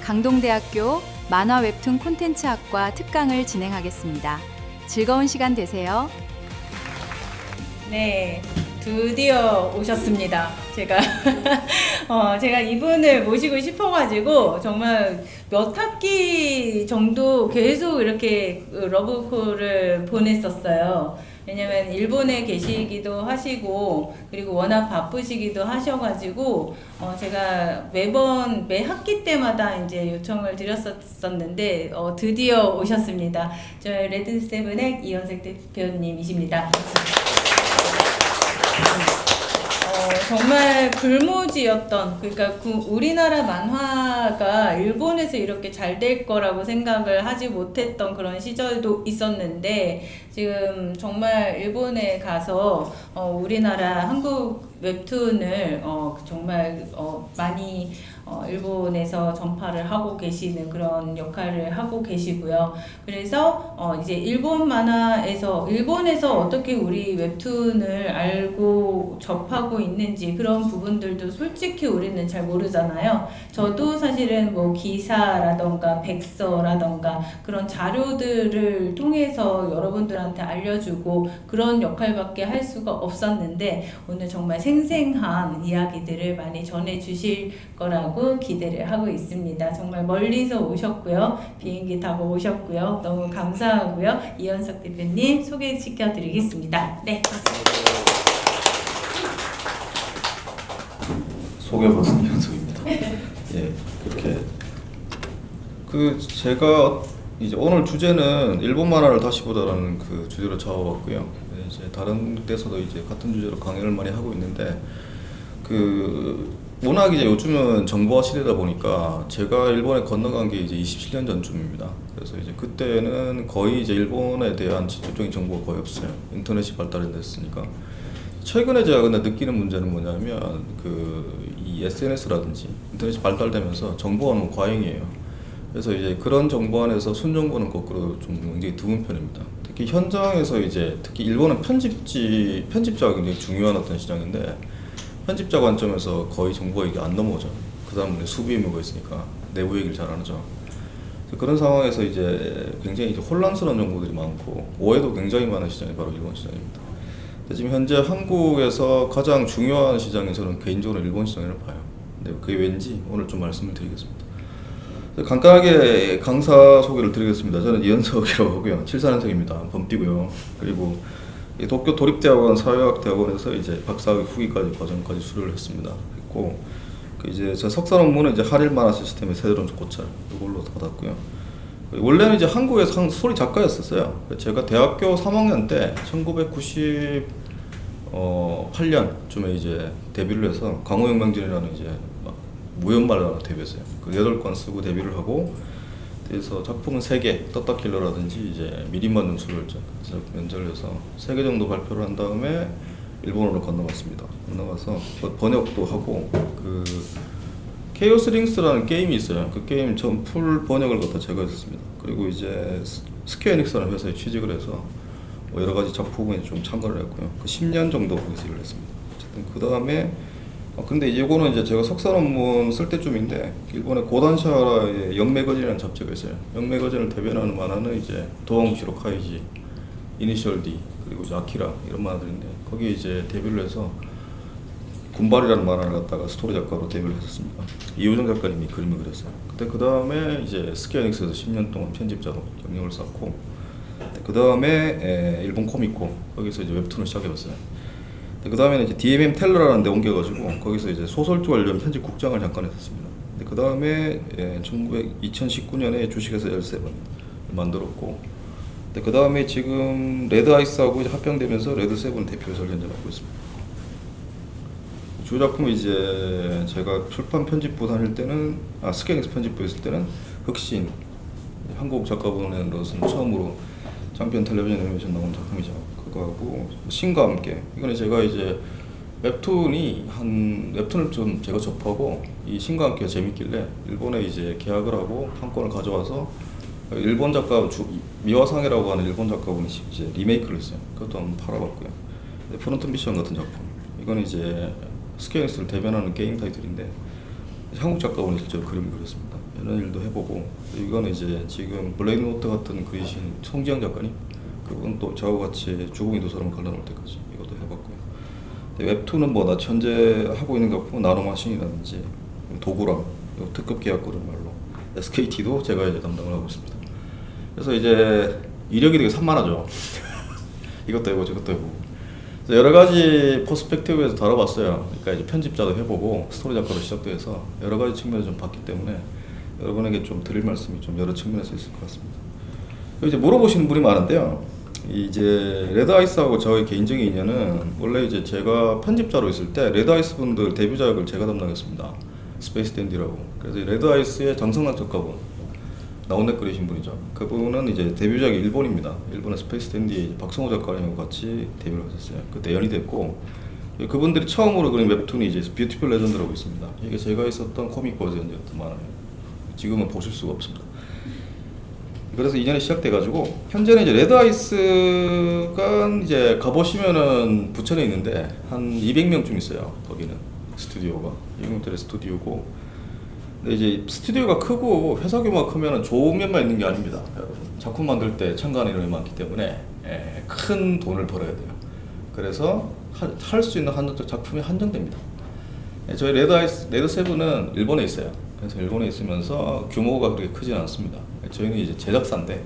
강동대학교 만화 웹툰 콘텐츠학과 특강을 진행하겠습니다. 즐거운 시간 되세요. 네, 드디어 오셨습니다. 제가 이분을 모시고 싶어가지고 정말 몇 학기 정도 계속 이렇게 러브콜을 보냈었어요. 왜냐면 일본에 계시기도 하시고 그리고 워낙 바쁘시기도 하셔가지고 제가 매 학기 때마다 이제 요청을 드렸었는데 드디어 오셨습니다. 저희 레드세븐의 이현석 대표님이십니다. 정말 불모지였던, 그러니까 우리나라 만화가 일본에서 이렇게 잘 될 거라고 생각을 하지 못했던 그런 시절도 있었는데, 지금 정말 일본에 가서 우리나라 한국 웹툰을 정말 많이 일본에서 전파를 하고 계시는 그런 역할을 하고 계시고요. 그래서 이제 일본에서 어떻게 우리 웹툰을 알고 접하고 있는지 그런 부분들도 솔직히 우리는 잘 모르잖아요. 저도 사실은 뭐 기사라던가 백서라던가 그런 자료들을 통해서 여러분들한테 알려주고 그런 역할밖에 할 수가 없었는데, 오늘 정말 생생한 이야기들을 많이 전해주실 거라고 기대를 하고 있습니다. 정말 멀리서 오셨고요. 비행기 타고 오셨고요. 너무 감사하고요. 이현석 대표님 소개시켜 드리겠습니다. 네, 소개받은 이현석입니다. 예, 그렇게 제가 이제 오늘 주제는 일본 만화를 다시 보자라는 그 주제로 잡아봤고요. 이제 다른 데서도 이제 같은 주제로 강연을 많이 하고 있는데, 워낙 이제 요즘은 정보화 시대다 보니까 제가 일본에 건너간 게 이제 27년 전쯤입니다. 그래서 이제 그때는 거의 이제 일본에 대한 직접적인 정보가 거의 없어요. 인터넷이 발달이 됐으니까. 최근에 제가 근데 느끼는 문제는 뭐냐면 이 SNS라든지 인터넷이 발달되면서 정보가 너무 과잉이에요. 그래서 이제 그런 정보 안에서 순정보는 거꾸로 좀 굉장히 드문 편입니다. 특히 현장에서 이제 특히 일본은 편집자가 굉장히 중요한 어떤 시장인데, 편집자 관점에서 거의 정보가 이게 안 넘어오죠. 그 다음에 수비 의무가 있으니까 내부 얘기를 잘 안 하죠. 그런 상황에서 이제 굉장히 이제 혼란스러운 정보들이 많고 오해도 굉장히 많은 시장이 바로 일본 시장입니다. 지금 현재 한국에서 가장 중요한 시장이 저는 개인적으로 일본 시장이라고 봐요. 근데 그게 왠지 오늘 좀 말씀을 드리겠습니다. 간단하게 강사 소개를 드리겠습니다. 저는 이현석이라고 하고요. 74년생입니다. 범띠고요. 그리고 도쿄 도립대학원 사회학대학원에서 이제 박사학위 후기까지 과정까지 수료를 했습니다. 했고, 이제 제 석사 논문은 이제 한일 만화 시스템의 세대론 고찰 이걸로 받았고요. 원래는 이제 한국에서 소리 작가였었어요. 제가 대학교 3학년 때 1998년쯤에 이제 데뷔를 해서 강호영명진이라는 이제 무연말로 데뷔했어요. 그 8권 쓰고 데뷔를 하고, 그래서 작품은 3개, 떴다킬러라든지 이제 미리만 눈수를죠. 면접을 해서 3개 정도 발표를 한 다음에 일본어로 건너갔습니다. 건너가서 번역도 하고, 케이오스 링스라는 게임이 있어요. 그 게임 전 풀 번역을 갖다 제가 했었습니다. 그리고 이제 스퀘어 에닉스라는 회사에 취직을 해서 여러 가지 작품에 좀 참가를 했고요. 10년 정도 거기서 일을 했습니다. 어쨌든 그 다음에 근데 이거는 이제 제가 석사 논문 쓸 때쯤인데, 일본의 고단샤라의 영매거진이라는 잡지가 있어요. 영매거진을 대변하는 만화는 이제 도와무시로 카이지, 이니셜 D, 그리고 이제 아키라 이런 만화들인데, 거기에 이제 데뷔를 해서 군발이라는 만화를 갖다가 스토리 작가로 데뷔를 했었습니다. 이호정 작가님이 그림을 그렸어요. 그때 그 다음에 이제 스퀘어닉스에서 10년 동안 편집자로 경력을 쌓고, 그 다음에 일본 코미코 거기서 이제 웹툰을 시작해봤어요. 그 다음에는 이제 DMM 텔러라는 데 옮겨가지고 거기서 이제 소설주 관련 편집 국장을 잠깐 했었습니다. 그 다음에 2019년에 주식회사 L7을 만들었고, 그 다음에 지금 레드아이스하고 이제 합병되면서 레드7 대표해설 현재 맡고 있습니다. 주 작품은 이제 제가 출판 편집부 다닐 때는 스퀘어닉스 편집부에 있을 때는 흑신, 한국 작가분으로서는 처음으로 장편 텔레비전 애니메이션 나온 작품이죠. 그거하고 신과 함께, 이거는 제가 이제 웹툰을 좀 제가 접하고 이 신과 함께가 재밌길래 일본에 이제 계약을 하고 판권을 가져와서 일본 작가 미와상이라고 하는 일본 작가분이 이제 리메이크를 했어요. 그것도 한번 팔아봤고요. 프론트 미션 같은 작품, 이건 이제 스퀘어닉스를 대변하는 게임 타이틀인데 한국 작가분이 실제로 그림을 그렸습니다. 이런 일도 해보고 이거는 이제 지금 블레이드 노트 같은 그리신 송지영 작가님 그분 또 저하고 같이 주공이 도서관 갈라놓을 때까지 이것도 해봤고요. 웹툰은 뭐 나 현재 하고 있는 거 보면 나노마신이라든지 도구랑 특급 계약거를 말로 SKT도 제가 이제 담당을 하고 있습니다. 그래서 이제 이력이 되게 산만하죠. 이것도 해보고 저것도 해보고 여러 가지 퍼스펙티브에서 다뤄봤어요. 그러니까 이제 편집자도 해보고 스토리 작가로 시작도 해서 여러 가지 측면을 좀 봤기 때문에 여러분에게 좀 드릴 말씀이 좀 여러 측면에서 있을 것 같습니다. 이제 물어보시는 분이 많은데요. 이제 레드아이스하고 저의 개인적인 인연은 원래 이제 제가 편집자로 있을 때 레드아이스 분들 데뷔작을 제가 담당했습니다. 스페이스 댄디라고. 그래서 레드아이스의 장성락 작가분 나온넷 그리신 분이죠. 그분은 이제 데뷔작이 일본입니다. 일본의 스페이스 댄디 박성호 작가님과 같이 데뷔를 하셨어요. 그때 연이 됐고 그분들이 처음으로 그린 웹툰이 이제 뷰티풀 레전드라고 있습니다. 이게 제가 있었던 코믹 버전이었던 만화예요. 지금은 보실 수가 없습니다. 그래서 2년이 시작돼가지고 현재는 이제 레드아이스가 이제 가보시면은 부천에 있는데 한 200명쯤 있어요. 거기는 스튜디오가 200명짜리 스튜디오고. 근데 이제 스튜디오가 크고 회사 규모가 크면은 좋은 면만 있는 게 아닙니다. 여러분. 작품 만들 때 참가하는 인원이 많기 때문에 큰 돈을 벌어야 돼요. 그래서 할 수 있는 작품이 한정됩니다. 저희 레드세븐은 일본에 있어요. 그래서 일본에 있으면서 규모가 그렇게 크진 않습니다. 저희는 이제 제작사인데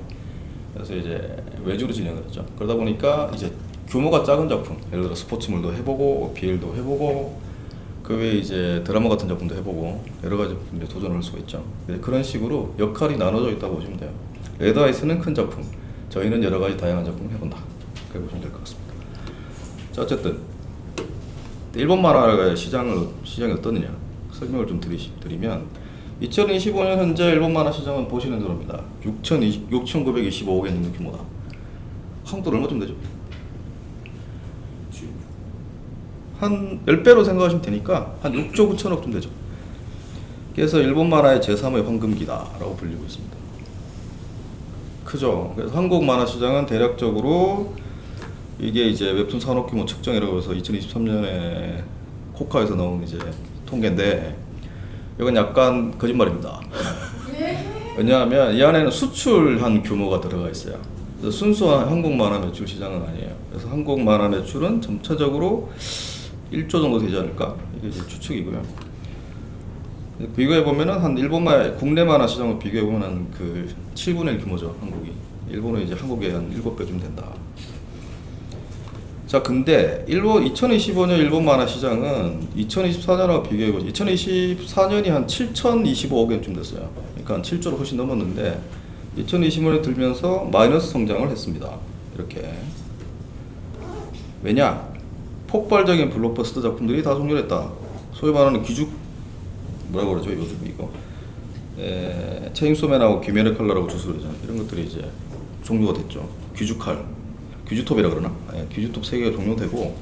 그래서 이제 외주로 진행을 했죠. 그러다 보니까 이제 규모가 작은 작품, 예를 들어 스포츠물도 해보고 BL도 해보고 그 외에 이제 드라마 같은 작품도 해보고 여러 가지 작품들에 도전을 할 수가 있죠. 그런 식으로 역할이 나눠져 있다고 보시면 돼요. 레드아이스는 큰 작품, 저희는 여러 가지 다양한 작품을 해본다. 그렇게 보시면 될 것 같습니다. 자, 어쨌든 일본 만화의 시장이 어떠느냐 설명을 좀 드리면 2025년 현재 일본 만화 시장은 보시는 대로입니다. 6,925억 엔 정도 규모다. 한국 돈 얼마쯤 되죠? 한 10배로 생각하시면 되니까 한 6조 9천억쯤 되죠. 그래서 일본 만화의 제3의 황금기다라고 불리고 있습니다. 크죠. 그래서 한국 만화 시장은 대략적으로 이게 이제 웹툰 산업 규모 측정이라고 해서 2023년에 코카에서 나온 이제 통계인데 이건 약간 거짓말입니다. 왜냐하면 이 안에는 수출한 규모가 들어가 있어요. 그래서 순수한 한국 만화 매출 시장은 아니에요. 그래서 한국 만화 매출은 전체적으로 1조 정도 되지 않을까? 이게 이제 추측이고요. 비교해 보면은 한 일본 국내 만화 시장을 비교해 보면 한 그 7분의 1 규모죠. 한국이. 일본은 이제 한국의 한 7배쯤 된다. 자, 근데 2025년 일본 만화 시장은 2024년하고 비교해보죠. 2024년이 한 7,025억 엔쯤 됐어요. 그러니까 한 7조를 훨씬 넘었는데 2025년에 들면서 마이너스 성장을 했습니다. 이렇게. 왜냐? 폭발적인 블록버스터 작품들이 다 종료했다. 소위 말하는 뭐라고 그러죠? 요즘 이거. 체인소맨하고 귀멸의 칼라라고 주술이잖아요. 이런 것들이 이제 종료가 됐죠. 귀주톱이라 그러나? 귀주톱 3개가 종료되고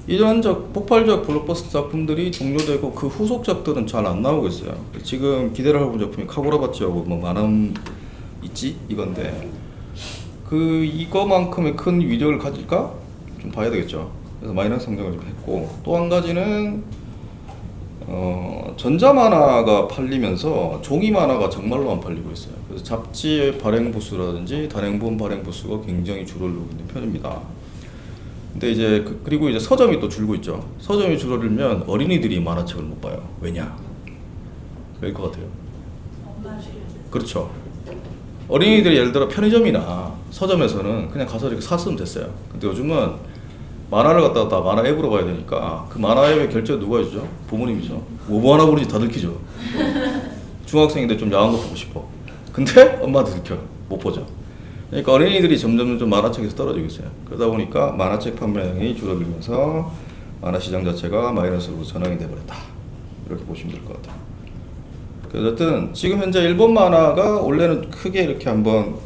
이런 폭발적 블록버스터 작품들이 종료되고 그 후속작들은 잘 안 나오고 있어요. 지금 기대를 하고 온 작품이 카구라바치하고 뭐 만함 있지? 이건데 이거만큼의 큰 위력을 가질까? 좀 봐야 되겠죠. 그래서 마이너스 성장을 좀 했고 또 한 가지는 전자 만화가 팔리면서 종이 만화가 정말로 안 팔리고 있어요. 그래서 잡지의 발행 부수라든지 단행본 발행 부수가 굉장히 줄어들고 있는 편입니다. 근데 이제 그리고 이제 서점이 또 줄고 있죠. 서점이 줄어들면 어린이들이 만화책을 못 봐요. 왜냐? 왜일 것 같아요? 그렇죠. 어린이들이 예를 들어 편의점이나 서점에서는 그냥 가서 이렇게 샀으면 됐어요. 근데 요즘은 만화를 갖다가 다 만화 앱으로 봐야 되니까 그 만화 앱의 결제 누가 해주죠? 부모님이죠. 뭐 하나 보는지 다 들키죠. 중학생인데 좀 야한 거 보고 싶어. 근데 엄마한테 들켜요. 못 보죠. 그러니까 어린이들이 점점 만화책에서 떨어지고 있어요. 그러다 보니까 만화책 판매량이 줄어들면서 만화 시장 자체가 마이너스로 전환이 돼버렸다. 이렇게 보시면 될 것 같아요. 그래서 어쨌든 지금 현재 일본 만화가 원래는 크게 이렇게 한번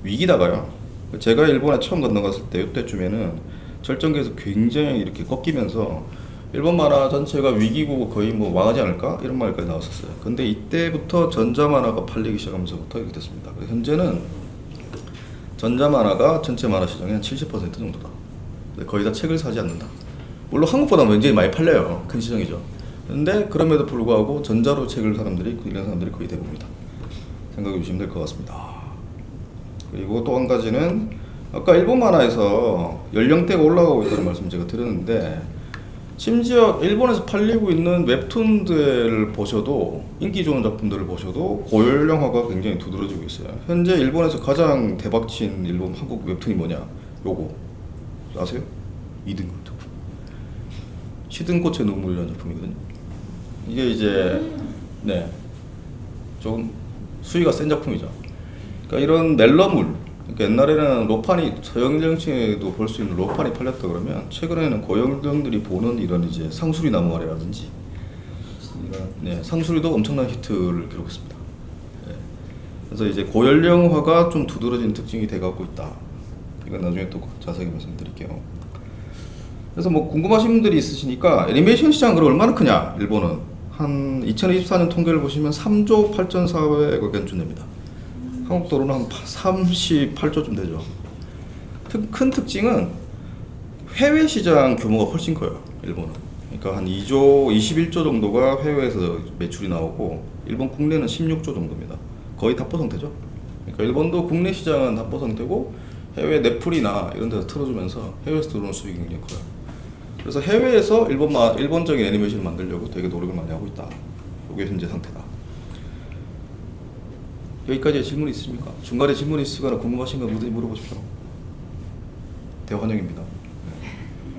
위기다가요. 제가 일본에 처음 건너갔을 때 이때쯤에는 절정기에서 굉장히 이렇게 꺾이면서 일본 만화 전체가 위기고 거의 뭐 망하지 않을까? 이런 말까지 나왔었어요. 근데 이때부터 전자 만화가 팔리기 시작하면서부터 이렇게 됐습니다. 현재는 전자 만화가 전체 만화 시장의 한 70% 정도다. 거의 다 책을 사지 않는다. 물론 한국보다 굉장히 많이 팔려요. 큰 시장이죠. 근데 그럼에도 불구하고 전자로 책을 읽는 사람들이 거의 대부분이다. 생각해 주시면 될 것 같습니다. 그리고 또 한 가지는 아까 일본 만화에서 연령대가 올라가고 있다는 말씀 제가 드렸는데 심지어 일본에서 팔리고 있는 웹툰들을 보셔도 인기 좋은 작품들을 보셔도 고연령화가 굉장히 두드러지고 있어요. 현재 일본에서 가장 대박친 일본 한국 웹툰이 뭐냐? 요거 아세요? 이등급 작품. 시든꽃의 눈물이라는 작품이거든요. 이게 이제 네, 좀 수위가 센 작품이죠. 그러니까 이런 멜러물, 그러니까 옛날에는 로판이 저연령층에도 볼 수 있는 로판이 팔렸다 그러면 최근에는 고연령들이 보는 이런 이제 상수리 나무아래라든지 네, 상수리도 엄청난 히트를 기록했습니다. 네. 그래서 이제 고연령화가 좀 두드러진 특징이 돼가고 있다. 이건 나중에 또 자세히 말씀드릴게요. 그래서 뭐 궁금하신 분들이 있으시니까 애니메이션 시장 그럼 얼마나 크냐? 일본은 한 2024년 통계를 보시면 3조 8,400억 원 됩니다. 한국 도로는 한 38조쯤 되죠. 큰 특징은 해외 시장 규모가 훨씬 커요. 일본은. 그러니까 한 2조 21조 정도가 해외에서 매출이 나오고 일본 국내는 16조 정도입니다. 거의 답보상태죠. 그러니까 일본도 국내 시장은 답보상태고 해외 넷플이나 이런 데서 틀어주면서 해외에서 들어오는 수익이 굉장히 커요. 그래서 해외에서 일본적인 애니메이션을 만들려고 되게 노력을 많이 하고 있다. 이게 현재 상태다. 여기까지 질문 있습니까? 중간에 질문 있으거나 궁금하신 거 뭐든지 물어보십시오. 대환영입니다.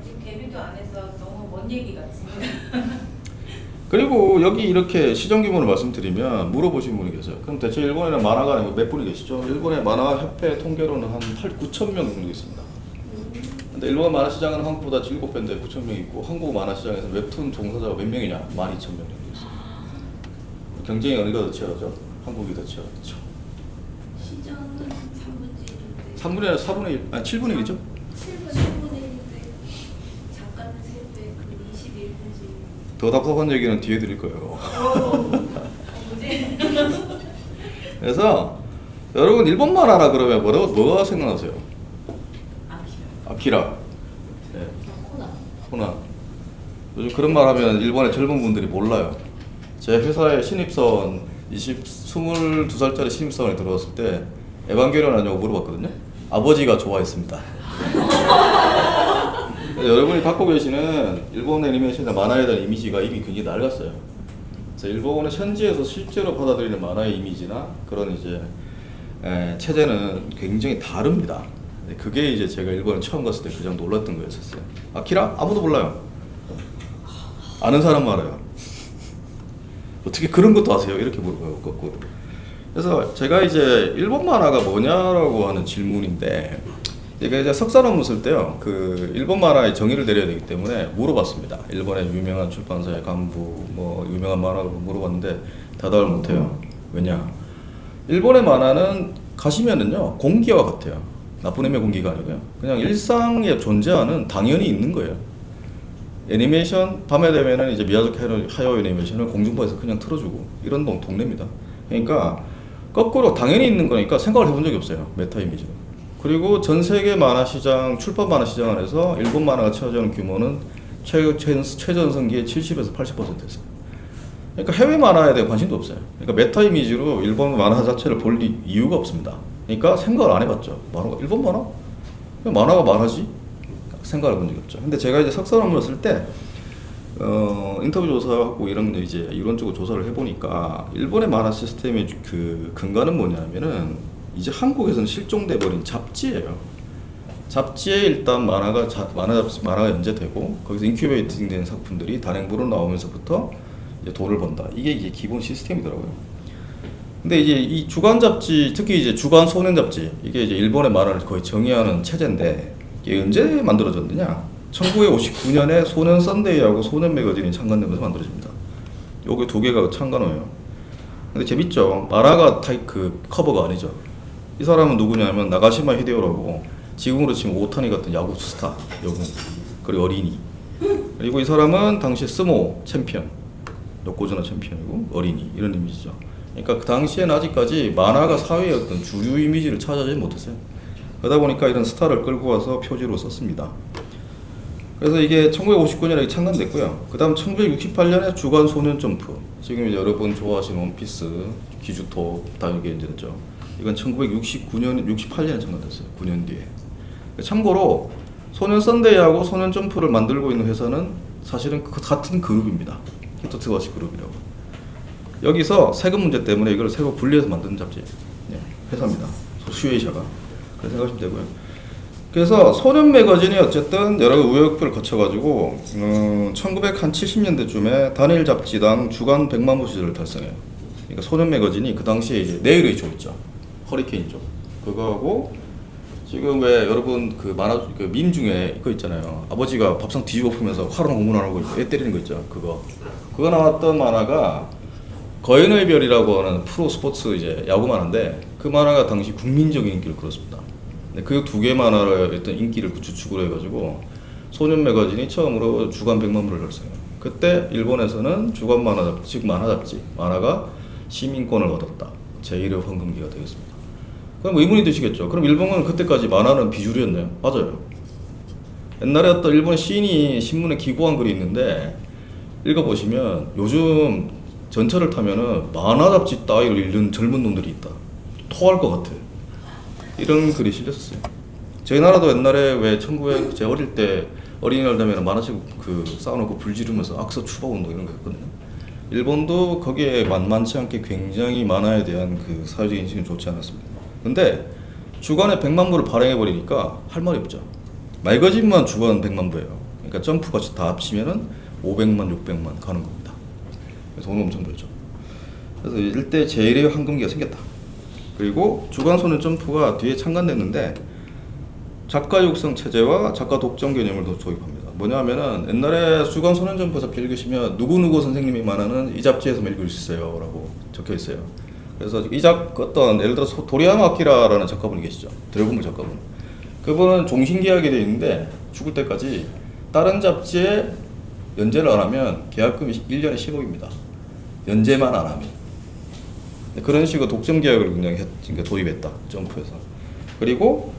지금 데뷔도 안 해서 너무 먼 얘기 같습니다. 그리고 여기 이렇게 시장 규모를 말씀드리면 물어보신 분이 계세요. 그럼 대체 일본에는 만화가 몇 분이 계시죠? 일본의 만화 협회 통계로는 한 9천 명 정도 있습니다. 근데 일본 만화 시장은 한국보다 7배인데 9천 명 있고 한국 만화 시장에서 웹툰 종사자가 몇 명이냐? 12,000명 정도 있어요. 경쟁이 어디가 더 치열하죠? 한국이 더 치열하죠. 시장은 3분의 1인데 3분의 1, 4분의 1, 아니 7분의 1이죠? 7분의 1인데 작가는 3배, 그럼 21분지. 더 답답한 얘기는 뒤에 드릴 거예요. 뭐지? 그래서 여러분 일본 만화라 그러면 뭐가 생각나세요? 아키라. 네. 코난. 요즘 그런 말 하면 일본의 젊은 분들이 몰라요. 제 회사에 신입사원 22살짜리 신입사원이 들어왔을 때 에반게리온 아냐고 물어봤거든요. 아버지가 좋아했습니다. 여러분이 갖고 계시는 일본 애니메이션이나 만화에 대한 이미지가 이미 굉장히 낡았어요. 그래서 일본의 현지에서 실제로 받아들이는 만화의 이미지나 그런 이제 체제는 굉장히 다릅니다. 그게 이제 제가 일본에 처음 갔을 때 가장 놀랐던 거였었어요. 아키라? 아무도 몰라요. 아는 사람만 알아요. 어떻게 그런 것도 아세요? 이렇게 물어봐요, 거꾸로. 그래서 제가 이제 일본 만화가 뭐냐라고 하는 질문인데, 제가 이제 석사 논문 쓸 때요, 그 일본 만화의 정의를 내려야 되기 때문에 물어봤습니다. 일본의 유명한 출판사의 간부, 뭐 유명한 만화를 물어봤는데 대답을 못해요. 왜냐? 일본의 만화는 가시면은요 공기와 같아요. 나쁜 의미의 공기가 아니고요. 그냥 일상에 존재하는 당연히 있는 거예요. 애니메이션 밤에 되면은 이제 미야자키 하야오 애니메이션을 공중파에서 그냥 틀어주고 이런 동네입니다. 그러니까 거꾸로 당연히 있는 거니까 생각을 해본 적이 없어요. 메타 이미지로. 그리고 전 세계 만화 시장, 출판 만화 시장 안에서 일본 만화가 차지하는 규모는 최전성기의 70에서 80%였어요. 그러니까 해외 만화에 대한 관심도 없어요. 그러니까 메타 이미지로 일본 만화 자체를 볼 이유가 없습니다. 그러니까 생각을 안 해봤죠. 만화가 일본 만화? 그냥 만화가 만화지? 생각을 해본 적이 없죠. 근데 제가 이제 석사 논문을 쓸 때 인터뷰 조사하고 이런 이제 이론적으로 조사를 해보니까 일본의 만화 시스템의 그 근간은 뭐냐면은 이제 한국에서는 실종돼 버린 잡지예요. 잡지에 일단 만화가 연재되고 거기서 인큐베이팅 된 작품들이 단행본으로 나오면서부터 이제 돈을 번다. 이게 기본 시스템이더라고요. 근데 이제 이 주간 잡지, 특히 이제 주간 소년 잡지, 이게 이제 일본의 만화를 거의 정의하는 체제인데 이게 언제 만들어졌느냐? 1959년에 소년 썬데이하고 소년 매거진이 창간되면서 만들어집니다. 요게 두 개가 창간호예요. 근데 재밌죠? 만화가 그 커버가 아니죠. 이 사람은 누구냐면 나가시마 히데오라고 지금으로 치면 오타니 같은 야구 스타, 영웅, 그리고 어린이. 그리고 이 사람은 당시 스모 챔피언, 요코즈나 챔피언이고 어린이 이런 이미지죠. 그러니까 그 당시에는 아직까지 만화가 사회의 어떤 주류 이미지를 찾아내지 못했어요. 그러다 보니까 이런 스타를 끌고 와서 표지로 썼습니다. 그래서 이게 1959년에 창간됐고요. 그 다음 1968년에 주간 소년 점프. 지금 이제 여러분 좋아하시는 원피스, 기주토 다 이게 이제 됐죠. 이건 1969년, 68년에 창간됐어요. 9년 뒤에. 참고로 소년 썬데이하고 소년 점프를 만들고 있는 회사는 사실은 같은 그룹입니다. 히토츠와시 그룹이라고. 여기서 세금 문제 때문에 이걸 세금 분리해서 만든 잡지 회사입니다. 슈에이샤가. 그렇게 생각하시면 되고요. 그래서 소년 매거진이 어쨌든 여러 우여곡절을 거쳐가지고 1970년대쯤에 단일 잡지당 주간 100만 부 시절을 달성해요. 그러니까 소년 매거진이 그 당시에 이제 네일의 조 있죠. 허리케인 조. 그거하고 지금 왜 여러분 그 만화 그 밈 중에 그거 있잖아요. 아버지가 밥상 뒤집어 풀면서 화로는 공부 안 하고 애 때리는 거 있죠. 그거 나왔던 만화가 거인의 별이라고 하는 프로 스포츠 이제 야구 만화인데 그 만화가 당시 국민적인 인기를 끌었습니다. 그 두 개 만화를 어떤 인기를 주축으로 해가지고 소년 매거진이 처음으로 주간 100만 부를 달성해요. 그때 일본에서는 주간 만화 잡지, 즉 만화 잡지, 만화가 시민권을 얻었다. 제1의 황금기가 되겠습니다. 그럼 의문이 드시겠죠. 그럼 일본은 그때까지 만화는 비주류였나요? 맞아요. 옛날에 어떤 일본 시인이 신문에 기고한 글이 있는데 읽어보시면 요즘 전철을 타면은 만화 잡지 따위를 읽는 젊은 놈들이 있다. 토할 것 같아. 이런 글이 실렸어요. 저희 나라도 옛날에 왜 제 어릴 때 어린이날 되면 만화책 그 쌓아놓고 불 지르면서 악서 추방 운동 이런 거 했거든요. 일본도 거기에 만만치 않게 굉장히 만화에 대한 그 사회적 인식이 좋지 않았습니다. 근데 주간에 100만 부를 발행해 버리니까 할 말이 없죠. 매거진만 주간 100만 부예요. 그러니까 점프같이 다 합치면은 500만, 600만 가는 겁니다. 그래서 돈 엄청 벌죠. 그래서 일대 제1의 황금기가 생겼다. 그리고 주간 소년 점프가 뒤에 창간됐는데 작가 육성 체제와 작가 독점 개념을 더 도입합니다. 뭐냐면은 옛날에 주간 소년 점프 잡지 읽으시면 누구누구 선생님이 말하는 이 잡지에서 읽을 수 있어요 라고 적혀 있어요. 그래서 어떤 예를 들어서 도리야마 아키라라는 작가분이 계시죠. 드래곤볼 작가분. 그분은 종신계약이 되어 있는데 죽을 때까지 다른 잡지에 연재를 안 하면 계약금이 1년에 10억입니다. 연재만 안 하면. 그런 식으로 독점 계약을 굉장히 도입했다. 점프에서. 그리고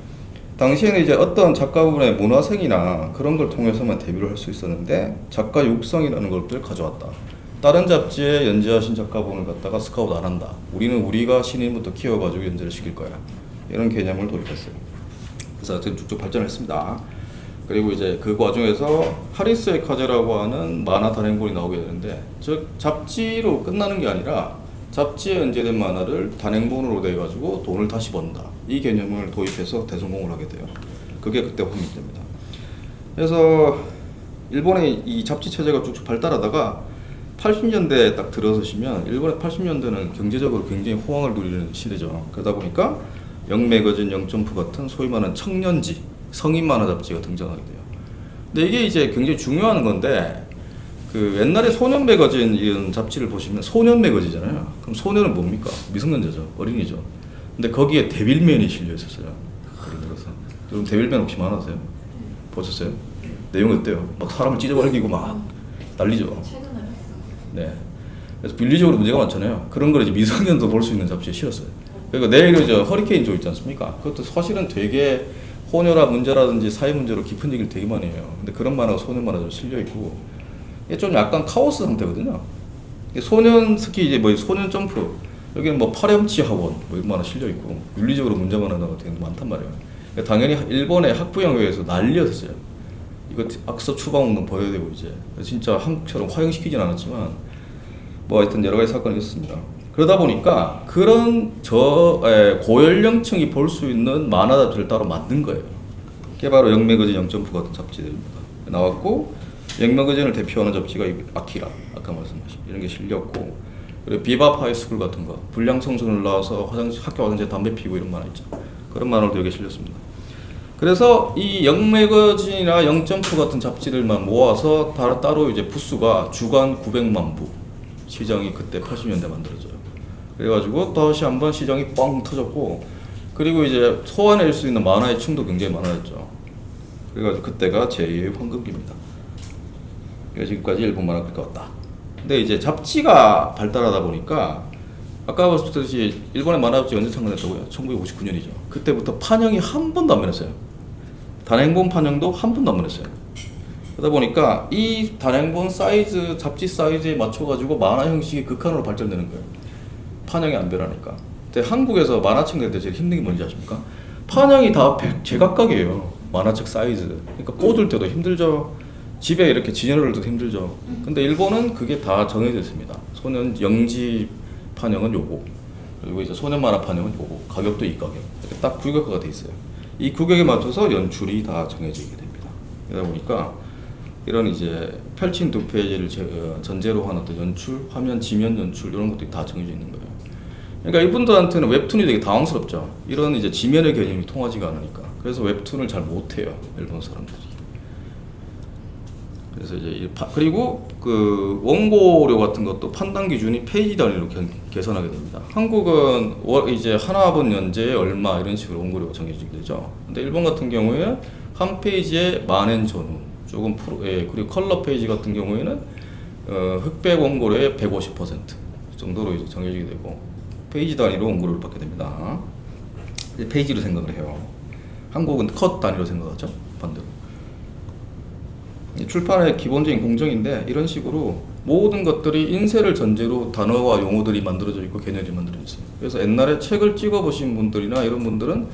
당시에는 이제 어떤 작가분의 문화생이나 그런 걸 통해서만 데뷔를 할 수 있었는데 작가 육성이라는 것을 가져왔다. 다른 잡지에 연재하신 작가분을 갖다가 스카우트 안 한다. 우리는 우리가 신인부터 키워가지고 연재를 시킬 거야. 이런 개념을 도입했어요. 그래서 하여튼 쭉쭉 발전했습니다. 그리고 이제 그 과정에서 하리스의 카제라고 하는 만화 단행본이 나오게 되는데 즉 잡지로 끝나는 게 아니라 잡지에 연재된 만화를 단행본으로 돼가지고 돈을 다시 번다. 이 개념을 도입해서 대성공을 하게 돼요. 그게 그때 확립됩니다. 그래서 일본의 이 잡지 체제가 쭉쭉 발달하다가 80년대에 딱 들어서시면 일본의 80년대는 경제적으로 굉장히 호황을 누리는 시대죠. 그러다 보니까 영매거진, 영점프 같은 소위 말하는 청년지, 성인 만화 잡지가 등장하게 돼요. 근데 이게 이제 굉장히 중요한 건데 그 옛날에 소년 매거진 이런 잡지를 보시면 소년 매거진이잖아요. 그럼 소년은 뭡니까? 미성년자죠. 어린이죠. 근데 거기에 데빌맨이 실려 있었어요. 예를 들어서 여러분 데빌맨 혹시 만화세요? 보셨어요? 내용이 어때요? 막 사람을 찢어버리고 막 난리죠. 최근에 봤어. 네. 그래서 윤리적으로 문제가 많잖아요. 그런 걸 이제 미성년도 볼 수 있는 잡지에 실었어요. 그리고 내일 저 허리케인 조 있지 않습니까? 그것도 사실은 되게 혼혈화 문제라든지 사회 문제로 깊은 얘기를 되게 많이 해요. 근데 그런 만화가 소년 만화로 실려 있고 이게 좀 약간 카오스 상태거든요. 소년 특히 이제 뭐 소년 점프 여기는 뭐 파렴치 학원 뭐 이런 만화 실려 있고 윤리적으로 문제 많은 만화가 되게 많단 말이에요. 그러니까 당연히 일본의 학부형회에서 난리였어요. 이거 악서 추방 운동 벌여야 되고 이제 진짜 한국처럼 화형시키진 않았지만 뭐 하여튼 여러 가지 사건이 있었습니다. 그러다 보니까 그런 고연령층이 볼 수 있는 만화 잡지를 따로 만든 거예요. 그게 바로 영매거진, 영점프 같은 잡지들입니다. 나왔고 영매거진을 대표하는 잡지가 아키라, 아까 말씀하신 이런 게 실렸고 그리고 비밥 하이스쿨 같은 거 불량 청소년을 나와서 학교 화장실에 담배 피고 이런 만화 있죠. 그런 만화도 여기 실렸습니다. 그래서 이 영매거진이나 영점프 같은 잡지들만 모아서 따로 이제 부수가 주간 900만 부 시장이 그때 80년대 만들어져요. 그래가지고 다시 한번 시장이 뻥 터졌고 그리고 이제 소화낼 수 있는 만화의 층도 굉장히 많아졌죠. 그래가지고 그때가 제2의 황금기입니다. 그래서 지금까지 일본 만화 그렇게 왔다. 근데 이제 잡지가 발달하다 보니까 아까 말씀드렸듯이 일본의 만화 잡지 언제 창간했다고요? 1959년이죠. 그때부터 판형이 한 번도 안 변했어요. 단행본 판형도 한 번도 안 변했어요. 그러다 보니까 이 단행본 사이즈, 잡지 사이즈에 맞춰가지고 만화 형식이 극한으로 발전되는 거예요. 판형이 안 되라니까. 근데 한국에서 만화책인데 제일 힘든 게 뭔지 아십니까? 판형이 다 제각각이에요. 만화책 사이즈. 그러니까 꽂을 때도 힘들죠. 집에 이렇게 진열을 해도 힘들죠. 근데 일본은 그게 다 정해져 있습니다. 소년 영지 판형은 요거, 그리고 이제 소년 만화 판형은 요거, 가격도 이 가격. 이렇게 딱 규격화가 돼 있어요. 이 규격에 맞춰서 연출이 다 정해지게 됩니다. 그러다 보니까 이런 이제 펼친 두 페이지를 전제로 한 어떤 연출, 화면 지면 연출 이런 것들이 다 정해져 있는 거예요. 그러니까 이분들한테는 웹툰이 되게 당황스럽죠. 이런 이제 지면의 개념이 통하지가 않으니까. 그래서 웹툰을 잘 못해요, 일본 사람들이. 그래서 이제 그리고 그 원고료 같은 것도 판단 기준이 페이지 단위로 계산하게 됩니다. 한국은 이제 하나번 연재에 얼마 이런 식으로 원고료가 정해지게 되죠. 근데 일본 같은 경우에 한 페이지에 만엔 전후, 조금 그리고 컬러 페이지 같은 경우에는 흑백 원고료의 150% 정도로 이제 정해지게 되고 페이지 단위로 원고료를 받게 됩니다. 이제 페이지로 생각을 해요. 한국은 컷 단위로 생각하죠, 반대로. 출판의 기본적인 공정인데 이런 식으로 모든 것들이 인쇄를 전제로 단어와 용어들이 만들어져 있고 개념이 만들어져 있어요. 그래서 옛날에 책을 찍어 보신 분들이나 이런 분들은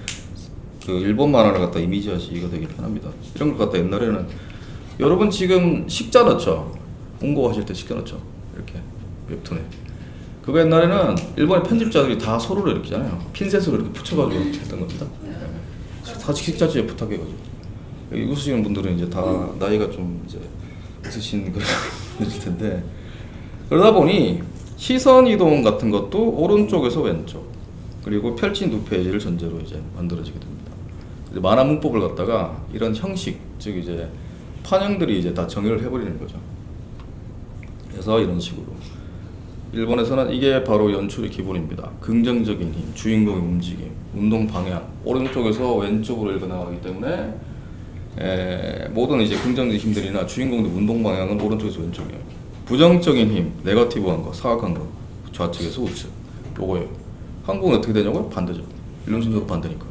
그 일본 만화를 갖다 이미지하시기가 되게 편합니다. 이런 것 갖다 옛날에는 여러분 지금 식자 넣죠. 홍보 하실 때 식자 넣죠. 이렇게 웹툰에. 그거 옛날에는 일본의 편집자들이 다 서로를 이렇게 잖아요. 핀셋으로 이렇게 붙여가지고 했던 겁니다. 사직 식자지에 부탁해가지고. 여기 웃으시는 분들은 이제 다 나이가 좀 이제 있으신 그럴 텐데 그러다 보니 시선 이동 같은 것도 오른쪽에서 왼쪽 그리고 펼친 두 페이지를 전제로 이제 만들어지게 됩니다. 만화 문법을 갖다가 이런 형식 즉 이제 판형들이 이제 다 정의를 해버리는 거죠. 그래서 이런 식으로 일본에서는 이게 바로 연출의 기본입니다. 긍정적인 힘, 주인공의 움직임, 운동 방향 오른쪽에서 왼쪽으로 읽어 나가기 때문에 모든 이제 긍정적인 힘들이나 주인공의 운동 방향은 오른쪽에서 왼쪽이에요. 부정적인 힘, 네거티브한 거, 사악한 거, 좌측에서 우측. 요거예요. 한국은 어떻게 되냐고요? 반대죠. 일본 순서가 반대니까.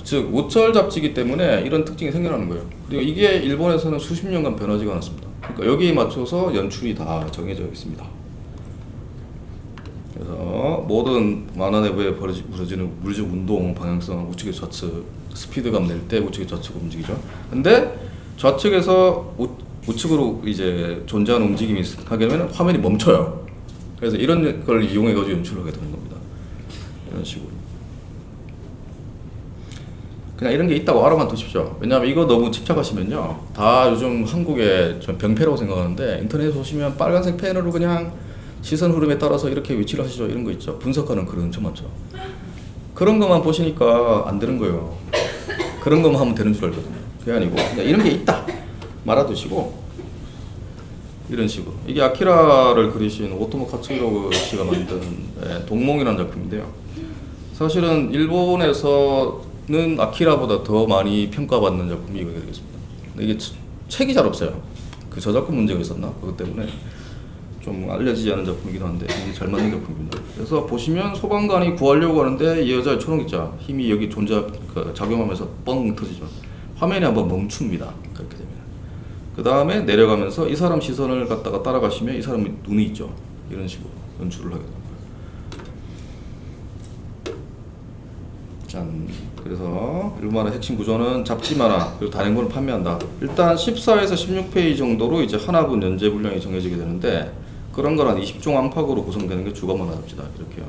즉 우철 잡지이기 때문에 이런 특징이 생겨나는 거예요. 그리고 이게 일본에서는 수십 년간 변하지가 않았습니다. 그러니까 여기에 맞춰서 연출이 다 정해져 있습니다. 그래서 모든 만화 내부에 벌어지는 물리적 운동 방향성, 우측에서 좌측, 스피드감 낼 때 우측에 좌측 움직이죠. 근데 좌측에서 우측으로 이제 존재하는 움직임이 하게 되면 화면이 멈춰요. 그래서 이런 걸 이용해 가지고 연출을 하게 되는 겁니다. 이런 식으로. 그냥 이런 게 있다고 알아만 두십시오. 왜냐하면 이거 너무 집착하시면요, 다 요즘 한국의 좀 병폐라고 생각하는데 인터넷에 보시면 빨간색 펜으로 그냥 시선 흐름에 따라서 이렇게 위치를 하시죠. 이런 거 있죠. 분석하는 글은 엄청 많죠. 그런 것만 보시니까 안 되는 거예요. 그런 것만 하면 되는 줄 알거든요. 그게 아니고 그냥 이런 게 있다 말아두시고 이런 식으로. 이게 아키라를 그리신 오토모 카츠히로 씨가 만든 동몽이라는 작품인데요. 사실은 일본에서는 아키라보다 더 많이 평가받는 작품이 이게 되겠습니다. 근데 이게 책이 잘 없어요. 그 저작권 문제가 있었나? 그것 때문에 좀 알려지지 않은 작품이기도 한데 이게 잘 맞는 작품입니다. 그래서 보시면 소방관이 구하려고 하는데 이 여자의 초록입자 힘이 여기 작용하면서 뻥 터지죠. 화면이 한번 멈춥니다. 그렇게 되면 그 다음에 내려가면서 이 사람 시선을 갖다가 따라가시면 이 사람이 눈이 있죠. 이런 식으로 연출을 하게 됩니다. 짠. 그래서 일본만화 핵심 구조는 잡지 만화 그리고 단행본을 판매한다. 일단 14에서 16페이지 정도로 이제 하나분 연재 분량이 정해지게 되는데 그런 걸 한 20종 안팎으로 구성되는 게 주간 만화 잡지다. 이렇게요.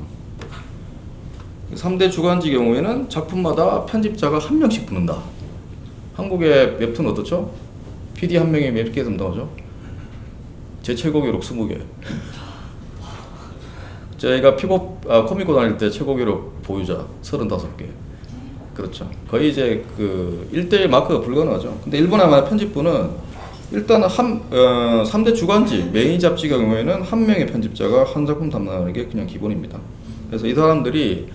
3대 주간지 경우에는 작품마다 편집자가 한 명씩 붙는다. 한국의 웹툰 어떻죠? PD 한 명이 몇 개 담당하죠? 제 최고 기록 20개. 제가 코미코 다닐 때 최고 기록 보유자 35개. 그렇죠. 거의 이제 그 1대1 마크가 불가능하죠. 근데 일본의 만화 편집부는 일단 3대 주간지 메인 잡지 경우에는 한 명의 편집자가 한 작품 담당하는 게 그냥 기본입니다. 그래서 이 사람들이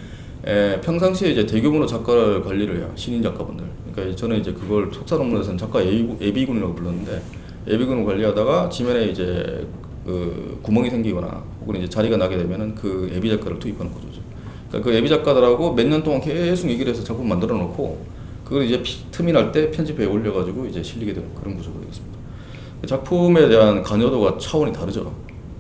평상시에 이제 대규모로 작가를 관리를 해요. 신인 작가분들. 그러니까 저는 이제 그걸 속사 논문에서는 작가 예비군이라고 불렀는데 예비군을 관리하다가 지면에 이제 그 구멍이 생기거나 혹은 이제 자리가 나게 되면은 그 예비 작가를 투입하는 거죠. 그러니까 그 예비 작가들하고 몇 년 동안 계속 얘기를 해서 작품 만들어 놓고 그걸 이제 틈이 날 때 편집에 올려가지고 이제 실리게 되는 그런 구조가 되겠습니다. 작품에 대한 관여도가 차원이 다르죠.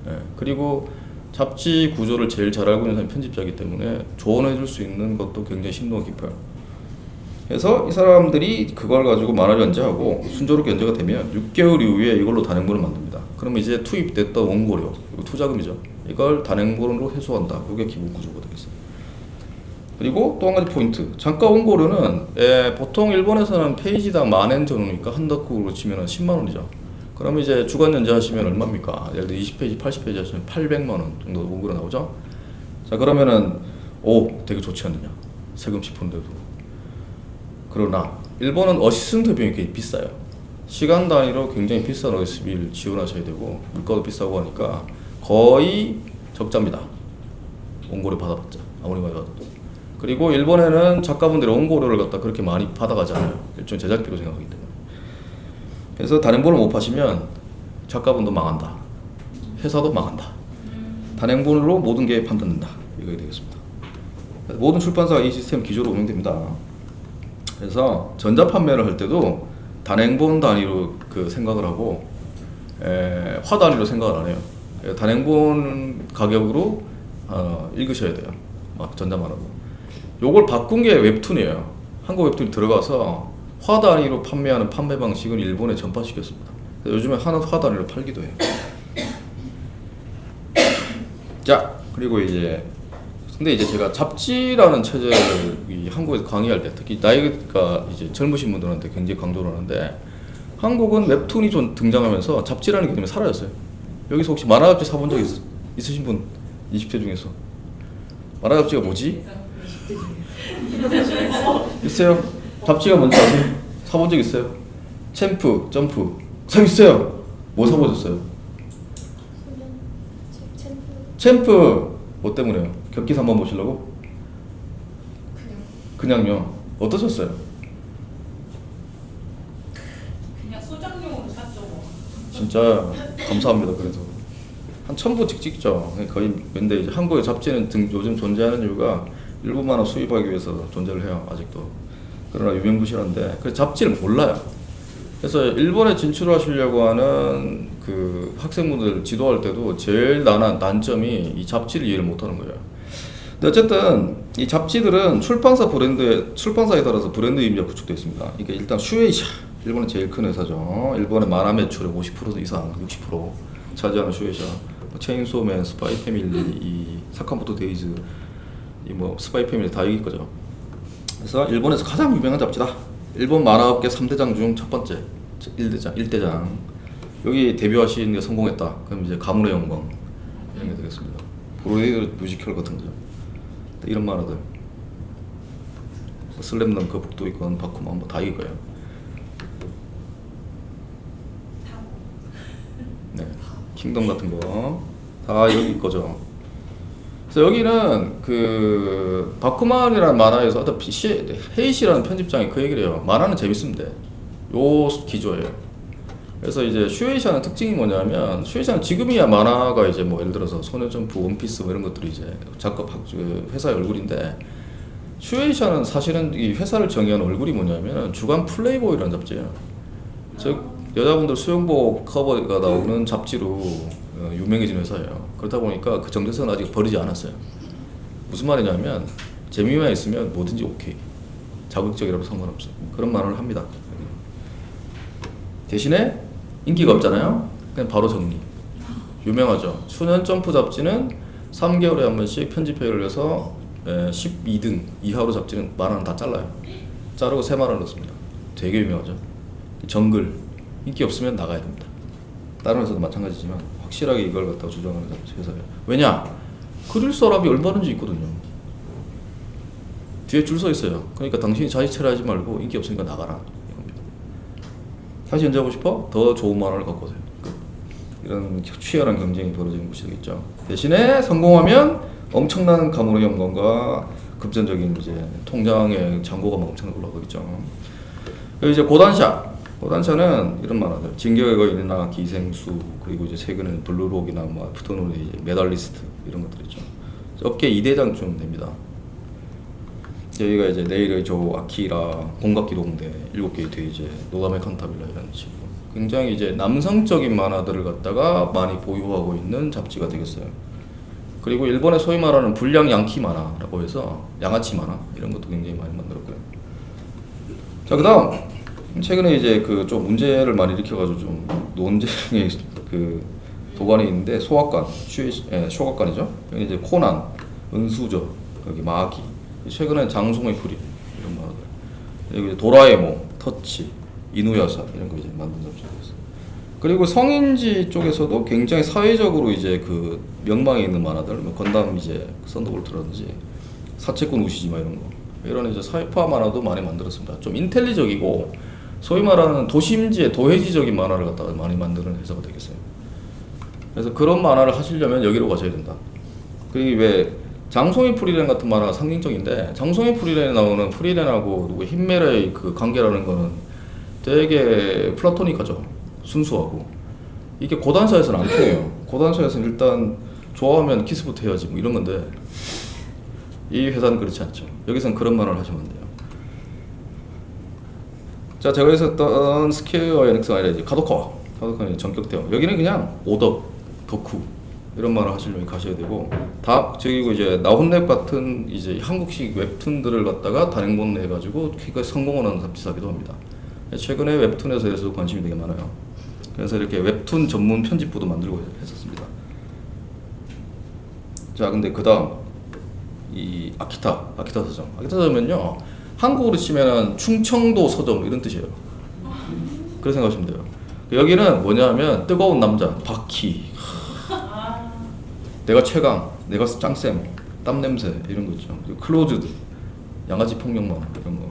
예. 그리고 잡지 구조를 제일 잘 알고 있는 사람이 편집자이기 때문에 조언해 줄 수 있는 것도 굉장히 심도가 깊어요. 그래서 이 사람들이 그걸 가지고 만화를 연재하고 순조롭게 연재가 되면 6개월 이후에 이걸로 단행본을 만듭니다. 그러면 이제 투입됐던 원고료, 그리고 투자금이죠. 이걸 단행본으로 회수한다. 이게 기본 구조가 되겠어요. 그리고 또 한 가지 포인트. 장가 원고료는 보통 일본에서는 페이지당 10,000엔 정도니까 한 덕후로 치면 10만 원이죠. 그러면 이제 주간 연재하시면 얼마입니까? 예를 들어 20페이지, 80페이지 하시면 800만 원 정도 원고료 나오죠. 자, 그러면은 되게 좋지 않느냐? 세금 10%인데도. 그러나 일본은 어시스턴트 비용이 굉장히 비싸요. 시간 단위로 굉장히 비싼 어시스비를 지원하셔야 되고 물가도 비싸고 하니까 거의 적자입니다. 원고료 받아봤자 아무리 많이 받아도. 그리고 일본에는 작가분들이 원고료를 갖다 그렇게 많이 받아가지 않아요. 일종의 제작비로 생각하기 때문에. 그래서 단행본을 못 파시면 작가분도 망한다. 회사도 망한다. 단행본으로 모든 게 판단된다. 이거 되겠습니다. 모든 출판사가 이 시스템 기조로 운영됩니다. 그래서 전자 판매를 할 때도 단행본 단위로 그 생각을 하고 화 단위로 생각을 안 해요. 단행본 가격으로 읽으셔야 돼요. 막 전자만 하고. 요걸 바꾼 게 웹툰이에요. 한국 웹툰이 들어가서 화 단위로 판매하는 판매 방식을 일본에 전파시켰습니다. 요즘에 화 단위로 팔기도 해요. 자, 그리고 이제 근데 이제 제가 잡지라는 체제를 이 한국에서 강의할 때 특히 나이가 이제 젊으신 분들한테 굉장히 강조를 하는데 한국은 웹툰이 좀 등장하면서 잡지라는 개념이 사라졌어요. 여기서 혹시 만화 잡지 사본 적 있으신 분 20대 중에서 만화 잡지가 뭐지? 있어요? 잡지가 뭔지 아세요? 사본 적 있어요? 챔프, 점프 사 있어요? 뭐 사보셨어요? 챔프 뭐 때문에요? 격기사 한번 보시려고? 그냥요. 어떠셨어요? 그냥 소장용으로 샀죠 뭐. 진짜 감사합니다. 그래도 한 1,000부 찍죠. 거의. 근데 이제 한국의 잡지는 요즘 존재하는 이유가 일본 만화 수입하기 위해서 존재를 해요. 아직도. 그러나 유명무실한데 그 잡지를 몰라요. 그래서 일본에 진출하시려고 하는 그 학생분들 지도할 때도 제일 난점이 이 잡지를 이해를 못하는 거예요. 근데 어쨌든 이 잡지들은 출판사에 따라서 브랜드 이미지가 구축되어 있습니다. 그러니까 일단 슈에이샤, 일본의 제일 큰 회사죠. 일본의 만화 매출의 50% 이상, 60% 차지하는 슈에이샤. 체인소맨, 스파이 패밀리, 이 사카모토 데이즈, 이 뭐 스파이 패밀리 다 여기 거죠. 그래서 일본에서 가장 유명한 잡지다. 일본 만화업계 3대장 중 첫 번째 1대장. 여기 데뷔하신 게 성공했다. 그럼 이제 가문의 영광 이런 게 되겠습니다. 브로드웨이 뮤지컬 같은 거죠. 이런 만화들. 슬램덩크, 북두이건, 바쿠만 뭐 다 이거예요. 네, 킹덤 같은 거 다 여기 거죠. 그래서 여기는 그 바쿠만이라는 만화에서 헤이시라는 편집장이 그 얘기를 해요. 만화는 재밌습니다. 요 기조예요. 그래서 이제 슈에이샤는 특징이 뭐냐면 슈에이샤는 지금이야 만화가 이제 뭐 예를 들어서 소녀점프, 원피스 뭐 이런 것들이 이제 작가 회사의 얼굴인데 슈에이샤는 사실은 이 회사를 정의하는 얼굴이 뭐냐면 주간 플레이보이라는 잡지예요. 즉 여자분들 수영복 커버가 나오는 잡지로 유명해진 회사예요. 그렇다 보니까 그 정체성은 아직 버리지 않았어요. 무슨 말이냐면 재미만 있으면 뭐든지 오케이. 자극적이라도 상관없어요. 그런 말을 합니다. 대신에 인기가 없잖아요. 그냥 바로 정리. 유명하죠. 수년 점프 잡지는 3개월에 한 번씩 편집회의를 해서 12등 이하로 잡지는 만화는 다 잘라요. 자르고 새 만화를 넣습니다. 되게 유명하죠. 정글 인기 없으면 나가야 됩니다. 다른 회사도 마찬가지지만 확실하게 이걸 갖다가 주장하는 회사예요. 왜냐? 그릴 사람이 얼마든지 있거든요. 뒤에 줄 서 있어요. 그러니까 당신이 자지체를 하지 말고 인기 없으니까 나가라. 다시 연재하고 싶어? 더 좋은 만화를 갖고 오세요. 이런 치열한 경쟁이 벌어지는 곳이 되겠죠. 대신에 성공하면 엄청난 가문의 영광과 금전적인 이제 통장의 잔고가 막 엄청나게 올라가겠죠. 그리고 이제 고단샤는 이런 만화들, 진격의 거인이나 기생수, 그리고 이제 최근에는 블루록이나 뭐 아프터눈의 이제 메달리스트 이런 것들 있죠. 업계 2대장쯤 됩니다. 여기가 이제 내일의 조 아키라, 공각기동대 7개의 뒤에 이제 노다메 칸타빌라 이런 식으로 굉장히 이제 남성적인 만화들을 갖다가 많이 보유하고 있는 잡지가 되겠어요. 그리고 일본의 소위 말하는 불량 양키 만화라고 해서 양아치 만화 이런 것도 굉장히 많이 만들었고요. 자, 그다음 최근에 이제 그 좀 문제를 많이 일으켜가지고 좀 논쟁의 그 도관이 있는데 소각관, 쇼각관이죠. 여기 이제 코난, 은수저, 여기 마기, 최근에 장송의 프리 이런 만화들. 여기 이제 도라에몽, 터치, 이누야샤 이런 거 이제 만든 잡지가 있어요. 그리고 성인지 쪽에서도 굉장히 사회적으로 이제 그 명망에 있는 만화들, 뭐 건담 이제 썬더볼트라든지 사채꾼 우시지마 이런 거, 이런 이제 사회파 만화도 많이 만들었습니다. 좀 인텔리적이고 소위 말하는 도심지의 도회지적인 만화를 갖다가 많이 만드는 회사가 되겠어요. 그래서 그런 만화를 하시려면 여기로 가셔야 된다. 그게 왜 장송이 프리랜 같은 만화가 상징적인데, 장송이 프리랜에 나오는 프리랜하고 누구 힌메라의 그 관계라는 거는 되게 플라토닉하죠. 순수하고. 이게 고단사에서는 안 통해요. 고단사에서는 일단 좋아하면 키스부터 해야지 뭐 이런 건데, 이 회사는 그렇지 않죠. 여기서는 그런 만화를 하시면 안 돼요. 자, 제가 했었던 스퀘어 에닉스가 아니라 이제 카도카는 전격대요. 여기는 그냥 오덕, 덕후 이런 만화 하시려면 가셔야 되고, 다 저기고 이제 나훈랩 같은 이제 한국식 웹툰들을 갖다가 단행본 해가지고 성공을 하는 잡지사기도 합니다. 최근에 웹툰에 대해서 관심이 되게 많아요. 그래서 이렇게 웹툰 전문 편집부도 만들고 했었습니다. 자, 근데 그 다음 이 아키타 서점. 아키타 서점은요, 한국으로 치면은 충청도 서점 이런 뜻이에요. 그렇게 생각하시면 돼요. 여기는 뭐냐면 뜨거운 남자, 바키, 내가 최강, 내가 짱쌤, 땀 냄새 이런 거 있죠. 그리고 클로즈드, 양아치 폭력 만화 이런 거.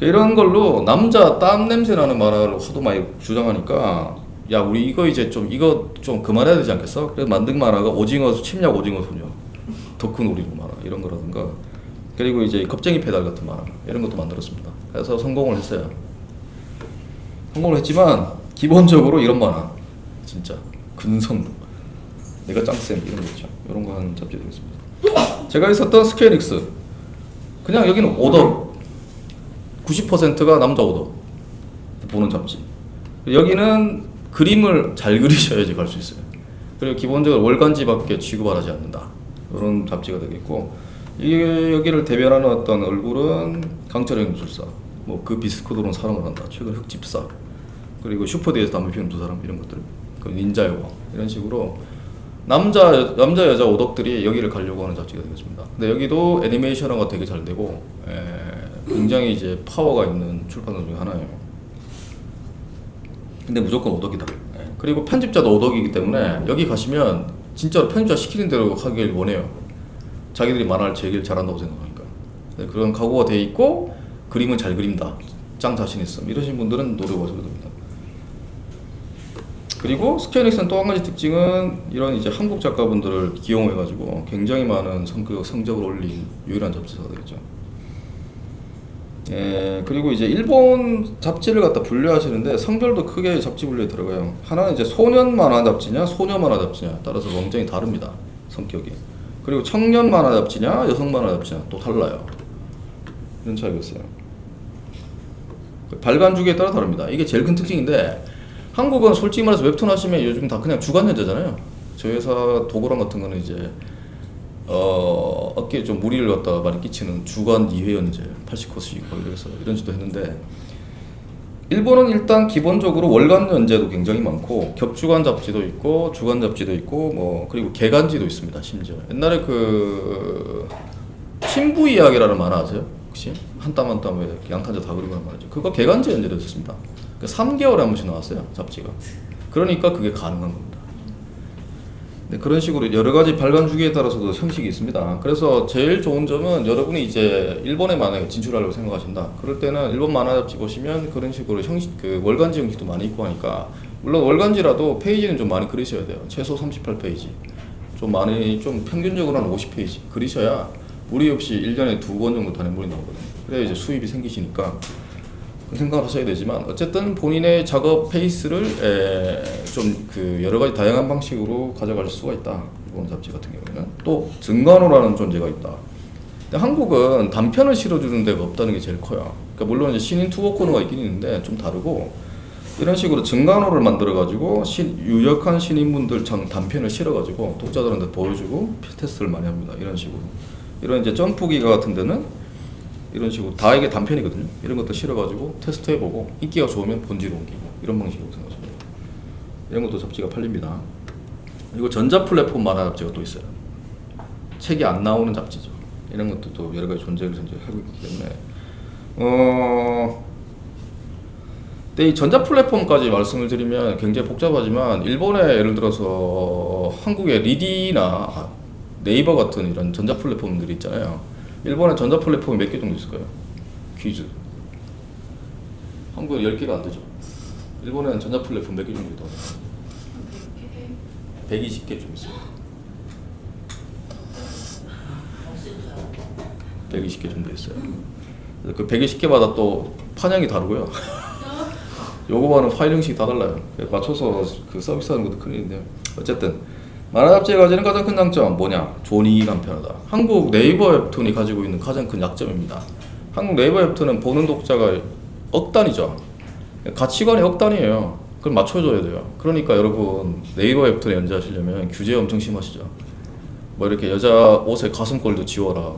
이런 걸로 남자 땀 냄새 나는 만화를 하도 많이 주장하니까, 야, 우리 이거 이제 좀 이거 좀 그만해야 되지 않겠어? 그래서 만든 만화가 침략 오징어 소녀, 더 큰 오리로 만화 이런 거라든가, 그리고 이제 겁쟁이 페달 같은 만화 이런 것도 만들었습니다. 그래서 성공을 했어요. 성공을 했지만 기본적으로 이런 만화, 진짜 근성, 내가 짱쌤 이런 거 있죠. 이런 거 하는 잡지 되겠습니다. 제가 있었던 스퀘어닉스, 그냥 여기는 오덕, 90%가 남자 오덕 보는 잡지. 여기는 그림을 잘 그리셔야지 갈 수 있어요. 그리고 기본적으로 월간지밖에 취급하지 않는다, 이런 잡지가 되겠고, 이게 여기를 대변하는 어떤 얼굴은 강철의 기술사, 뭐 그 비스코드론 사랑을 한다, 최근 흑집사, 그리고 슈퍼데이에서 담배 피우는 두 사람 이런 것들, 그 닌자의 왕 이런 식으로 남자 여자 오덕들이 여기를 가려고 하는 잡지가 되겠습니다. 근데 여기도 애니메이션화가 되게 잘 되고, 굉장히 이제 파워가 있는 출판사 중에 하나예요. 근데 무조건 오덕이다. 그리고 편집자도 오덕이기 때문에 여기 가시면 진짜로 편집자 시키는 대로 하길 원해요. 자기들이 만화를 제일 잘한다고 생각하니까. 그런 각오가 돼 있고, 그림은 잘 그린다, 짱 자신 있음 이러신 분들은 노려보셔도 됩니다. 그리고 스퀘어닉스는 또 한 가지 특징은 이런 이제 한국 작가분들을 기용해가지고 굉장히 많은 성적을 올린 유일한 잡지사가 되겠죠. 그리고 이제 일본 잡지를 갖다 분류하시는데 성별도 크게 잡지 분류에 들어가요. 하나는 이제 소년 만화 잡지냐 소녀 만화 잡지냐 따라서 굉장히 다릅니다, 성격이. 그리고 청년 만화 잡지냐 여성 만화 잡지냐 또 달라요. 이런 차이가 있어요. 발간 주기에 따라 다릅니다. 이게 제일 큰 특징인데, 한국은 솔직히 말해서 웹툰 하시면 요즘 다 그냥 주간연재잖아요. 저희 회사 도고랑 같은 거는 이제 어깨에 좀 무리를 갖다가 많이 끼치는 주간 2회 연재 80코스씩 이래서 이런 식도 했는데, 일본은 일단 기본적으로 월간 연재도 굉장히 많고 겹주간 잡지도 있고 주간 잡지도 있고 뭐 그리고 개간지도 있습니다. 심지어 옛날에 그 신부 이야기라는 만화 아세요? 혹시 한 땀 한 땀에 양탄자 다 그리고 하는 말이죠. 그거 개간지 연재도 있었습니다. 3개월에 한 번씩 나왔어요, 잡지가. 그러니까 그게 가능한 겁니다. 네, 그런 식으로 여러 가지 발간 주기에 따라서도 형식이 있습니다. 그래서 제일 좋은 점은 여러분이 이제 일본의 만화에 진출하려고 생각하신다. 그럴 때는 일본 만화 잡지 보시면 그런 식으로 형식, 그 월간지 형식도 많이 있고 하니까, 물론 월간지라도 페이지는 좀 많이 그리셔야 돼요. 최소 38페이지. 좀 많이, 좀 평균적으로 한 50페이지 그리셔야 무리 없이 1년에 2권 정도 단행본이 나오거든요. 그래야 이제 수입이 생기시니까 생각을 하셔야 되지만, 어쨌든 본인의 작업 페이스를 좀 그 여러 가지 다양한 방식으로 가져갈 수가 있다. 일본 잡지 같은 경우에는 또 증간호라는 존재가 있다. 근데 한국은 단편을 실어주는 데가 없다는 게 제일 커요. 그러니까 물론 이제 신인 투어 코너가 있긴 있는데 좀 다르고 이런 식으로 증강호를 만들어가지고 유력한 신인분들 단편을 실어가지고 독자들한테 보여주고 테스트를 많이 합니다. 이런 식으로. 이런 이제 점프 기가 같은 데는 이런 식으로 다 이게 단편이거든요. 이런 것도 실어가지고 테스트해보고 인기가 좋으면 본지로 옮기고 이런 방식으로 생각하시면 돼요. 이런 것도 잡지가 팔립니다. 그리고 전자 플랫폼 만화 잡지가 또 있어요. 책이 안 나오는 잡지죠. 이런 것도 또 여러 가지 존재를 하고 있기 때문에 근데 이 전자 플랫폼까지 말씀을 드리면 굉장히 복잡하지만 일본의 예를 들어서 한국의 리디나 네이버 같은 이런 전자 플랫폼들이 있잖아요. 일본에 전자 플랫폼이 몇 개 정도 있을까요? 퀴즈. 한국에 10개가 안 되죠. 일본에는 전자 플랫폼 몇 개 정도 있다고? 120개 좀 있어요. 120개 정도 있어요. 그 120개마다 또 판형이 다르고요. 요거만은 파일 형식이 다 달라요. 맞춰서 그 서비스하는 것도 큰일인데요. 어쨌든 만화 잡지가 가지는 가장 큰 장점 뭐냐? 존이 간편하다. 한국 네이버 웹툰이 가지고 있는 가장 큰 약점입니다. 한국 네이버 웹툰은 보는 독자가 억 단위죠. 가치관이 억 단위예요. 그걸 맞춰줘야 돼요. 그러니까 여러분 네이버 웹툰에 연재하시려면 규제 엄청 심하시죠. 뭐 이렇게 여자 옷에 가슴골도 지워라.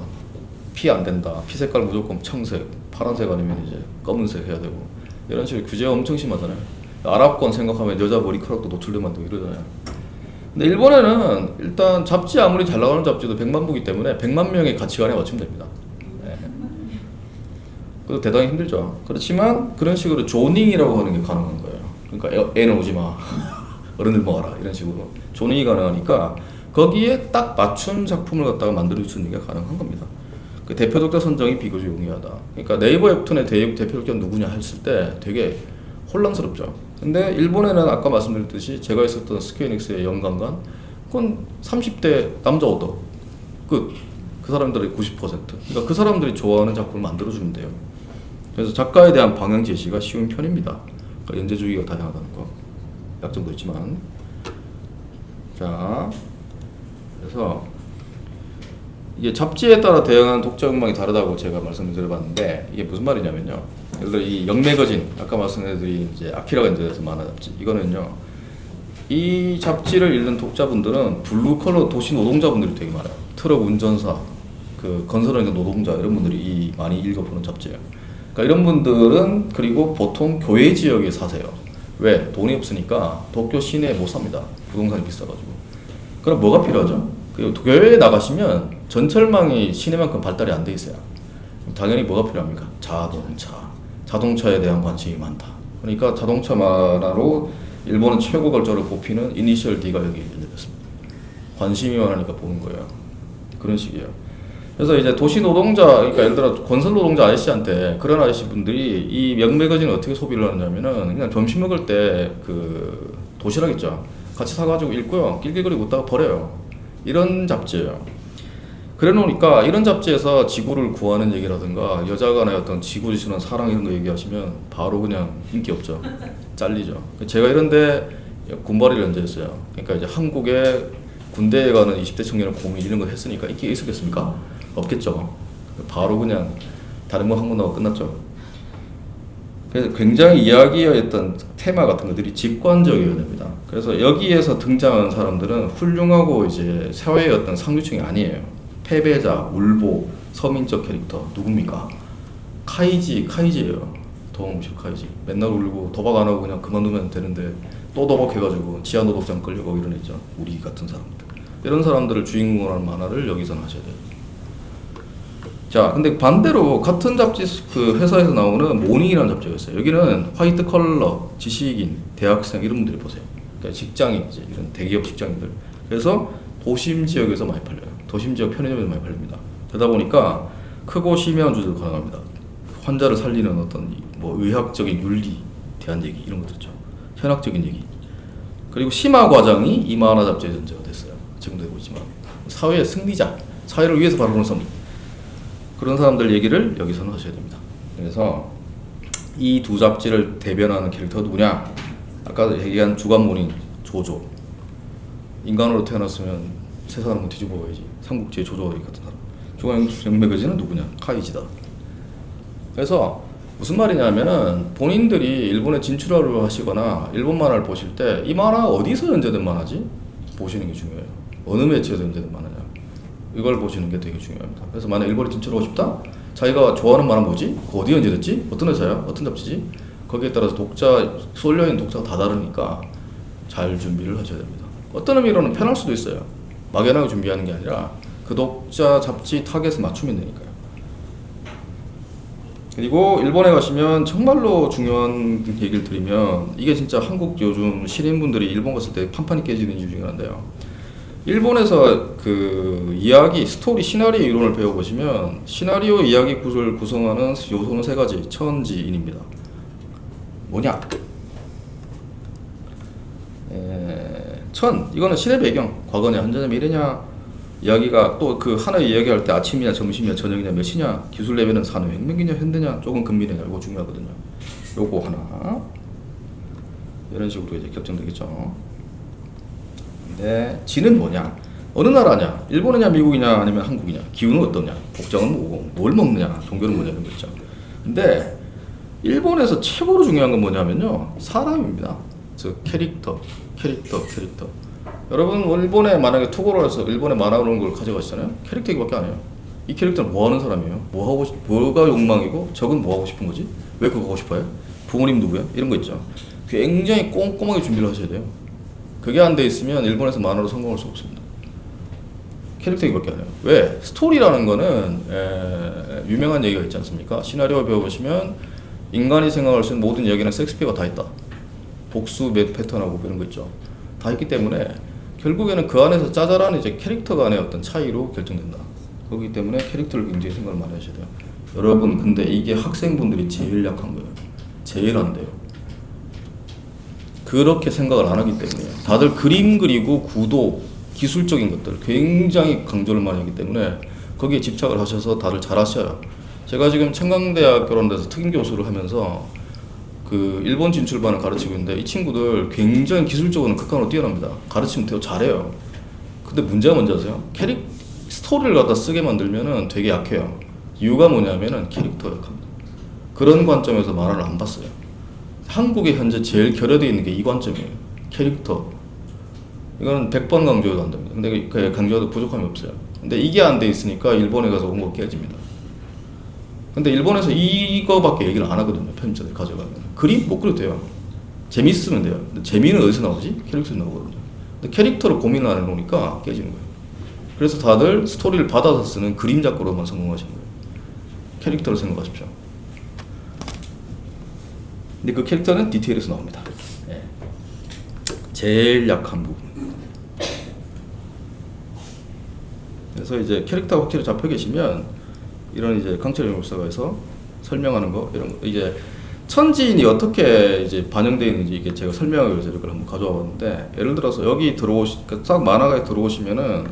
피 안 된다. 피 색깔 무조건 청색, 파란색 아니면 이제 검은색 해야 되고 이런 식으로 규제가 엄청 심하잖아요. 아랍권 생각하면 여자 머리카락도 노출되면 안 되고 이러잖아요. 근데 일본에는 일단 잡지 아무리 잘 나가는 잡지도 100만 부기 때문에 100만 명의 가치관에 맞추면 됩니다. 네. 그것도 대단히 힘들죠. 그렇지만 그런 식으로 조닝이라고 하는 게 가능한 거예요. 그러니까 애는 오지 마. 어른들 모아라. 이런 식으로 조닝이 가능하니까 거기에 딱 맞춘 작품을 갖다가 만들어 주는 게 가능한 겁니다. 그 대표 독자 선정이 비교적 용이하다. 그러니까 네이버 웹툰의 대표 독자 누구냐 했을 때 되게 혼란스럽죠. 근데 일본에는 아까 말씀드렸듯이 제가 있었던 스퀘어닉스의 연간관 그건 30대 남자 오더 그 사람들의 90%. 그러니까 그 사람들이 좋아하는 작품을 만들어주면 돼요. 그래서 작가에 대한 방향 제시가 쉬운 편입니다. 그러니까 연재주의가 다양하다는 거. 약점도 있지만. 자, 그래서 이게 잡지에 따라 대응하는 독자 욕망이 다르다고 제가 말씀을 드려봤는데 이게 무슨 말이냐면요. 예를 들어 이 영매거진 아까 말씀드린 이제 아키라 연재에서 만화 잡지 이거는요. 이 잡지를 읽는 독자분들은 블루 컬러 도시 노동자분들이 되게 많아요. 트럭 운전사, 그 건설 현장 노동자 이런 분들이 많이 읽어보는 잡지예요. 그러니까 이런 분들은 그리고 보통 교외 지역에 사세요. 왜? 돈이 없으니까 도쿄 시내에 못 삽니다. 부동산이 비싸가지고. 그럼 뭐가 필요하죠? 그 교외에 나가시면 전철망이 시내만큼 발달이 안 돼 있어요. 당연히 뭐가 필요합니까? 자동차에 대한 관심이 많다. 그러니까 자동차 만화로 일본은 최고 걸조를 뽑히는 이니셜 D가 여기 연재됐습니다. 관심이 많으니까 보는 거예요. 그런 식이에요. 그래서 이제 도시 노동자, 그러니까 예를 들어 건설 노동자 아저씨한테 그런 아저씨 분들이 이 명매거진을 어떻게 소비를 하냐면은 그냥 점심 먹을 때 그 도시락 있죠. 같이 사가지고 읽고요. 낄낄거리고 있다가 버려요. 이런 잡지예요. 그래 놓으니까 이런 잡지에서 지구를 구하는 얘기라든가 여자 간의 어떤 지구 지수나 사랑 이런 거 얘기하시면 바로 그냥 인기 없죠. 잘리죠. 제가 이런데 군발이를 연재했어요. 그러니까 이제 한국의 군대에 가는 20대 청년의 고민 이런 거 했으니까 인기가 있었겠습니까? 없겠죠. 바로 그냥 다른 거 한 번 나오고 끝났죠. 그래서 굉장히 이야기의 어떤 테마 같은 것들이 직관적이어야 됩니다. 그래서 여기에서 등장하는 사람들은 훌륭하고 이제 사회의 어떤 상류층이 아니에요. 패배자, 울보, 서민적 캐릭터 누굽니까? 카이지예요. 도망무실 카이지. 맨날 울고 도박 안 하고 그냥 그만두면 되는데 또 도박해가지고 지하 노동장 끌려가고 이런 애 있죠. 우리 같은 사람들. 이런 사람들을 주인공으로 하는 만화를 여기서는 하셔야 돼요. 자, 근데 반대로 같은 잡지 그 회사에서 나오는 모닝이라는 잡지가 있어요. 여기는 화이트 컬러, 지식인, 대학생 이런 분들이 보세요. 그러니까 직장인 이제 이런 대기업 직장인들. 그래서 도심 지역에서 많이 팔려요. 도심 지역 편의점에서 많이 팔립니다. 그러다 보니까 크고 심야한 주제도 가능합니다. 환자를 살리는 어떤 뭐 의학적인 윤리 대한 얘기 이런 것들 있죠. 현학적인 얘기. 그리고 심화 과정이 이 만화 잡지에 전제가 됐어요. 지금도 되고 있지만 사회의 승리자, 사회를 위해서 바라보는 성 그런 사람들 얘기를 여기서는 하셔야 됩니다. 그래서 이 두 잡지를 대변하는 캐릭터가 누구냐? 아까 얘기한 주간 모닝 조조. 인간으로 태어났으면 세상을 한번 뒤집어 봐야지. 삼국지의 조조 같은 사람. 중앙영매거진은 누구냐? 카이지다. 그래서 무슨 말이냐면은 본인들이 일본에 진출을 하시거나 일본 만화를 보실 때 이 만화가 어디서 연재된 만화지? 보시는 게 중요해요. 어느 매체에서 연재된 만화냐? 이걸 보시는 게 되게 중요합니다. 그래서 만약 일본에 진출하고 싶다? 자기가 좋아하는 만화 뭐지? 그거 어디 연재됐지? 어떤 회사야? 어떤 잡지지? 거기에 따라서 쏠려있는 독자가 다 다르니까 잘 준비를 하셔야 됩니다. 어떤 의미로는 편할 수도 있어요. 막연하게 준비하는 게 아니라 그 독자 잡지 타겟에 맞추면 되니까요. 그리고 일본에 가시면 정말로 중요한 얘기를 드리면 이게 진짜 한국 요즘 시민분들이 일본 갔을 때 판판이 깨지는 이유 중에 하나인데요. 일본에서 그 이야기, 스토리, 시나리오 이론을 배워보시면 시나리오 이야기 구조를 구성하는 요소는 3가지, 천지인입니다. 뭐냐? 이거는 시대 배경, 과거냐, 현재냐, 미래냐, 이야기가 또 그 하나의 이야기할 때 아침이냐, 점심이냐, 저녁이냐, 몇 시냐, 기술 레벨은 산업 혁명이냐, 현대냐, 조금 근미래냐, 이거 중요하거든요. 요거 하나. 이런 식으로 이제 결정되겠죠. 근데 지는 뭐냐? 어느 나라냐? 일본이냐, 미국이냐, 아니면 한국이냐? 기후는 어떠냐? 복장은 뭐고? 뭘 먹느냐? 종교는 뭐냐? 이런 거 있죠. 근데 일본에서 최고로 중요한 건 뭐냐면요, 사람입니다. 즉 캐릭터. 여러분 일본에 만약에 투고를 해서 일본에 만화 그런 걸 가져가시잖아요. 캐릭터 얘기밖에 안 해요. 이 캐릭터는 뭐 하는 사람이에요? 뭐가 욕망이고 저건 뭐 하고 싶은 거지? 왜 그거 하고 싶어요? 부모님 누구야? 이런 거 있죠. 굉장히 꼼꼼하게 준비를 하셔야 돼요. 그게 안 돼 있으면 일본에서 만화로 성공할 수 없습니다. 캐릭터 얘기밖에 안 해요. 왜? 스토리라는 거는 유명한 얘기가 있지 않습니까? 시나리오 배워보시면 인간이 생각할 수 있는 모든 이야기는 섹스피어가 다 있다. 복수 패턴하고 이런 거 있죠. 다 있기 때문에 결국에는 그 안에서 짜잘한 이제 캐릭터 간의 어떤 차이로 결정된다. 그렇기 때문에 캐릭터를 굉장히 생각을 많이 하셔야 돼요. 여러분 근데 이게 학생분들이 제일 약한 거예요. 제일 안 돼요. 그렇게 생각을 안 하기 때문이에요. 다들 그림 그리고 구도, 기술적인 것들 굉장히 강조를 많이 하기 때문에 거기에 집착을 하셔서 다들 잘하셔요. 제가 지금 청강대학교라는 데서 특임 교수를 하면서 그 일본 진출반을 가르치고 있는데 이 친구들 굉장히 기술적으로는 극한으로 뛰어납니다. 가르치면 되게 잘해요. 근데 문제가 뭔지 아세요? 스토리를 갖다 쓰게 만들면은 되게 약해요. 이유가 뭐냐면은 캐릭터 약합니다. 그런 관점에서 만화를 안 봤어요. 한국에 현재 제일 결여되어 있는 게 이 관점이에요. 캐릭터. 이거는 100번 강조해도 안 됩니다. 근데 그 강조해도 부족함이 없어요. 근데 이게 안 돼 있으니까 일본에 가서 공부가 깨집니다. 근데 일본에서 이거밖에 얘기를 안 하거든요. 편집자들 가져가면. 그림 못 그려도 돼요. 재밌으면 돼요. 근데 재미는 어디서 나오지? 캐릭터에서 나오거든요. 근데 캐릭터를 고민을 안 해놓으니까 깨지는 거예요. 그래서 다들 스토리를 받아서 쓰는 그림 작가로만 성공하시는 거예요. 캐릭터를 생각하십시오. 근데 그 캐릭터는 디테일에서 나옵니다. 네. 제일 약한 부분. 그래서 이제 캐릭터가 확실히 잡혀 계시면 이런 이제 강철 연구사가에서 설명하는 거 이런 거 이제 천지인이 어떻게 이제 반영되어 있는지 이게 제가 설명하기 위해서 이걸 한번 가져와 봤는데 예를 들어서 여기 딱 만화가에 들어오시면은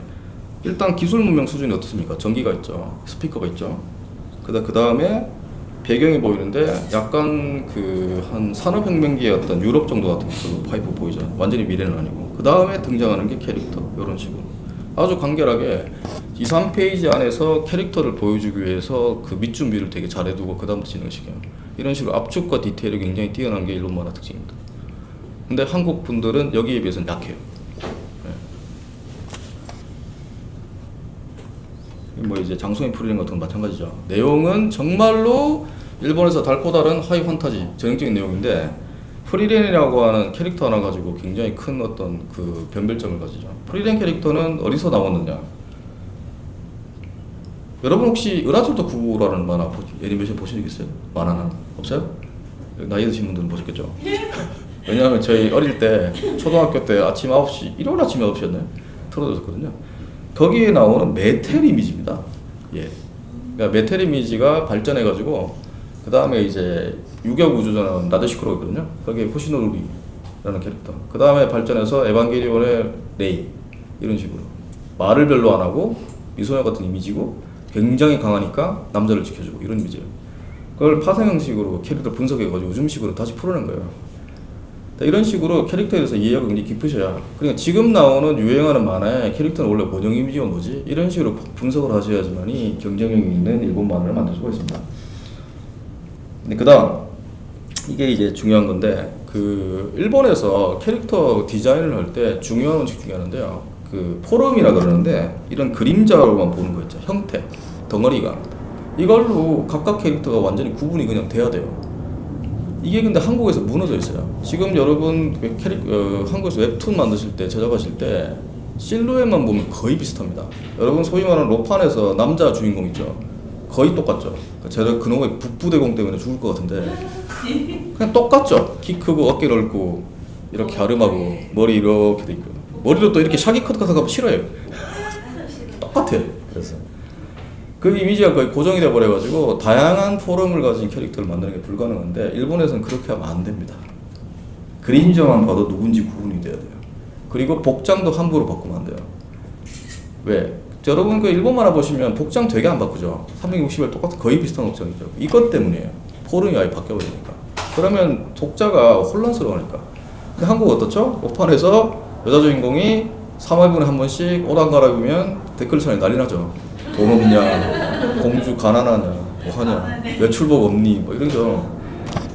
일단 기술 문명 수준이 어떻습니까? 전기가 있죠, 스피커가 있죠. 그 다음에 배경이 보이는데 약간 그 한 산업혁명기의 어떤 유럽 정도 같은 그 파이프 보이죠. 완전히 미래는 아니고 그 다음에 등장하는 게 캐릭터 이런 식으로 아주 간결하게 2, 3페이지 안에서 캐릭터를 보여주기 위해서 그 밑준비를 되게 잘해두고 그 다음부터 진행시켜요. 이런 식으로 압축과 디테일이 굉장히 뛰어난 게 일본 만화 특징입니다. 근데 한국 분들은 여기에 비해서는 약해요. 네. 뭐 이제 장소의 프리랜 같은 건 마찬가지죠. 내용은 정말로 일본에서 달고 다른 하이 판타지 전형적인 내용인데 프리랜이라고 하는 캐릭터 하나 가지고 굉장히 큰 어떤 그 변별점을 가지죠. 프리랜 캐릭터는 어디서 나왔느냐? 여러분 혹시 은하철도 9라는 만화 애니메이션 보신 적 있어요? 만화는? 없어요? 나이 드신 분들은 보셨겠죠? 왜냐하면 저희 어릴 때 초등학교 때 아침 9시, 일요일 아침 9시였나요? 틀어졌거든요. 거기에 나오는 메텔 이미지입니다. 예. 그러니까 메텔 이미지가 발전해가지고 그 다음에 이제 유격 우주전은 나데시코로 있거든요. 거기에 호시노루리라는 캐릭터. 그 다음에 발전해서 에반게리온의 레이 이런 식으로 말을 별로 안 하고 미소녀 같은 이미지고 굉장히 강하니까 남자를 지켜주고 이런 이미지예요. 그걸 파생 형식으로 캐릭터 분석해가지고 요즘식으로 다시 풀어낸 거예요. 이런 식으로 캐릭터에 대해서 이해가 굉장히 깊으셔야, 그러니까 지금 나오는 유행하는 만화의 캐릭터는 원래 고정 이미지가 뭐지? 이런 식으로 분석을 하셔야지만이 경쟁력 있는 일본 만화를 만들 수가 있습니다. 근데 그다음 이게 이제 중요한 건데, 그 일본에서 캐릭터 디자인을 할 때 중요한 원칙 중에 하나인데요. 그 포럼이라 그러는데 이런 그림자로만 보는 거 있죠. 형태, 덩어리가 이걸로 각각 캐릭터가 완전히 구분이 그냥 돼야 돼요. 이게 근데 한국에서 무너져 있어요. 지금 여러분 한국에서 웹툰 만드실 때, 제작하실 때 실루엣만 보면 거의 비슷합니다. 여러분 소위 말하는 로판에서 남자 주인공 있죠. 거의 똑같죠. 제가 그놈의 북부대공 때문에 죽을 것 같은데 그냥 똑같죠. 키 크고 어깨 넓고 이렇게 갸름하고 머리 이렇게 돼 있고, 머리도 또 이렇게 샤기 컷하고 싫어요. 똑같아요. 그래서 그 이미지가 거의 고정이 돼 버려가지고 다양한 포럼을 가진 캐릭터를 만드는 게 불가능한데, 일본에서는 그렇게 하면 안 됩니다. 그림자만 봐도 누군지 구분이 돼야 돼요. 그리고 복장도 함부로 바꾸면 안 돼요. 왜? 여러분 그 일본 만화 보시면 복장 되게 안 바꾸죠. 360일 똑같은 거의 비슷한 복장이죠. 이것 때문이에요. 포럼이 아예 바뀌어버리니까. 그러면 독자가 혼란스러우니까. 근데 한국 어떻죠? 오판에서 여자 주인공이 3화분에 한 번씩 옷 안 갈아입으면 댓글창에 난리 나죠. 돈 없냐, 공주 가난하냐, 뭐 하냐, 외출복 없니, 뭐 이러죠.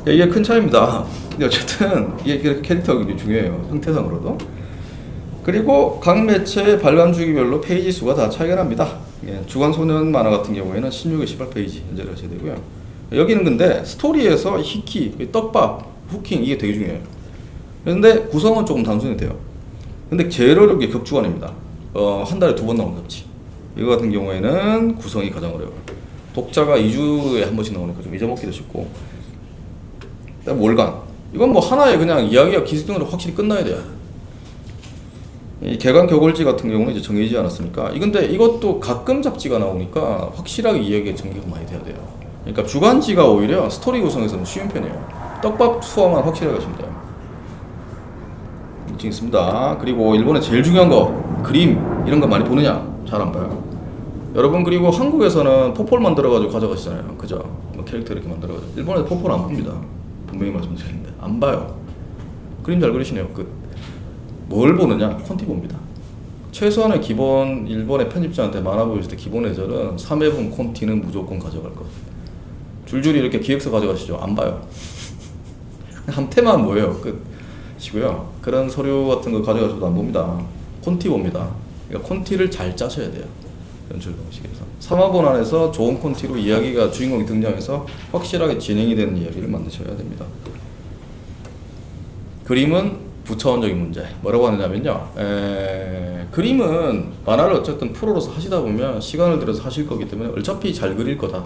이게 큰 차이입니다. 근데 어쨌든 이게 캐릭터가 굉장히 중요해요. 형태상으로도. 그리고 각 매체의 발간 주기별로 페이지 수가 다 차이가 납니다. 주간소년 만화 같은 경우에는 16에 18페이지 연재를 하셔야 되고요. 여기는 근데 스토리에서 히키, 떡밥, 후킹 이게 되게 중요해요. 그런데 구성은 조금 단순히 돼요. 근데 재료력이 격주간입니다. 한 달에 2번 나오는 잡지. 이거 같은 경우에는 구성이 가장 어려워요. 독자가 2주에 한 번씩 나오니까 좀 잊어먹기도 쉽고. 그다음 월간. 이건 뭐 하나의 그냥 이야기가 기승으로 확실히 끝나야 돼요. 이 개간 격월지 같은 경우는 이제 정해지지 않았으니까. 근데 이것도 가끔 잡지가 나오니까 확실하게 이야기의 전개가 많이 돼야 돼요. 그러니까 주간지가 오히려 스토리 구성에서는 쉬운 편이에요. 떡밥 수화만 확실하게 하시면 돼요. 일찍 있습니다. 그리고 일본에 제일 중요한 거, 그림 이런 거 많이 보느냐? 잘 안 봐요. 여러분 그리고 한국에서는 포폴 만들어가지고 가져가시잖아요. 그죠? 뭐 캐릭터 이렇게 만들어가지고. 일본에서 포폴 안 봅니다. 분명히 말씀드리는데 안 봐요. 그림 잘 그리시네요. 끝. 뭘 보느냐? 콘티 봅니다. 최소한의 기본, 일본의 편집자한테 만화 보여줄 때 기본 예절은 3회분 콘티는 무조건 가져갈 것. 줄줄이 이렇게 기획서 가져가시죠. 안 봐요. 한 테만 뭐예요? 끝이고요. 그런 서류 같은 거 가져가셔도 안 봅니다. 콘티 봅니다. 그러니까 콘티를 잘 짜셔야 돼요. 연출 방식에서. 3화본 안에서 좋은 콘티로 이야기가 주인공이 등장해서 확실하게 진행이 되는 이야기를 만드셔야 됩니다. 그림은 부차원적인 문제. 뭐라고 하느냐면요. 그림은 만화를 어쨌든 프로로서 하시다 보면 시간을 들여서 하실 거기 때문에 어차피 잘 그릴 거다.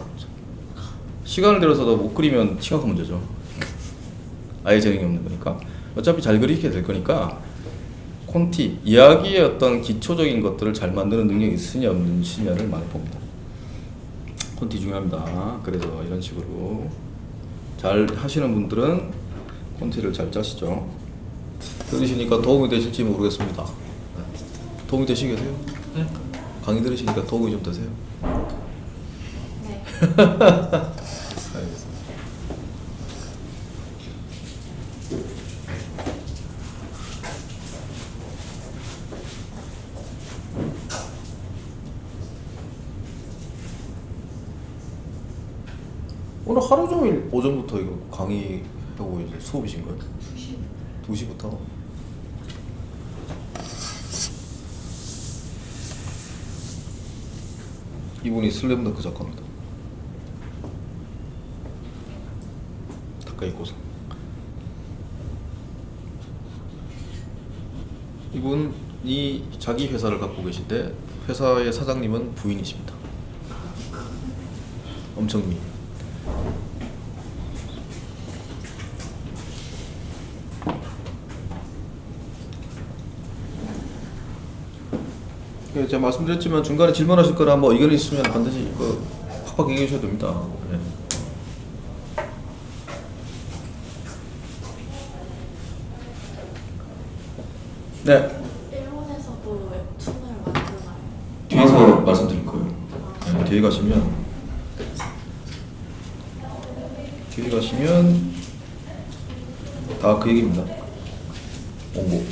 시간을 들여서도 못 그리면 심각한 문제죠. 아예 재능이 없는 거니까. 어차피 잘 그리게 될 거니까 콘티, 이야기의 어떤 기초적인 것들을 잘 만드는 능력이 있으냐 없느냐를 많이 봅니다. 콘티 중요합니다. 그래서 이런 식으로 잘 하시는 분들은 콘티를 잘 짜시죠. 들으시니까 도움이 되실지 모르겠습니다. 도움이 되시겠어요? 네. 강의 들으시니까 도움이 좀 되세요? 네. 알겠습니다. 오늘 하루 종일 오전부터 이거 강의하고 이제 수업이신 거예요? 2시부터? 이분이 슬램덩크 작가입니다. 가까이 고서. 이분이 자기 회사를 갖고 계신데 회사의 사장님은 부인이십니다. 엄청 미. 제가 말씀드렸지만 중간에 질문하실 거나 뭐 의견이 있으면 반드시 팍팍 얘기해 주셔야 됩니다. 네. 일본에서도 웹툰을 만드나요? 뒤에서 말씀드릴 거예요. 네, 뒤에 가시면 다 그 얘기입니다. 원고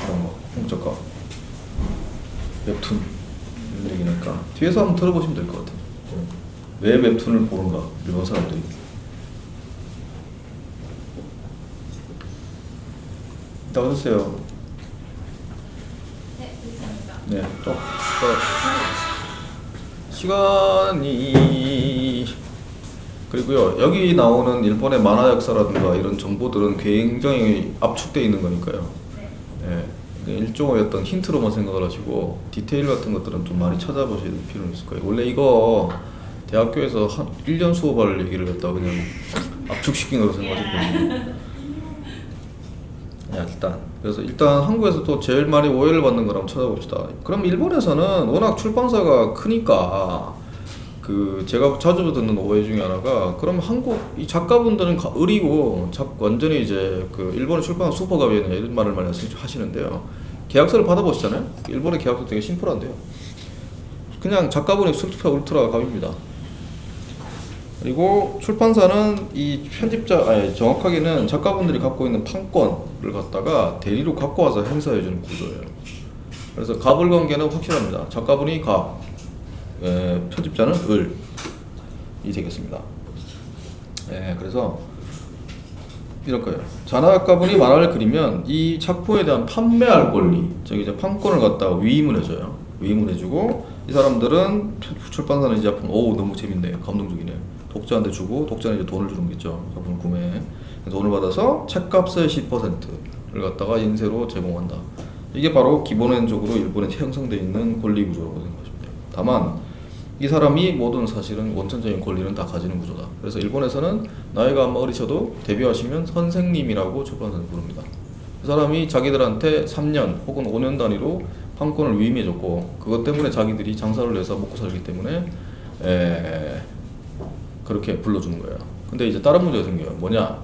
그런 거 홍작가 웹툰 이런 얘기니까 뒤에서 한번 들어보시면 될 것 같아요. 왜 웹툰을 보는가 일본 사람들이. 나오셨어요. 네, 감사합니다. 네, 좀 시간이 그리고요 여기 나오는 일본의 만화 역사라든가 이런 정보들은 굉장히 압축되어 있는 거니까요. 네, 일종의 어떤 힌트로만 생각을 하시고 디테일 같은 것들은 좀 많이 찾아보실 필요는 있을 거예요. 원래 이거 대학교에서 한 1년 수업할 얘기를 갖다 그냥 압축시킨 거로 생각하셨거든요. 야, 일단 한국에서 또 제일 많이 오해를 받는 거라면 찾아봅시다. 그럼 일본에서는 워낙 출판사가 크니까 그 제가 자주 듣는 오해 중에 하나가 그럼 한국 이 작가분들은 의리고 완전히 이제 그 일본의 출판사 슈퍼갑이냐 이런 말을 많이 하시는데요. 계약서를 받아보시잖아요. 일본의 계약서 되게 심플한데요. 그냥 작가분이 슈퍼 울트라 갑입니다. 그리고 출판사는 이 정확하게는 작가분들이 갖고 있는 판권을 갖다가 대리로 갖고 와서 행사해주는 구조예요. 그래서 갑을 관계는 확실합니다. 작가분이 갑, 편집자는 을이 되겠습니다. 그래서 이럴 거예요. 잔화작가분이 만화를 그리면 이 작품에 대한 판매할 권리, 저기 이제 판권을 갖다가 위임을 해줘요. 위임을 해주고 이 사람들은 출판사는 이 작품 너무 재밌네, 감동적이네. 독자한테 주고 독자는 이제 돈을 주는 거겠죠. 작품 구매에 돈을 받아서 책값의 10%를 갖다가 인쇄로 제공한다. 이게 바로 기본적으로 일본에 형성되어 있는 권리 구조라고 생각하시면 돼요. 다만 이 사람이 모든 사실은 원천적인 권리는 다 가지는 구조다. 그래서 일본에서는 나이가 아마 어리셔도 데뷔하시면 선생님이라고 출판사는 부릅니다. 그 사람이 자기들한테 3년 혹은 5년 단위로 판권을 위임해줬고 그것 때문에 자기들이 장사를 해서 먹고 살기 때문에 그렇게 불러주는 거예요. 근데 이제 다른 문제가 생겨요. 뭐냐?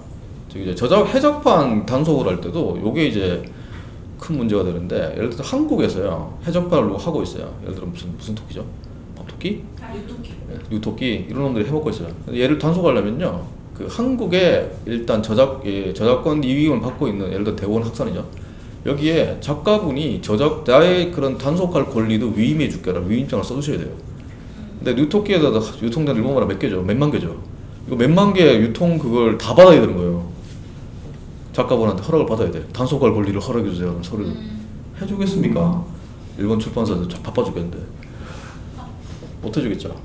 저기 이제 해적판 단속을 할 때도 요게 이제 큰 문제가 되는데 예를 들어 한국에서요 해적판을 하고 있어요. 예를 들어 무슨 토끼죠? 밥토끼? 유토끼. 유토끼 이런 놈들이 해먹고 있어요. 얘를 단속하려면요 그 한국에 일단 저작권 이익을 받고 있는 예를 들어 대원 학산이죠. 여기에 작가분이 저작자의 그런 단속할 권리도 위임해 줄게라 위임장을 써주셔야 돼요. 근데 뉴토끼에다 유통된 일본 만화 몇 개죠? 몇만 개죠. 이거 몇만 개 유통 그걸 다 받아야 되는 거예요. 작가분한테 허락을 받아야 돼. 단속할 권리를 허락해 주세요. 그럼 서류 해주겠습니까? 일본 출판사도 바빠 죽겠는데 못 해주겠죠.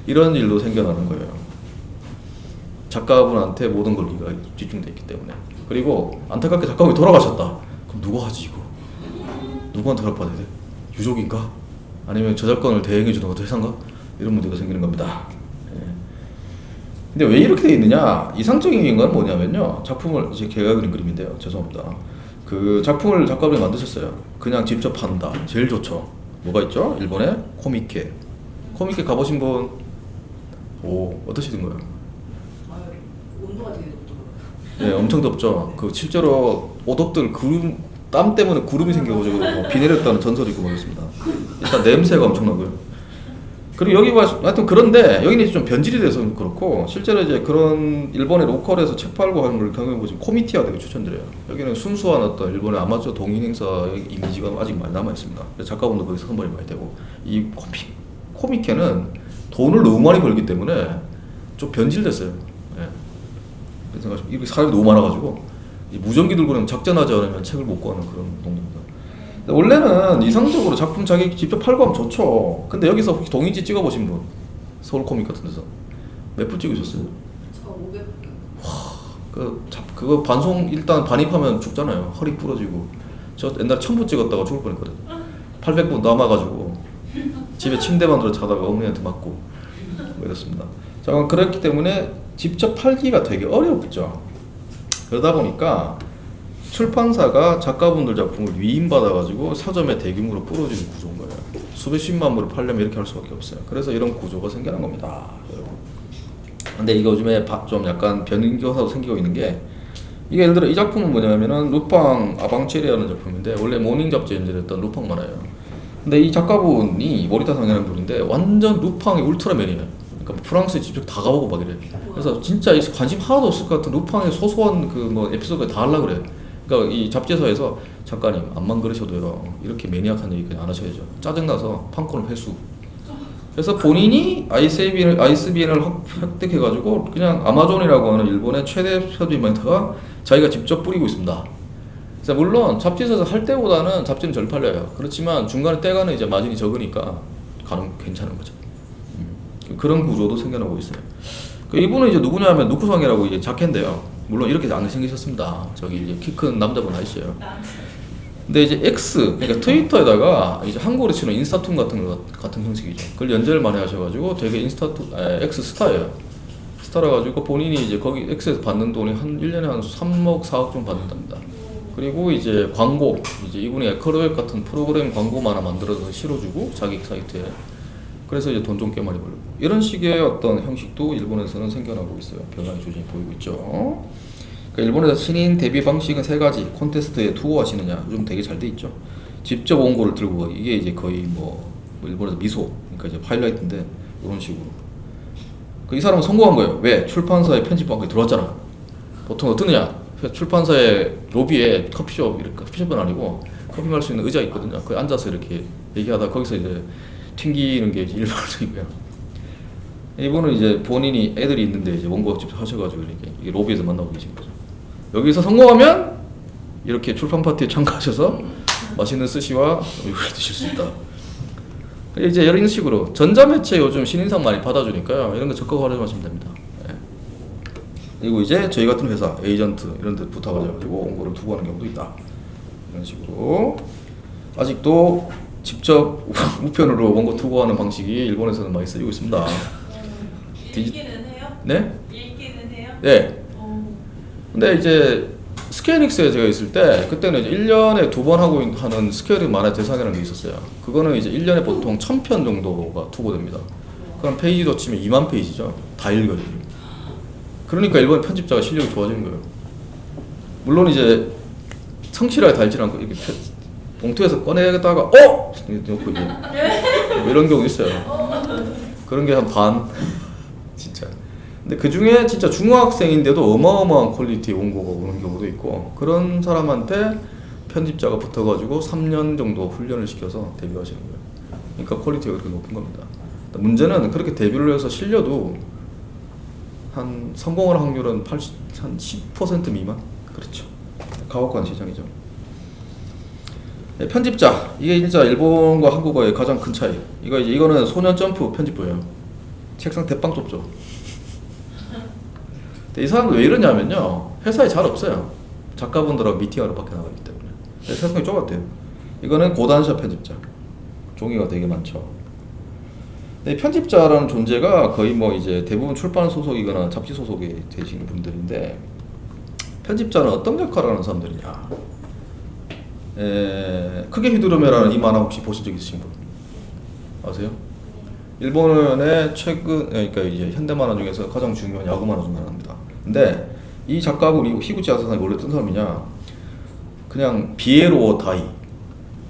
이런 일도 생겨나는 거예요. 작가분한테 모든 권리가 집중돼 있기 때문에. 그리고 안타깝게 작가분이 돌아가셨다. 그럼 누가 하지 이거? 누구한테 허락받아야 돼? 유족인가? 아니면 저작권을 대행해주는 것도 회사인가? 이런 문제가 생기는 겁니다. 근데 왜 이렇게 돼 있느냐? 이상적인 건 뭐냐면요. 작품을 이제 제가 그린 그림인데요. 죄송합니다. 그 작품을 작가분이 만드셨어요. 그냥 직접 판다. 제일 좋죠. 뭐가 있죠? 일본의 코미케. 코미케 가보신 분? 어떠시던가요? 온도가 되게 높더라고요. 네, 엄청 덥죠. 그 실제로 오덕들 땀 때문에 구름이 생겨가지고 비 내렸다는 전설이 있고 그렇습니다. 일단 냄새가 엄청나고요. 그리고 여기 하여튼 그런데 여기는 좀 변질이 돼서 그렇고 실제로 이제 그런 일본의 로컬에서 책 팔고 하는 걸 경험해 보시면 코미티아 되게 추천드려요. 여기는 순수한 어떤 일본의 아마추어 동인 행사의 이미지가 아직 많이 남아 있습니다. 작가분도 거기서 선발이 많이 되고 이 코미케는 돈을 너무 많이 벌기 때문에 좀 변질됐어요. 그래서 이렇게 사람이 너무 많아가지고 무전기 들고 그냥 작전하지 않으면 책을 못 구하는 그런 동네입니다. 원래는 이상적으로 작품 자기 직접 팔고 하면 좋죠. 근데 여기서 혹시 동인지 찍어보신 분? 서울 코믹 같은 데서 몇 분 찍으셨어요? 저 500분. 그거 반송 일단 반입하면 죽잖아요. 허리 부러지고. 저 옛날에 1000분 찍었다가 죽을 뻔했거든. 800분 남아가지고 집에 침대만 들어 자다가 어머니한테 맞고 이랬습니다. 자, 그렇기 때문에 직접 팔기가 되게 어렵죠. 그러다 보니까 출판사가 작가분들 작품을 위임받아가지고 서점에 대규모로 뿌려주는 구조인 거예요. 수백십만 부를 팔려면 이렇게 할 수밖에 없어요. 그래서 이런 구조가 생겨난 겁니다, 여러분. 근데 이거 요즘에 좀 약간 변경사도 생기고 있는 게 이게 예를 들어 이 작품은 뭐냐면은 루팡 아방체리라는 작품인데 원래 모닝 잡지에 연재됐던 루팡 만화예요. 근데 이 작가분이 모리타 상이라는 분인데 완전 루팡의 울트라맨이에요. 그러니까 프랑스에 직접 다 가보고 막 이래. 그래서 진짜 관심 하나도 없을 것 같은 루팡의 소소한 그 뭐 에피소드가 다 하려고 그래. 그러니까 이 잡지사에서 작가님 암만 그러셔도요 이렇게 매니악한 얘기까지 안 하셔야죠. 짜증나서 판권을 회수. 그래서 본인이 ISBN을 획득해가지고 그냥 아마존이라고 하는 일본의 최대 편집 마이터가 자기가 직접 뿌리고 있습니다. 그래서 물론 잡지사에서 할 때보다는 잡지는 덜 팔려요. 그렇지만 중간에 떼가는 이제 마진이 적으니까 괜찮은 거죠. 그런 구조도 생겨나고 있어요. 이분은 이제 누구냐면 누쿠상이라고 이제 작가인데요. 물론 이렇게 안 생기셨습니다. 저기 이제 키 큰 남자분 아시죠? 근데 이제 X, 그러니까 트위터에다가 이제 한국으로 치면 인스타툰 같은 형식이죠. 그걸 연재를 많이 하셔가지고 되게 X 스타예요. 스타라 가지고 본인이 이제 거기 X에서 받는 돈이 한 1년에 한 3억, 4억 정도 받는답니다. 그리고 이제 광고, 이제 이분이 에커로웹 같은 프로그램 광고만 하나 만들어서 실어주고 자기 사이트에. 그래서 이제 돈 좀 꽤 많이 벌고 이런 식의 어떤 형식도 일본에서는 생겨나고 있어요. 변화의 조짐이 보이고 있죠. 그러니까 일본에서 신인 데뷔 방식은 3가지. 콘테스트에 투고하시느냐, 요즘 되게 잘 돼 있죠. 직접 원고를 들고 가. 이게 이제 거의 뭐 일본에서 미소, 그러니까 이제 파일라이트인데 이런 식으로. 이 사람은 성공한 거예요. 왜? 출판사의 편집방에 들어왔잖아. 보통 어떠냐? 출판사의 로비에 커피숍, 이렇게 커피숍은 아니고 커피 마실 수 있는 의자 있거든요. 거기 앉아서 이렇게 얘기하다 거기서 이제 튕기는 게 이제 일반적이고요. 이분은 이제 본인이 애들이 있는데 이제 원고 직접 하셔가지고 이렇게 로비에서 만나고 계신 거죠. 여기서 성공하면 이렇게 출판 파티에 참가하셔서 맛있는 스시와 요리를 드실 수 있다. 이제 이런 식으로 전자매체 요즘 신인상 많이 받아주니까요. 이런 거 적극 활용하시면 됩니다. 예. 그리고 이제 저희 같은 회사, 에이전트 이런 데 부탁하셔가지고 원고를 투고하는 경우도 있다. 이런 식으로 아직도 직접 우편으로 원고 투고하는 방식이 일본에서는 많이 쓰이고 있습니다. 읽기는 해요? 네? 읽기는 해요? 네. 근데 이제 스퀘어닉스에 제가 있을 때 그때는 이제 1년에 2번 하고 하는 스퀘어닉 만화 대상이라는 게 있었어요. 그거는 이제 1년에 보통 1000편 정도가 투고됩니다. 그럼 페이지도 치면 2만 페이지죠. 다 읽어요. 그러니까 일본 편집자가 실력이 좋아지는 거예요. 물론 이제 성실하게 달지 않고 이렇게 봉투에서 꺼내다가 놓고 이제 뭐 이런 경우 있어요. 그런 게 한 반 진짜. 근데 그 중에 진짜 중학생인데도 어마어마한 퀄리티의 원고가 오는 경우도 있고 그런 사람한테 편집자가 붙어가지고 3년 정도 훈련을 시켜서 데뷔하시는 거예요. 그러니까 퀄리티가 그렇게 높은 겁니다. 문제는 그렇게 데뷔를 해서 실려도 한 성공할 확률은 한 10% 미만? 그렇죠. 가혹한 시장이죠. 네, 편집자, 이게 진짜 일본과 한국어의 가장 큰 차이. 이거는 소년 점프 편집부예요. 책상 대빵 좁죠. 근데 이 사람은 왜 이러냐면요, 회사에 잘 없어요. 작가분들하고 미팅하러 밖에 나가기 때문에. 세상이 좁았대요. 이거는 고단자 편집자. 종이가 되게 많죠. 근데 편집자라는 존재가 거의 뭐 이제 대부분 출판 소속이거나 잡지 소속에 되시는 분들인데, 편집자는 어떤 역할을 하는 사람들이냐. 크게 휘두르메라는 이 만화 혹시 보신 적 있으신 분 아세요? 일본의 최근, 그러니까 이제 현대 만화 중에서 가장 중요한 야구 만화 중 하나입니다. 근데 이 작가분이 히구치 아사상이 원래 어떤 사람이냐, 그냥 비에로 다이,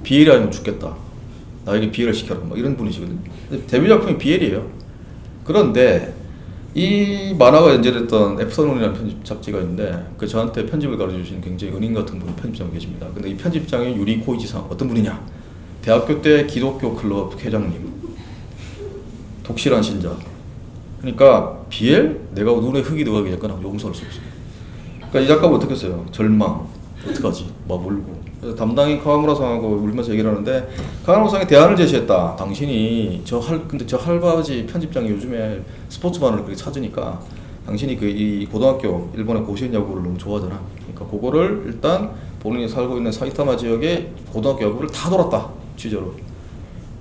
비엘이 아니면 죽겠다, 나에게 비엘을 시켜라, 뭐 이런 분이시거든요. 데뷔 작품이 비엘이에요. 그런데 이 만화가 연재됐던 에프서논이라는 편집 잡지가 있는데, 그 저한테 편집을 가르쳐주신 굉장히 은인 같은 분 편집장이 계십니다. 근데 이 편집장이 유리 코이치상, 어떤 분이냐? 대학교 때 기독교 클럽 회장님, 독실한 신자. 그러니까 비엘? 내가 눈에 흙이 들어가기 전까지 용서할 수 없어요. 그러니까 이 작가가 어떻게 했어요? 절망, 어떡하지? 막 울고. 그래서 담당인 카와무라상하고 울면서 얘기를 하는데, 카와무라상이 대안을 제시했다. 당신이 근데 저 할아버지 편집장이 요즘에 스포츠만을 그렇게 찾으니까 당신이 이 고등학교 일본의 고시원 야구를 너무 좋아하잖아. 그러니까 그거를 일단 본인이 살고 있는 사이타마 지역의 고등학교 야구를 다 돌았다, 취재로.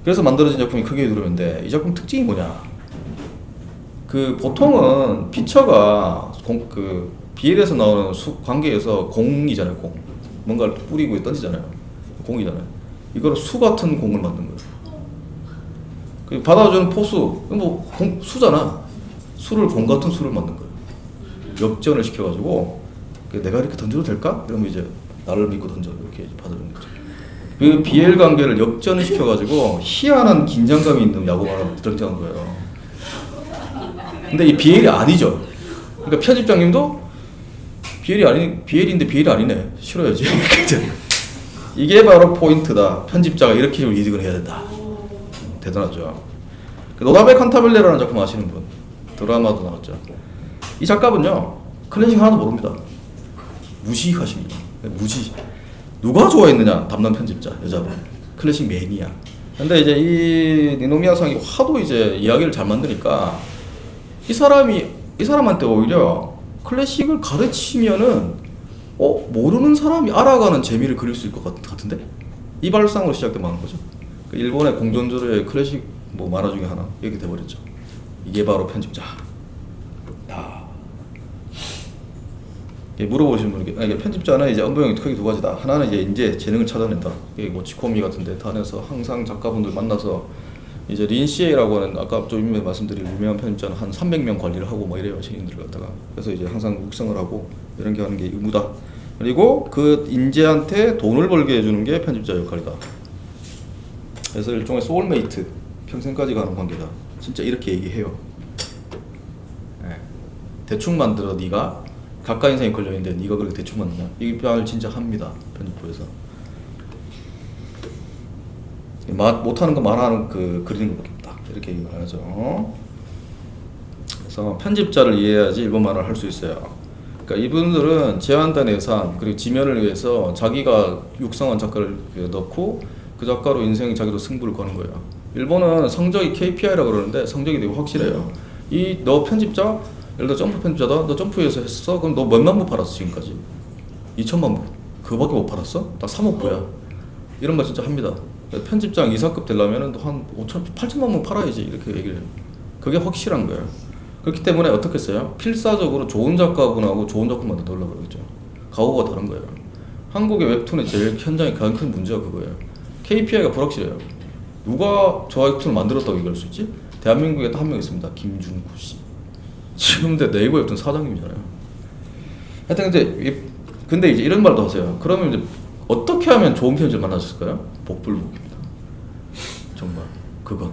그래서 만들어진 작품이 크게 들어오는데, 이 작품 특징이 뭐냐? 보통은 피처가 비엘에서 나오는 관계에서 공이잖아요, 공. 뭔가를 뿌리고 던지잖아요. 공이잖아요. 이거는 수 같은 공을 만든 거예요. 받아주는 포수, 수잖아. 수를 공 같은 수를 만든 거예요. 역전을 시켜가지고, 내가 이렇게 던져도 될까? 그러면 이제 나를 믿고 던져, 이렇게 받아주는 거죠. 그 비엘 관계를 역전을 시켜가지고 희한한 긴장감이 있는 야구가 등장한 거예요. 근데 이 비엘이 아니죠. 그러니까 편집장님도 BL인데 BL이 아니네. 싫어야지. 이게 바로 포인트다. 편집자가 이렇게 이득을 해야 된다. 대단하죠. 노다베 칸타벨레라는 작품 아시는 분? 드라마도 나왔죠. 이 작가분요 클래식 하나도 모릅니다. 무식하십니다. 무지. 누가 좋아했느냐? 담당 편집자 여자분. 클래식 매니아. 근데 이제 이 니노미야상이 하도 이제 이야기를 잘 만드니까 이 사람한테 오히려 클래식을 가르치면은 모르는 사람이 알아가는 재미를 그릴 수 있을 것 같은데 이 발상으로 시작된 많은 거죠. 그 일본의 공존조의 클래식 뭐 만화 중에 하나 이렇게 돼버렸죠. 이게 바로 편집자. 물어보시는 분에게 이게 편집자는 이제 업무형이 크게 두 가지다. 하나는 이제 인재 재능을 찾아낸다. 이게 뭐 지코미 같은데 다녀서 항상 작가분들 만나서 이제 린시에이라고 하는 아까 좀 이전에 말씀드린 유명한 편집자는 한 300명 관리를 하고 막 이래요. 신인들을 갖다가. 그래서 이제 항상 육성을 하고 이런 게 하는 게 의무다. 그리고 그 인재한테 돈을 벌게 해주는 게 편집자 역할이다. 그래서 일종의 소울메이트, 평생까지 가는 관계다. 진짜 이렇게 얘기해요. 네. 대충 만들어 네가 가까 인생이 걸려있는데 네가 그렇게 대충 만드냐? 이 말을 진짜 합니다. 편집부에서. 못하는 거 말하는 그 그리는 것밖에 없다. 이렇게 얘기를 하죠. 그래서 편집자를 이해해야지 일본말을 할 수 있어요. 그러니까 이분들은 제한된 예산 그리고 지면을 위해서 자기가 육성한 작가를 넣고 그 작가로 인생 자기도 승부를 거는 거예요. 일본은 성적이 KPI라고 그러는데 성적이 되게 확실해요. 너 편집자 예를 들어 점프 편집자다. 너 점프에서 했어? 그럼 너 몇만 부 팔았어 지금까지? 2천만 부. 그거밖에 못 팔았어? 딱 3억 부야. 이런 말 진짜 합니다. 편집장 이사급 되려면 한 8천만 부 팔아야지 이렇게 얘기를 해요. 그게 확실한 거예요. 그렇기 때문에 어떻게 써요? 필사적으로 좋은 작가분하고 좋은 작품 만들려고 그러겠죠. 각오가 다른 거예요. 한국의 웹툰의 제일 현장의 가장 큰 문제가 그거예요. KPI가 불확실해요. 누가 저 웹툰을 만들었다고 얘기할 수 있지? 대한민국에 딱 한 명 있습니다. 김준구 씨. 지금 근데 네이버 웹툰 사장님이잖아요. 하여튼 근데 이제 이런 말도 하세요. 그러면 이제 어떻게 하면 좋은 편집을 만나셨을까요? 복불복입니다. 정말 그건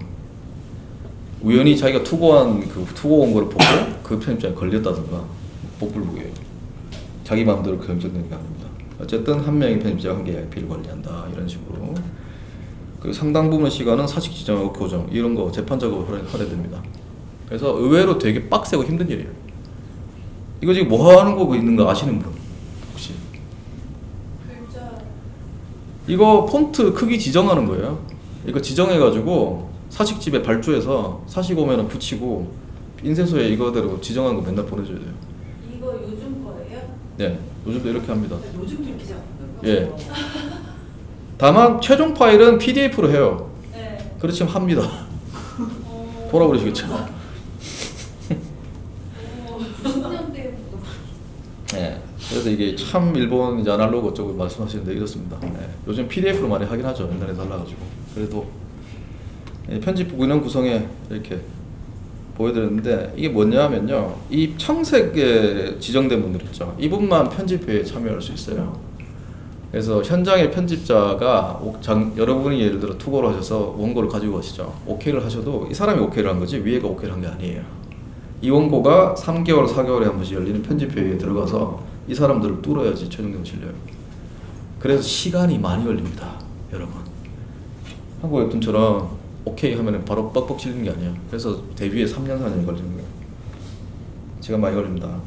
우연히 자기가 투고한 그 투고 온 거를 보고 그 편집자에 걸렸다든가 복불복이에요. 자기 마음대로 결정되는 게 아닙니다. 어쨌든 한 명의 편집자가 한 개의 IP를 관리한다 이런 식으로. 그 상당 부분의 시간은 사식 지정하고 교정 이런 거 재판 작업을 하게 됩니다. 그래서 의외로 되게 빡세고 힘든 일이에요. 이거 지금 뭐 하는 거 있는 거 아시는 분 혹시? 글자. 이거 폰트 크기 지정하는 거예요. 이거 지정해가지고 사식집에 발주해서 사식 오면은 붙이고 인쇄소에 이거대로 지정한 거 맨날 보내줘야 돼요. 이거 요즘 거예요? 네, 요즘도 이렇게 합니다. 요즘도 이렇게 작업한다고요? 예. 다만 최종 파일은 PDF로 해요. 네. 그렇지만 합니다. 돌아버리시겠죠. 90년대부터 네. 그래서 이게 참 일본 이제 아날로그 어쩌고 말씀하시는데 이렇습니다. 네. 요즘 PDF로 많이 하긴 하죠. 옛날에 달라가지고. 그래도 편집 인원 구성에 이렇게 보여드렸는데 이게 뭐냐면요. 이 청색에 지정된 분들 있죠. 이분만 편집회에 참여할 수 있어요. 그래서 현장의 편집자가 여러분이 예를 들어 투고를 하셔서 원고를 가지고 가시죠. 오케이를 하셔도 이 사람이 오케이를 한 거지 위에가 오케이를 한 게 아니에요. 이 원고가 3개월, 4개월에 한 번씩 열리는 편집회의에 들어가서 이 사람들을 뚫어야지 최종적으로 실려요. 그래서 시간이 많이 걸립니다. 여러분. 한국 웹툰처럼 오케이 하면 바로 뻑뻑 실리는 게 아니에요. 그래서 데뷔에 3년, 4년이 걸리는 거예요. 시간 많이 걸립니다.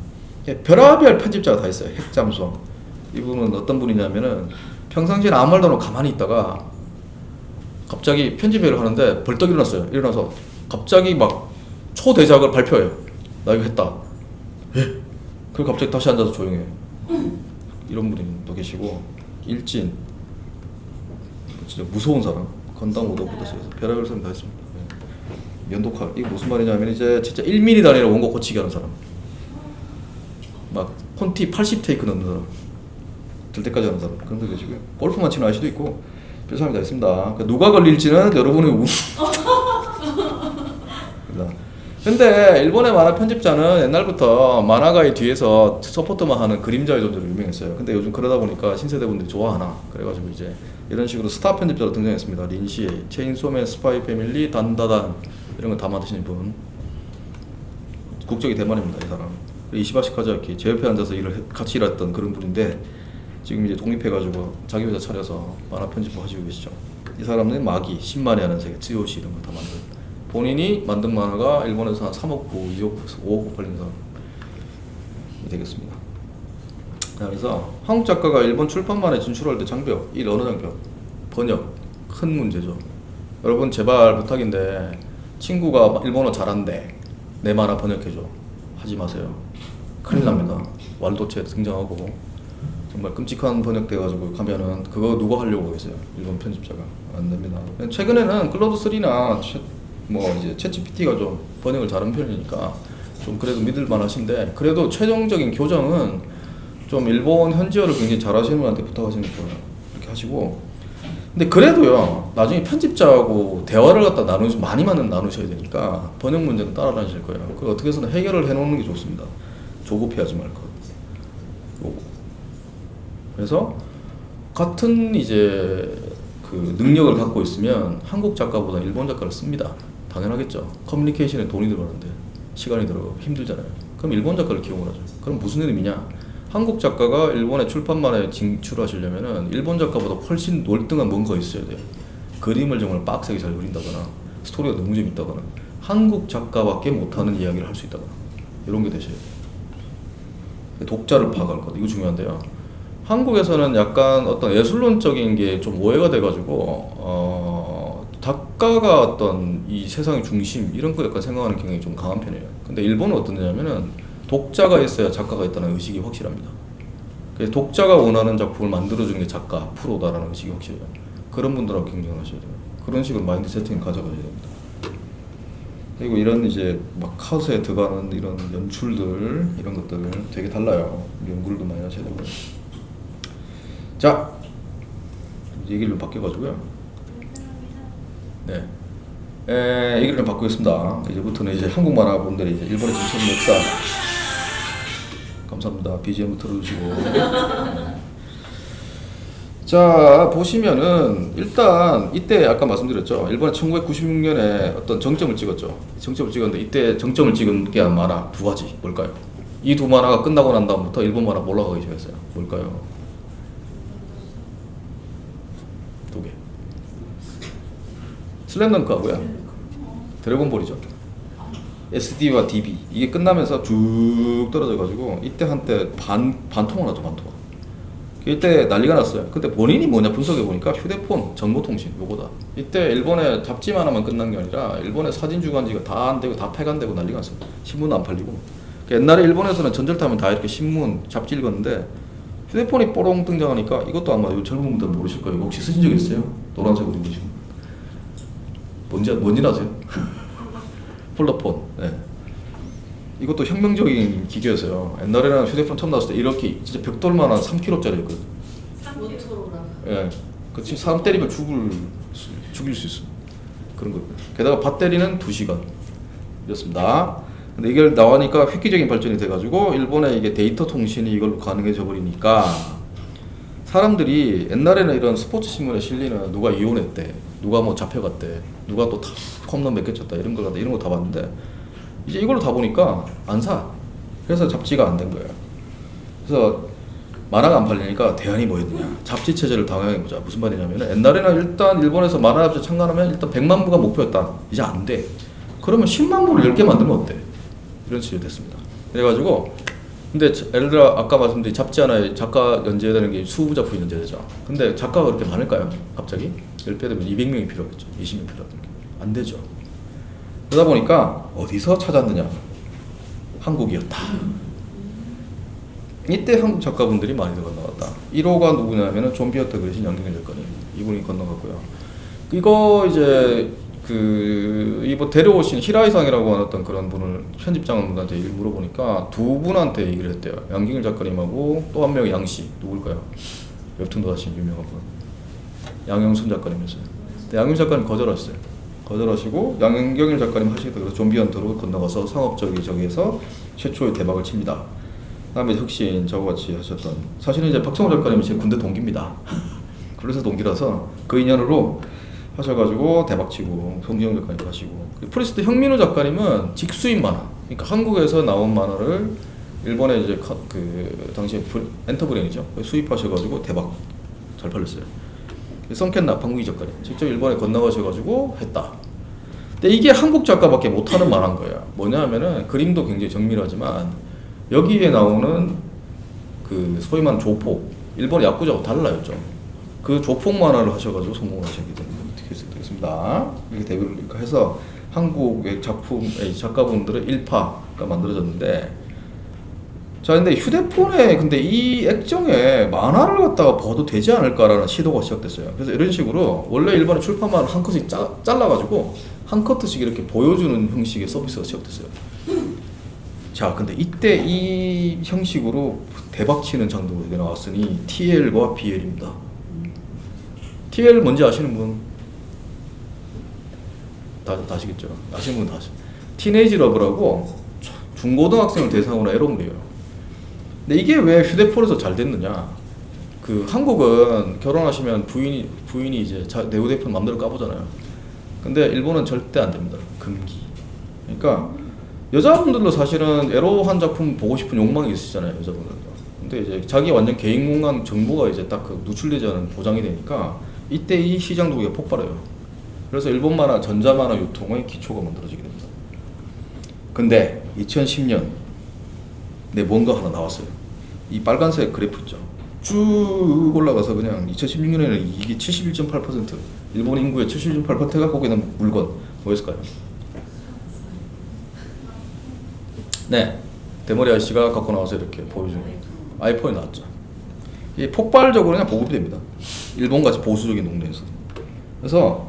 별의별 편집자가 다 있어요. 핵잠수왕. 이분은 어떤 분이냐면은 평상시에는 아무 말도 안 하고 가만히 있다가 갑자기 편집회의를 하는데 벌떡 일어났어요. 일어나서 갑자기 막 초대작을 발표해요. 나 이거 했다. 예? 그리고 갑자기 다시 앉아서 조용해. 이런 분이 또 계시고 일진 진짜 무서운 사람 건담 오더부터서 별의별 사람 다 있습니다. 네. 면도칼 이게 무슨 말이냐면 이제 진짜 1mm 단위로 원고 고치기 하는 사람 막 폰티 80테이크 넣는 사람 들 때까지 하는 사람 그런 분 계시고요. 골프만 치는 아저씨도 있고 별 사람이 다 있습니다. 그러니까 누가 걸릴지는 여러분의 근데 일본의 만화 편집자는 옛날부터 만화가의 뒤에서 서포트만 하는 그림자의 존재로 유명했어요. 근데 요즘 그러다 보니까 신세대분들이 좋아하나 그래가지고 이제 이런 식으로 스타 편집자로 등장했습니다. 린시에, 체인소맨, 스파이 패밀리, 단다단 이런 거 다 만드시는 분. 국적이 대만입니다. 이 사람. 이시바시 카자키 제 옆에 앉아서 같이 일했던 그런 분인데 지금 이제 독립해가지고 자기 회사 차려서 만화 편집부 하시고 계시죠. 이 사람은 마기, 10만에 하는 세계, 쯔요시 이런 거 다 만든 본인이 만든 만화가 일본에서 한 3억 부, 2억 부에서 5억 부 팔린 사람이 되겠습니다. 그래서 한국 작가가 일본 출판만에 진출할 때 장벽, 이 언어 장벽, 번역 큰 문제죠. 여러분 제발 부탁인데 친구가 일본어 잘한대 내 만화 번역해줘 하지 마세요. 큰일 납니다. 왈도체 등장하고 정말 끔찍한 번역돼가지고 가면은 그거 누가 하려고 계세요? 일본 편집자가 안 됩니다. 최근에는 클로드3나 뭐 이제 챗GPT가 좀 번역을 잘하는 편이니까 좀 그래도 믿을만 하신데 그래도 최종적인 교정은 좀 일본 현지어를 굉장히 잘하시는 분한테 부탁하시는 게 좋아요. 이렇게 하시고 근데 그래도요 나중에 편집자하고 대화를 갖다 많이 나누셔야 되니까 번역 문제는 따라다니실 거예요. 그걸 어떻게 해서는 해결을 해놓는 게 좋습니다. 조급해하지 말고. 그래서 같은 이제 그 능력을 갖고 있으면 한국 작가보다 일본 작가를 씁니다. 당연하겠죠. 커뮤니케이션에 돈이 들어가는데 시간이 들어가고 힘들잖아요. 그럼 일본 작가를 기용을 하죠. 그럼 무슨 의미냐? 한국 작가가 일본의 출판만에 진출하시려면은 일본 작가보다 훨씬 월등한 뭔가 있어야 돼요. 그림을 정말 빡세게 잘 그린다거나 스토리가 너무 재밌다거나 한국 작가밖에 못하는 이야기를 할 수 있다거나 이런 게 되셔야 돼요. 독자를 파악할 것 이거 중요한데요. 한국에서는 약간 어떤 예술론적인 게 좀 오해가 돼가지고 작가가 어떤 이 세상의 중심 이런 거 약간 생각하는 경향이 좀 강한 편이에요. 근데 일본은 어떤 데냐면은 독자가 있어야 작가가 있다는 의식이 확실합니다. 그래서 독자가 원하는 작품을 만들어주는 게 작가, 프로다라는 의식이 확실해요. 그런 분들하고 경쟁을 하셔야 돼요. 그런 식으로 마인드 세팅을 가져가셔야 됩니다. 그리고 이런 이제 막 카우스에 들어가는 이런 연출들 이런 것들 되게 달라요. 연구를 좀 많이 하셔야 되고요. 자, 얘기를 좀 바뀌어가지고요. 네, 얘기를 좀 바꾸겠습니다. 이제부터는 이제 한국 만화 분들이 이제 일본에 진출한 역사. 감사합니다. BGM 틀어주시고. 자, 보시면은 일단 이때 아까 말씀드렸죠. 일본이 1996년에 어떤 정점을 찍었죠. 정점을 찍었는데 이때 정점을 찍은 게 만화 두 가지 뭘까요? 이 두 만화가 끝나고 난 다음부터 일본 만화 올라가기 시작했어요. 뭘까요? 두 개. 슬램덩크하고요. 드래곤볼이죠. SD와 DB 이게 끝나면서 쭉 떨어져가지고 이때 한때 반토막 나죠. 반토막. 이때 난리가 났어요. 근데 본인이 뭐냐 분석해보니까 휴대폰, 정보통신 요거다. 이때 일본의 잡지만 하나만 끝난 게 아니라 일본의 사진 주간지가 다 안 되고 다 폐간되고 난리가 났어요. 신문도 안 팔리고. 옛날에 일본에서는 전철 타면 다 이렇게 신문, 잡지 읽었는데 휴대폰이 뽀롱 등장하니까 이것도 아마 젊은 분들 모르실 거예요. 혹시 쓰신 적 있어요? 노란색으로 입으신 뭔지 아세요? 폴더폰. 네. 이것도 혁명적인 기계였어요. 옛날에는 휴대폰 처음 나왔을 때 이렇게 진짜 벽돌만한 3kg짜리였거든. 모토로라. 예. 그 지금 사람 때리면 죽일 수 있어. 그런 거. 게다가 배터리는 2시간이었습니다. 근데 이걸 나오니까 획기적인 발전이 돼가지고 일본의 이게 데이터 통신이 이걸로 가능해져 버리니까 사람들이 옛날에는 이런 스포츠 신문에 실리는 누가 이혼했대, 누가 뭐 잡혀갔대, 누가 또 홈런 몇 개 쳤다 이런 거 다 봤는데 이제 이걸로 다 보니까 안 사. 그래서 잡지가 안 된 거예요. 그래서 만화가 안 팔리니까 대안이 뭐였느냐? 잡지 체제를 당황해보자. 무슨 말이냐면 옛날에는 일단 일본에서 만화 잡지 창간하면 일단 100만 부가 목표였다. 이제 안 돼. 그러면 10만 부를 10개 만들면 어때? 이런 식으로 됐습니다. 그래가지고 근데 예를 들어 아까 말씀드린 잡지 하나에 작가 연재되는 게 20작품이 연재되죠. 근데 작가가 그렇게 많을까요? 갑자기? 10배 되면 200명이 필요하겠죠. 20명 필요하겠죠. 안 되죠. 그러다 보니까 어디서 찾았느냐? 한국이었다. 이때 한국 작가분들이 많이 건너갔다. 1호가 누구냐면은 존 비어터 그리신 양경일 작가님. 이분이 건너갔고요. 이거 이제 이번 데려오신 히라이상이라고 하는 어떤 그런 분을 편집장분한테 얘기를 물어보니까 두 분한테 얘기를 했대요. 양경일 작가님하고 또 한 명이 양씨 누굴까요? 웹툰도 하신 유명한 분. 양영순 작가님이었어요. 근데 양영순 작가님 거절하셨어요. 거절하시고 양경일 작가님 하시겠다 그래서 좀비 헌터로 건너가서 상업적인 저기에서 최초의 대박을 칩니다. 그다음에 혁신 저거같이 하셨던 사실은 이제 박성호 작가님이 제 군대 동기입니다. 그래서 동기라서 그 인연으로 하셔가지고 대박치고 송지영 작가님 하시고 프리스트 형민우 작가님은 직수인 만화 그러니까 한국에서 나온 만화를 일본에 이제 그 당시에 엔터브레인이죠. 수입하셔가지고 대박 잘 팔렸어요. 성캔나 방국이 작가님 직접 일본에 건너가셔가지고 했다. 근데 이게 한국 작가밖에 못하는 만한 거야. 뭐냐면은 그림도 굉장히 정밀하지만 여기에 나오는 그 소위 말하는 조폭, 일본의 야쿠자하고 달라요 좀. 그 조폭 만화를 하셔가지고 성공을 하시게 되겠습니다. 이렇게 데뷔를 이렇게 해서 한국의 작품의 작가분들의 일파가 만들어졌는데, 자 근데 휴대폰에 근데 이 액정에 만화를 갖다가 봐도 되지 않을까라는 시도가 시작됐어요. 그래서 이런 식으로 원래 일본의 출판만을 한 컷씩 잘라가지고 한 커트씩 이렇게 보여주는 형식의 서비스가 시작됐어요. 자 근데 이때 이 형식으로 대박치는 장르가 나왔으니 TL과 BL입니다. TL 뭔지 아시는 분? 다 아시겠죠? 아시는 분 다 아시죠? 티네이지 러브라고 중고등학생을 대상으로 에로물이에요. 근데 이게 왜 휴대폰에서 잘 됐느냐? 그 한국은 결혼하시면 부인이 이제 내 휴대폰 맘대로 까보잖아요. 근데 일본은 절대 안 됩니다. 금기. 그러니까 여자분들도 사실은 에로한 작품 보고 싶은 욕망이 있으시잖아요, 여자분들도. 근데 이제 자기 완전 개인 공간 정보가 이제 딱 그 누출되지 않은 보장이 되니까 이때 이 시장 도기가 폭발해요. 그래서 일본 만화 전자 만화 유통의 기초가 만들어지게 됩니다. 근데 2010년 뭔가 하나 나왔어요. 이 빨간색 그래프 있죠. 쭉 올라가서 그냥 2016년에는 이게 71.8%, 일본 인구의 71.8%가 거기에 있는 물건 뭐였을까요? 네, 대머리 아저씨가 갖고 나와서 이렇게 보여주는 아이폰이 나왔죠. 이게 폭발적으로 그냥 보급이 됩니다. 일본같이 보수적인 동네에서. 그래서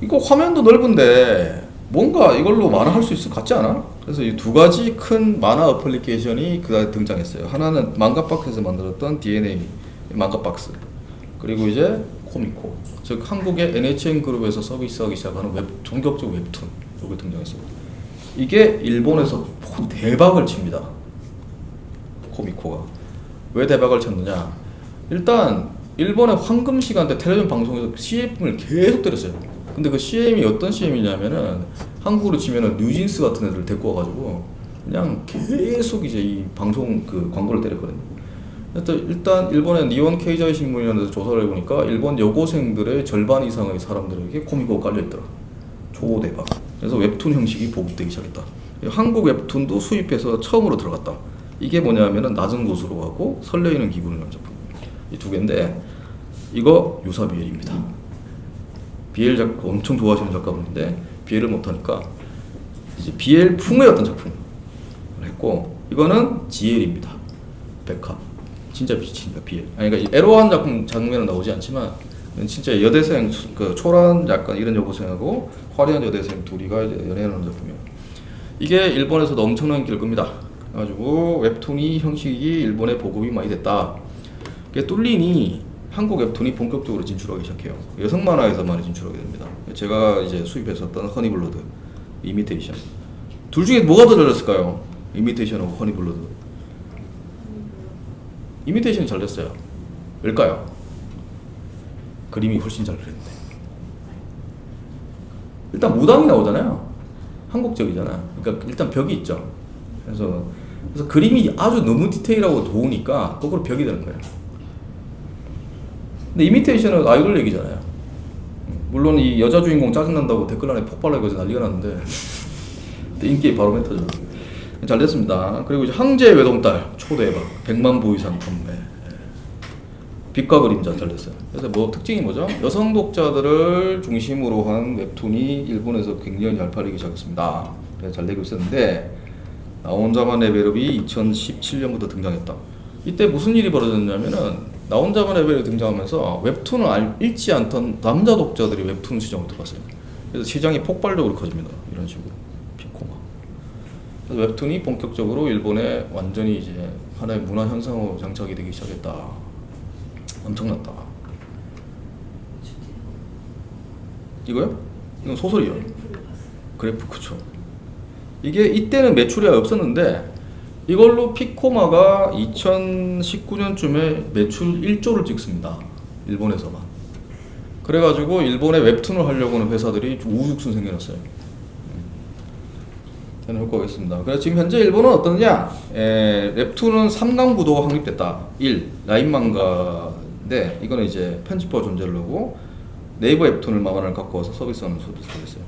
이거 화면도 넓은데 뭔가 이걸로 만화할 수 있을 것 같지 않아? 그래서 이 두 가지 큰 만화 어플리케이션이 그다음에 등장했어요. 하나는 망가박스에서 만들었던 DNA 망가박스, 그리고 이제 코미코, 즉 한국의 NHN 그룹에서 서비스하기 시작하는 본격적 웹툰, 이게 등장했어요. 이게 일본에서 대박을 칩니다. 코미코가 왜 대박을 쳤느냐? 일단 일본의 황금 시간대 텔레비전 방송에서 CM을 계속 때렸어요. 근데 그 CM이 어떤 CM이냐면은 한국으로 치면은 뉴진스 같은 애들 데리고 와가지고 그냥 계속 이제 이 방송 그 광고를 때렸거든요. 일단 일본의 니온 케이자이 신문이라는 데서 조사를 해보니까 일본 여고생들의 절반 이상의 사람들에게 코미코가 깔려있더라. 초대박. 그래서 웹툰 형식이 보급되기 시작했다. 한국 웹툰도 수입해서 처음으로 들어갔다. 이게 뭐냐면은 낮은 곳으로 하고 설레이는 기분을 낸 작품. 이 두 개인데 이거 유사 BL입니다. BL 작가 엄청 좋아하시는 작가분인데 BL을 못하니까 이제 BL 풍의 어떤 작품을 했고, 이거는 GL입니다. 백합. 진짜 미친다 BL. 아니 그러니까 에로한 작품 장면은 나오지 않지만 진짜 여대생 그 초라한 약간 이런 여고생하고 화려한 여대생 둘이가 이제 연애하는 작품이에요. 이게 일본에서도 엄청난 인기를 끕니다. 그래가지고 웹툰이 형식이 일본에 보급이 많이 됐다. 이게 뚫리니 한국 웹툰이 본격적으로 진출하기 시작해요. 여성 만화에서 많이 진출하게 됩니다. 제가 이제 수입했었던 허니블러드, 이미테이션. 둘 중에 뭐가 더 잘했을까요? 이미테이션하고 허니블러드. 이미테이션이 잘 됐어요. 왜일까요? 그림이 훨씬 잘 그렸는데. 일단 무당이 나오잖아요. 한국적이잖아. 그러니까 일단 벽이 있죠. 그래서 그림이 아주 너무 디테일하고 좋으니까 거꾸로 벽이 되는 거예요. 근데 이미테이션은 아이돌 얘기잖아요. 물론 이 여자 주인공 짜증난다고 댓글란에 폭발하고 난리가 났는데 인기 바로 멘트죠. 잘 됐습니다. 그리고 이제 황제 외동딸 초대박 100만 부 이상 판매. 빛과 그림자 잘 됐어요. 그래서 뭐 특징이 뭐죠? 여성 독자들을 중심으로 한 웹툰이 일본에서 굉장히 잘 팔리기 시작했습니다. 그래서 잘 되고 있었는데 나 혼자만 레벨업이 2017년부터 등장했다. 이때 무슨 일이 벌어졌냐면은 나 혼자만 레벨이 등장하면서 웹툰을 읽지 않던 남자 독자들이 웹툰 시장으로 들어갔어요. 그래서 시장이 폭발적으로 커집니다. 이런 식으로 피코마. 그래서 웹툰이 본격적으로 일본에 완전히 이제 하나의 문화 현상으로 장착이 되기 시작했다. 엄청났다. 이거요? 이건 소설이요. 그래프 그쵸. 이게 이때는 매출이 없었는데 이걸로 피코마가 2019년쯤에 매출 1조를 찍습니다. 일본에서만. 그래가지고 일본에 웹툰을 하려고 하는 회사들이 우후죽순 생겨났어요. 해놓고 오겠습니다. 그래서 지금 현재 일본은 어떠냐? 웹툰은 3강 구도가 확립됐다. 1. 라인망가인데 이거는 이제 편집부가 존재를 하고 네이버 웹툰을 만화를 갖고 와서 서비스하는 서비스가 있어요.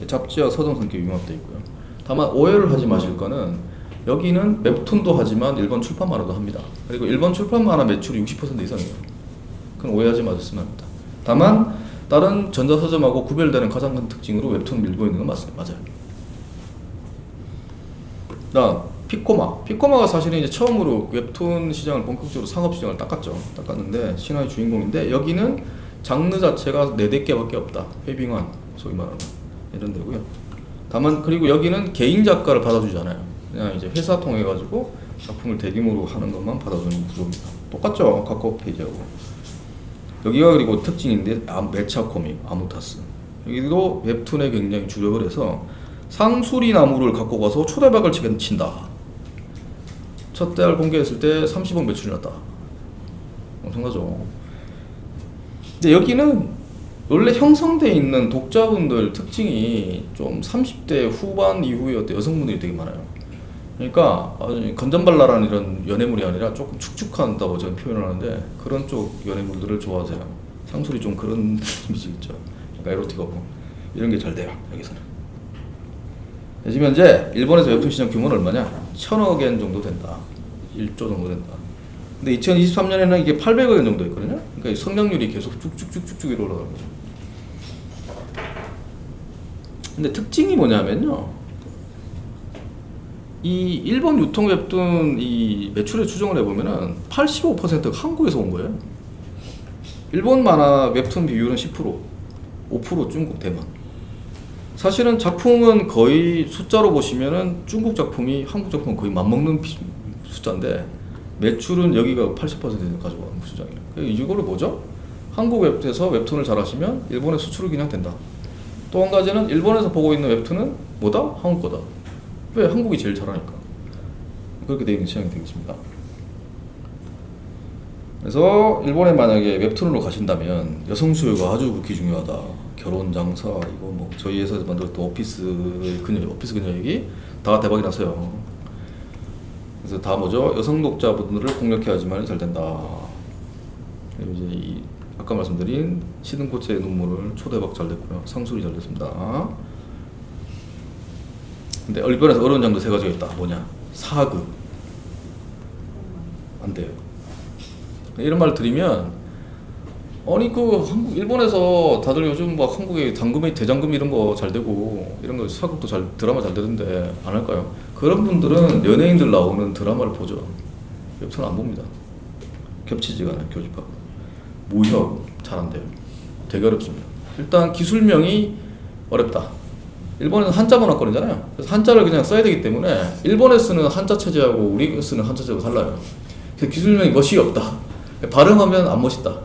잡지와 서점 성격이 융합되어 있고요. 다만 오해를 하지 마실 거는 여기는 웹툰도 하지만 일본 출판 만화도 합니다. 그리고 일본 출판 만화 매출이 60% 이상이에요. 그건 오해하지 마셨으면 합니다. 다만 다른 전자서점하고 구별되는 가장 큰 특징으로 웹툰을 밀고 있는 건 맞습니다. 맞아요. 다음 피코마가 사실은 이제 처음으로 웹툰 시장을 본격적으로 상업 시장을 닦았는데 신화의 주인공인데 여기는 장르 자체가 4개밖에 없다. 회빙환 소위 말하는 이런 데고요. 다만 그리고 여기는 개인 작가를 받아주지 않아요. 그냥 이제 회사 통해 가지고 작품을 대규모로 하는 것만 받아주는 구조입니다. 똑같죠? 카카오 페이지하고. 여기가 그리고 특징인데 매차 코믹 아무타스. 여기도 웹툰에 굉장히 주력을 해서 상수리 나무를 갖고 가서 초대박을 친다. 첫 달 공개했을 때 30억 매출이 났다. 엄청나죠. 근데 여기는 원래 형성되어 있는 독자분들 특징이 좀 30대 후반 이후의 어떤 여성분들이 되게 많아요. 그러니까 건전발랄한 이런 연애물이 아니라 조금 축축한다고 저는 표현을 하는데 그런 쪽 연애물들을 좋아하세요. 상술이 좀 그런 이미지 있죠. 그러니까 에로틱하고 이런 게 잘 돼요. 여기서는. 지금 현재 일본에서 웹툰 시장 규모는 얼마냐? 1000억 엔 정도 된다. 1조 정도 된다. 근데 2023년에는 이게 800억 엔 정도 있거든요. 그러니까 성장률이 계속 쭉쭉쭉쭉 위로 올라가는 거죠. 근데 특징이 뭐냐면요. 이 일본 유통 웹툰 이 매출을 추정을 해보면은 85%가 한국에서 온 거예요. 일본 만화 웹툰 비율은 10%, 5% 중국, 대만. 사실은 작품은 거의 숫자로 보시면은 중국 작품이 한국 작품은 거의 맞먹는 숫자인데 매출은 여기가 80% 가져가는 수장이에요. 이거를 뭐죠? 한국 웹에서 웹툰을 잘하시면 일본에 수출이 그냥 된다. 또 한 가지는 일본에서 보고 있는 웹툰은 뭐다? 한국 거다. 왜? 한국이 제일 잘하니까. 그렇게 되어 있는 시장이 되겠습니다. 그래서 일본에 만약에 웹툰으로 가신다면 여성 수요가 아주 극히 중요하다. 결혼, 장사, 이거 뭐 저희 회사에서 만들었던 오피스 그녀 얘기 다 대박이 났어요. 그래서 다 뭐죠? 여성 독자분들을 공략해야지만 잘 된다. 그리고 이제 이 아까 말씀드린 시든코츠의 눈물을 초대박 잘 됐고요. 상술이 잘 됐습니다. 근데 일본에서 어려운 장르 3가지가 있다. 뭐냐? 사극. 안 돼요. 이런 말을 드리면 아니 일본에서 다들 요즘 막 한국에 당금이 대장금 이런 거 잘 되고 이런 거 사극도 드라마 잘 되던데 안 할까요? 그런 분들은 연예인들 나오는 드라마를 보죠. 웹툰 안 봅니다. 겹치지가 않아요. 교집하고 무협 잘 안 돼요. 되게 어렵습니다. 일단 기술명이 어렵다. 일본에는 한자 문화권이잖아요. 그래서 한자를 그냥 써야 되기 때문에 일본에 쓰는 한자 체제하고 우리 쓰는 한자 체제가 달라요. 그래서 기술명이 멋이 없다. 발음하면 안 멋있다.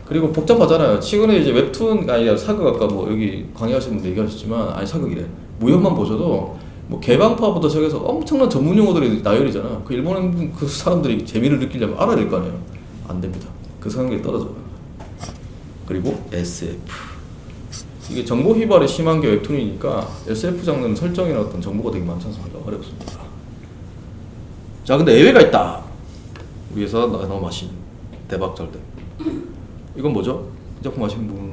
그리고 복잡하잖아요. 최근에 이제 웹툰 아니 사극 아까 뭐 여기 강의하시는 분들 얘기하셨지만 아니 사극이래. 무협만 보셔도 뭐 개방파부터 시작해서 엄청난 전문 용어들이 나열이잖아. 그 일본 그 사람들이 재미를 느끼려면 알아야 될 거 아니에요. 안 됩니다. 그 성격이 떨어져요. 그리고 SF. 이게 정보 휘발이 심한 게 웹툰이니까 SF 장르는 설정이나 어떤 정보가 되게 많지 않습니까? 어렵습니다. 자, 근데 예외가 있다. 우리 회사 나노마신 대박 잘 돼. 이건 뭐죠? 이 작품 아시는 분?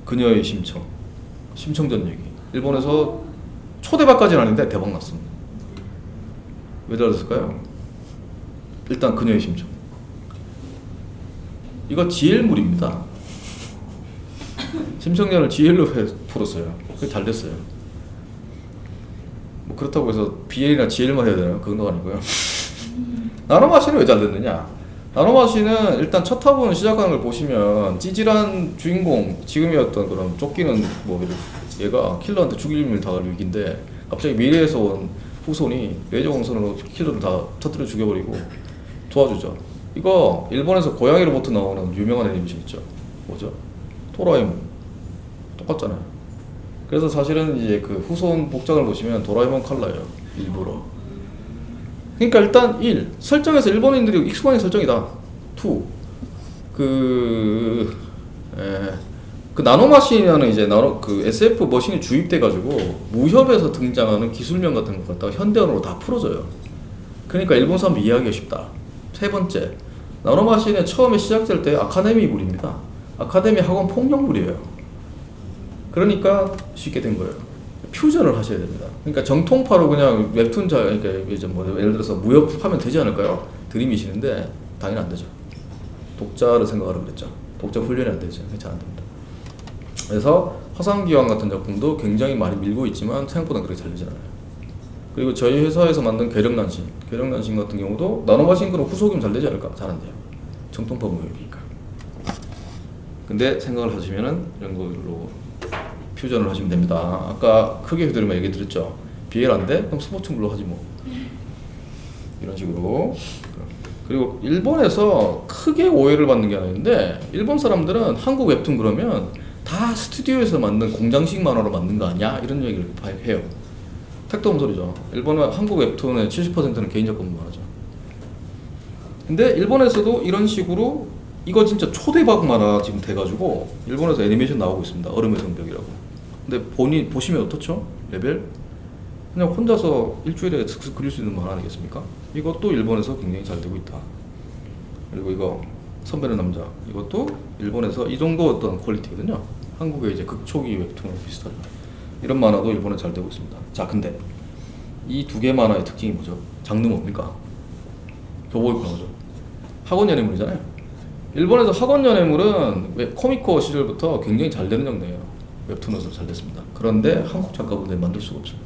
그녀의 심청전 얘기. 일본에서 초대박까지는 아닌데 대박 났습니다. 왜 잘했을까요? 일단 그녀의 심청. 이거 GL물입니다. 심청전을 GL로 풀었어요. 그게 잘 됐어요. 뭐 그렇다고 해서 BL이나 GL만 해야 되나요? 그건 아니고요. 나노마신은 왜 잘 됐느냐? 나노마신은 일단 첫 화분 시작하는 걸 보시면 찌질한 주인공 지금의 어떤 그런 쫓기는 뭐 얘가 킬러한테 죽일 일을 당할 위기인데 갑자기 미래에서 온 후손이 레이저광선으로 킬러를 다 터뜨려 죽여버리고 도와주죠. 이거 일본에서 고양이 로봇 나오는 유명한 애니메이션 있죠. 뭐죠? 도라에몽. 똑같잖아요. 그래서 사실은 이제 그 후손 복장을 보시면 도라에몽 컬러예요. 일부러. 그러니까 일단 1. 설정에서 일본인들이 익숙한 설정이다. 2. 그 나노마신이라는 이제 그 SF 머신이 주입돼 가지고 무협에서 등장하는 기술명 같은 것 갖다가 현대어로 다 풀어줘요. 그러니까 일본 사람도 이해하기가 쉽다. 세 번째, 나노마신에 처음에 시작될 때 아카데미물입니다. 아카데미 학원 폭력물이에요. 그러니까 쉽게 된 거예요. 퓨전을 하셔야 됩니다. 그러니까 정통파로 그냥 웹툰 그러니까 이제 뭐 예를 들어서 무협하면 되지 않을까요? 들이미시는데 당연히 안 되죠. 독자를 생각하라고 그랬죠. 독자 훈련이 안 되죠. 잘 안 됩니다. 그래서 화산기왕 같은 작품도 굉장히 많이 밀고 있지만 생각보다 그렇게 잘 되지 않아요. 그리고 저희 회사에서 만든 괴력난신 같은 경우도 나노마신 그런 후속이면 잘 되지 않을까? 잘 안 돼요. 정통파 무협이니까. 근데 생각을 하시면은 이런 걸로 퓨전을 하시면 됩니다. 아까 크게 휘두르면 얘기 드렸죠. BL 안 돼? 그럼 스포츠물로 하지 뭐. 이런 식으로. 그리고 일본에서 크게 오해를 받는 게 하나 있는데 일본 사람들은 한국 웹툰 그러면 다 스튜디오에서 만든 공장식 만화로 만든 거 아니야? 이런 얘기를 해요. 택도 없는 소리죠. 일본은 한국 웹툰의 70%는 개인 작품 만화죠. 근데 일본에서도 이런 식으로 이거 진짜 초대박 만화 지금 돼가지고 일본에서 애니메이션 나오고 있습니다. 얼음의 성벽이라고. 근데 보시면 어떻죠? 레벨? 그냥 혼자서 일주일에 슥슥 그릴 수 있는 만화 아니겠습니까? 이것도 일본에서 굉장히 잘 되고 있다. 그리고 이거 선배는 남자, 이것도 일본에서 이 정도 어떤 퀄리티거든요. 한국의 이제 극초기 웹툰이랑 비슷하죠. 이런 만화도 일본에 잘 되고 있습니다. 자, 근데 이 두 개 만화의 특징이 뭐죠? 장르 뭡니까? 교보입고 나오죠. 학원 연애물이잖아요. 일본에서 학원 연애물은 코미코 시절부터 굉장히 잘 되는 장르예요. 웹툰으로서 잘 됐습니다. 그런데 한국 작가분들이 만들 수가 없어요.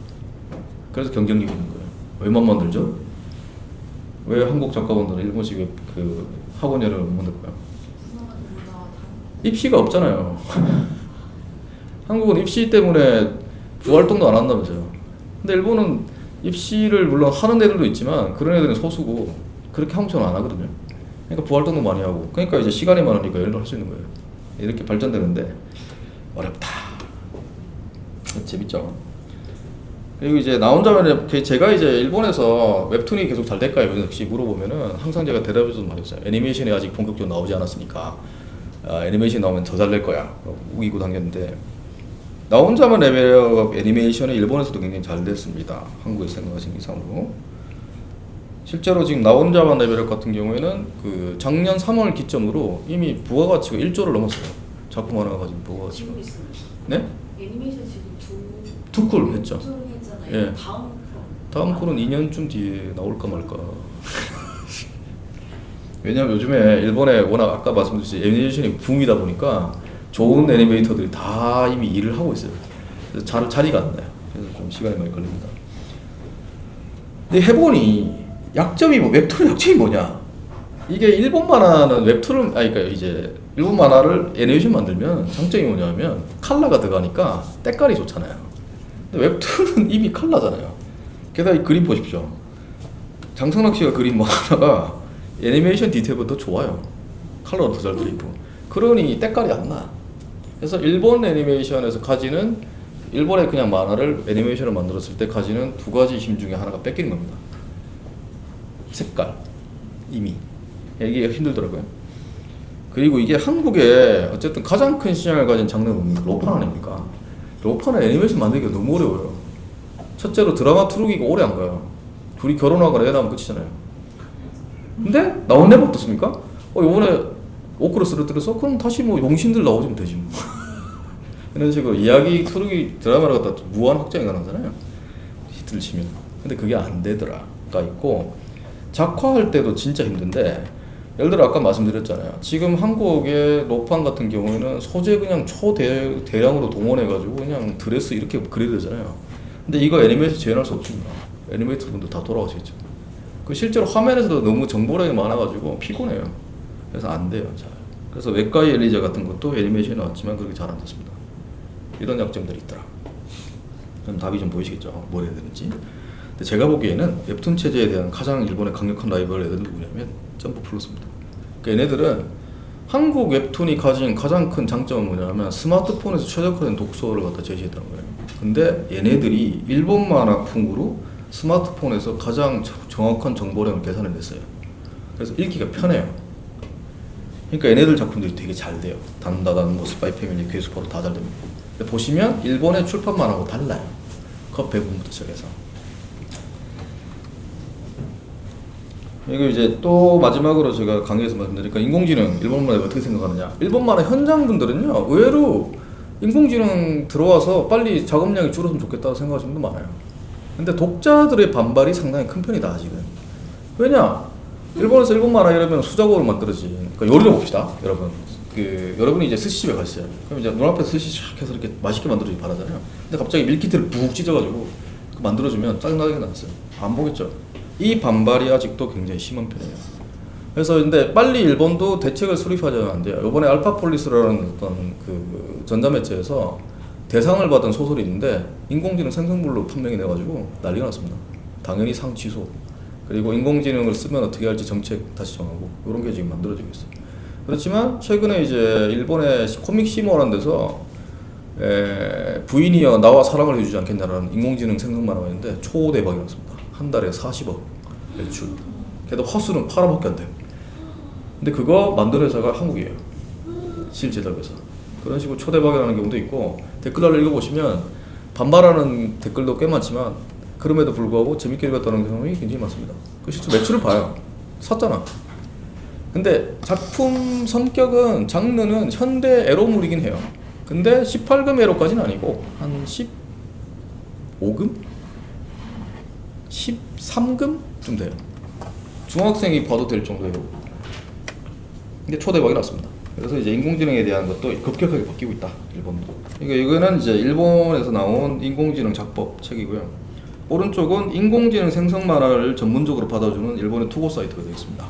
그래서 경쟁력이 있는 거예요. 왜만 만들죠? 왜 한국 작가분들은 일본식 그 학원 연애를 못 만들까요? 입시가 없잖아요. 한국은 입시 때문에 부활동도 안 한다면서요. 근데 일본은 입시를 물론 하는 애들도 있지만 그런 애들은 소수고 그렇게 한국처럼 안 하거든요. 그러니까 부활동도 많이 하고 그러니까 이제 시간이 많으니까 연애를 할 수 있는 거예요. 이렇게 발전되는데 어렵다. 재밌죠. 그리고 이제 나 혼자만 제가 이제 일본에서 웹툰이 계속 잘 될까요? 혹시 물어보면은 항상 제가 대답해주는 말이 있어요. 애니메이션이 아직 본격적으로 나오지 않았으니까 애니메이션 나오면 더 잘 될 거야. 우기고 당겼는데 나 혼자만 레벨업 애니메이션이 일본에서도 굉장히 잘 됐습니다. 한국에서 생각하신 이상으로. 실제로 지금 나 혼자만 레벨업 같은 경우에는 그 작년 3월 기점으로 이미 부가가치가 1조를 넘었어요. 작품 하나가 가진 부가가치가. 지금 있어요. 네? 애니메이션 지금 두 쿨 했죠. 했잖아요. 예. 다음 쿨은 2년쯤 뒤에 나올까 말까. 왜냐면 요즘에 일본에 워낙 아까 말씀드렸듯이 애니메이션이 붐이다 보니까 좋은 애니메이터들이 다 이미 일을 하고 있어요. 그래서 자리가 안 나요. 그래서 좀 시간이 많이 걸립니다. 근데 해보니 약점이 웹툰의 약점이 뭐냐? 이게 일본 만화는 웹툰을 그러니까 이제 일본 만화를 애니메이션 만들면 장점이 뭐냐면 컬러가 들어가니까 때깔이 좋잖아요. 근데 웹툰은 이미 컬러잖아요. 게다가 이 그림 보십시오. 장성락 씨가 그린 만화가 애니메이션 디테일보다 더 좋아요. 컬러가 더 잘 들어있고. 그러니 때깔이 안 나. 그래서 일본 애니메이션에서 가지는 일본의 그냥 만화를 애니메이션을 만들었을 때 가지는 두 가지 힘 중에 하나가 뺏기는 겁니다. 색깔, 이미. 이게 힘들더라고요. 그리고 이게 한국에 어쨌든 가장 큰 시장을 가진 장르는 뭡니까? 로판 아닙니까? 로판은 애니메이션 만들기가 너무 어려워요. 첫째로 드라마 트루기가 오래 안 가요. 둘이 결혼하거나 애 낳으면 끝이잖아요. 근데 나온 내부 어떻습니까? 요번에 오크로 쓰러뜨려서 그럼 다시 뭐 용신들 나오시면 되지 뭐. 이런 식으로 이야기 트루기 드라마를 갖다 무한 확장이 가능하잖아요. 히트를 치면. 근데 그게 안 되더라가 있고 작화할 때도 진짜 힘든데 예를 들어 아까 말씀드렸잖아요. 지금 한국의 로판 같은 경우에는 소재 그냥 초대량으로 동원해가지고 그냥 드레스 이렇게 그려야 되잖아요. 근데 이거 애니메이션 재현할 수 없습니다. 애니메이터 분들 다 돌아가시겠죠. 그 실제로 화면에서도 너무 정보량이 많아가지고 피곤해요. 그래서 안 돼요. 잘. 그래서 외과의 엘리자 같은 것도 애니메이션이 나왔지만 그렇게 잘 안 됐습니다. 이런 약점들이 있더라. 그럼 답이 좀 보이시겠죠? 뭘 해야 되는지. 근데 제가 보기에는 웹툰 체제에 대한 가장 일본의 강력한 라이벌 애들은 누구냐면 점프 플러스입니다. 그러니까 얘네들은 한국 웹툰이 가진 가장 큰 장점은 뭐냐면 스마트폰에서 최적화된 독서를 갖다 제시했다는 거예요. 근데 얘네들이 일본 만화풍으로 스마트폰에서 가장 정확한 정보량을 계산해냈어요. 그래서 읽기가 편해요. 그러니까 얘네들 작품들이 되게 잘 돼요. 단다단, 뭐 스파이 패밀리, 괴수포로 다 잘 됩니다. 근데 보시면 일본의 출판만하고 달라요. 컵 배분부터 시작해서. 이거 이제 또 마지막으로 제가 강의에서 말씀드리니까 인공지능 일본 만화 어떻게 생각하느냐. 일본 만화 현장 분들은요 의외로 인공지능 들어와서 빨리 작업량이 줄었으면 좋겠다고 생각하시는 분도 많아요. 근데 독자들의 반발이 상당히 큰 편이다 아직은. 왜냐? 일본에서 일본 만화 이러면 수작업으로 만들어지. 그러니까 요리를 봅시다, 여러분. 여러분이 이제 스시집에 가셨어요. 그럼 이제 눈앞에서 스시 샥 해서 이렇게 맛있게 만들어주기 바라잖아요. 근데 갑자기 밀키트를 푹 찢어가지고 만들어주면 짜증나게 나왔어요. 안 보겠죠. 이 반발이 아직도 굉장히 심한 편이에요. 그래서 근데 빨리 일본도 대책을 수립하자면 안 돼요. 이번에 알파폴리스라는 어떤 그 전자매체에서 대상을 받은 소설이 있는데 인공지능 생성물로 판명이 돼가지고 난리가 났습니다. 당연히 상 취소. 그리고 인공지능을 쓰면 어떻게 할지 정책 다시 정하고 이런 게 지금 만들어지고 있어요. 그렇지만 최근에 이제 일본의 코믹시모라는 데서 부인이여 나와 사랑을 해주지 않겠냐라는 인공지능 생성 만화가 있는데 초대박이 났습니다. 한 달에 40억 매출. 게다가 화수는 8화밖에 안 돼요. 근데 그거 만든 회사가 한국이에요. 실제답에서. 그런 식으로 초대박이 나는 경우도 있고 댓글을 읽어보시면 반발하는 댓글도 꽤 많지만 그럼에도 불구하고 재밌게 읽었다는 경험이 굉장히 많습니다. 그 실제 매출을 봐요. 샀잖아. 근데 작품 성격은 장르는 현대 에로물이긴 해요. 근데 18금 에로까지는 아니고 한 15금? 13금쯤 돼요. 중학생이 봐도 될 정도예요. 근데 초대박이 났습니다. 그래서 이제 인공지능에 대한 것도 급격하게 바뀌고 있다, 일본도. 그러니까 이거는 이제 일본에서 나온 인공지능 작법 책이고요. 오른쪽은 인공지능 생성 만화를 전문적으로 받아주는 일본의 투고 사이트가 되어 있습니다.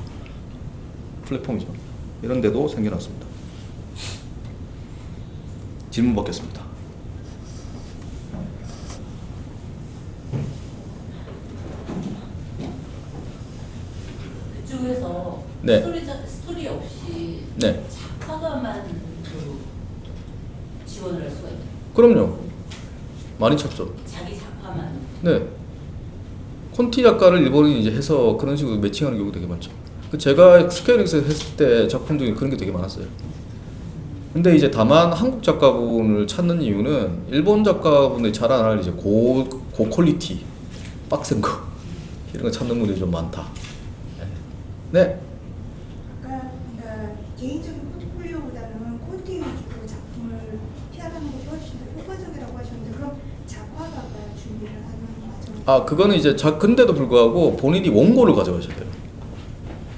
플랫폼이죠. 이런 데도 생겨났습니다. 질문 받겠습니다. 그쪽에서 네. 스토리 없이 네. 작화가만 지원을 할 수가 있나요? 그럼요. 많이 찾죠. 자기 작화만. 네. 콘티 작가를 일본인이 이제 해서 그런 식으로 매칭하는 경우가 되게 많죠. 제가 스퀘어닉스 했을 때 작품 중에 그런 게 되게 많았어요. 근데 이제 다만 한국 작가분을 찾는 이유는 일본 작가분이 잘 안 할 이제 고퀄리티, 빡센 거 이런 거 찾는 분들이 좀 많다. 네. 아까 그러니까 개인적인 포트폴리오보다는 콘티 위주로 작품을 피아라는 것이 훨씬 더 효과적이라고 하셨는데 그럼 작화가가 준비를 하는 과정? 아 그거는 이제 근데도 불구하고 본인이 원고를 가져가셔야 돼요.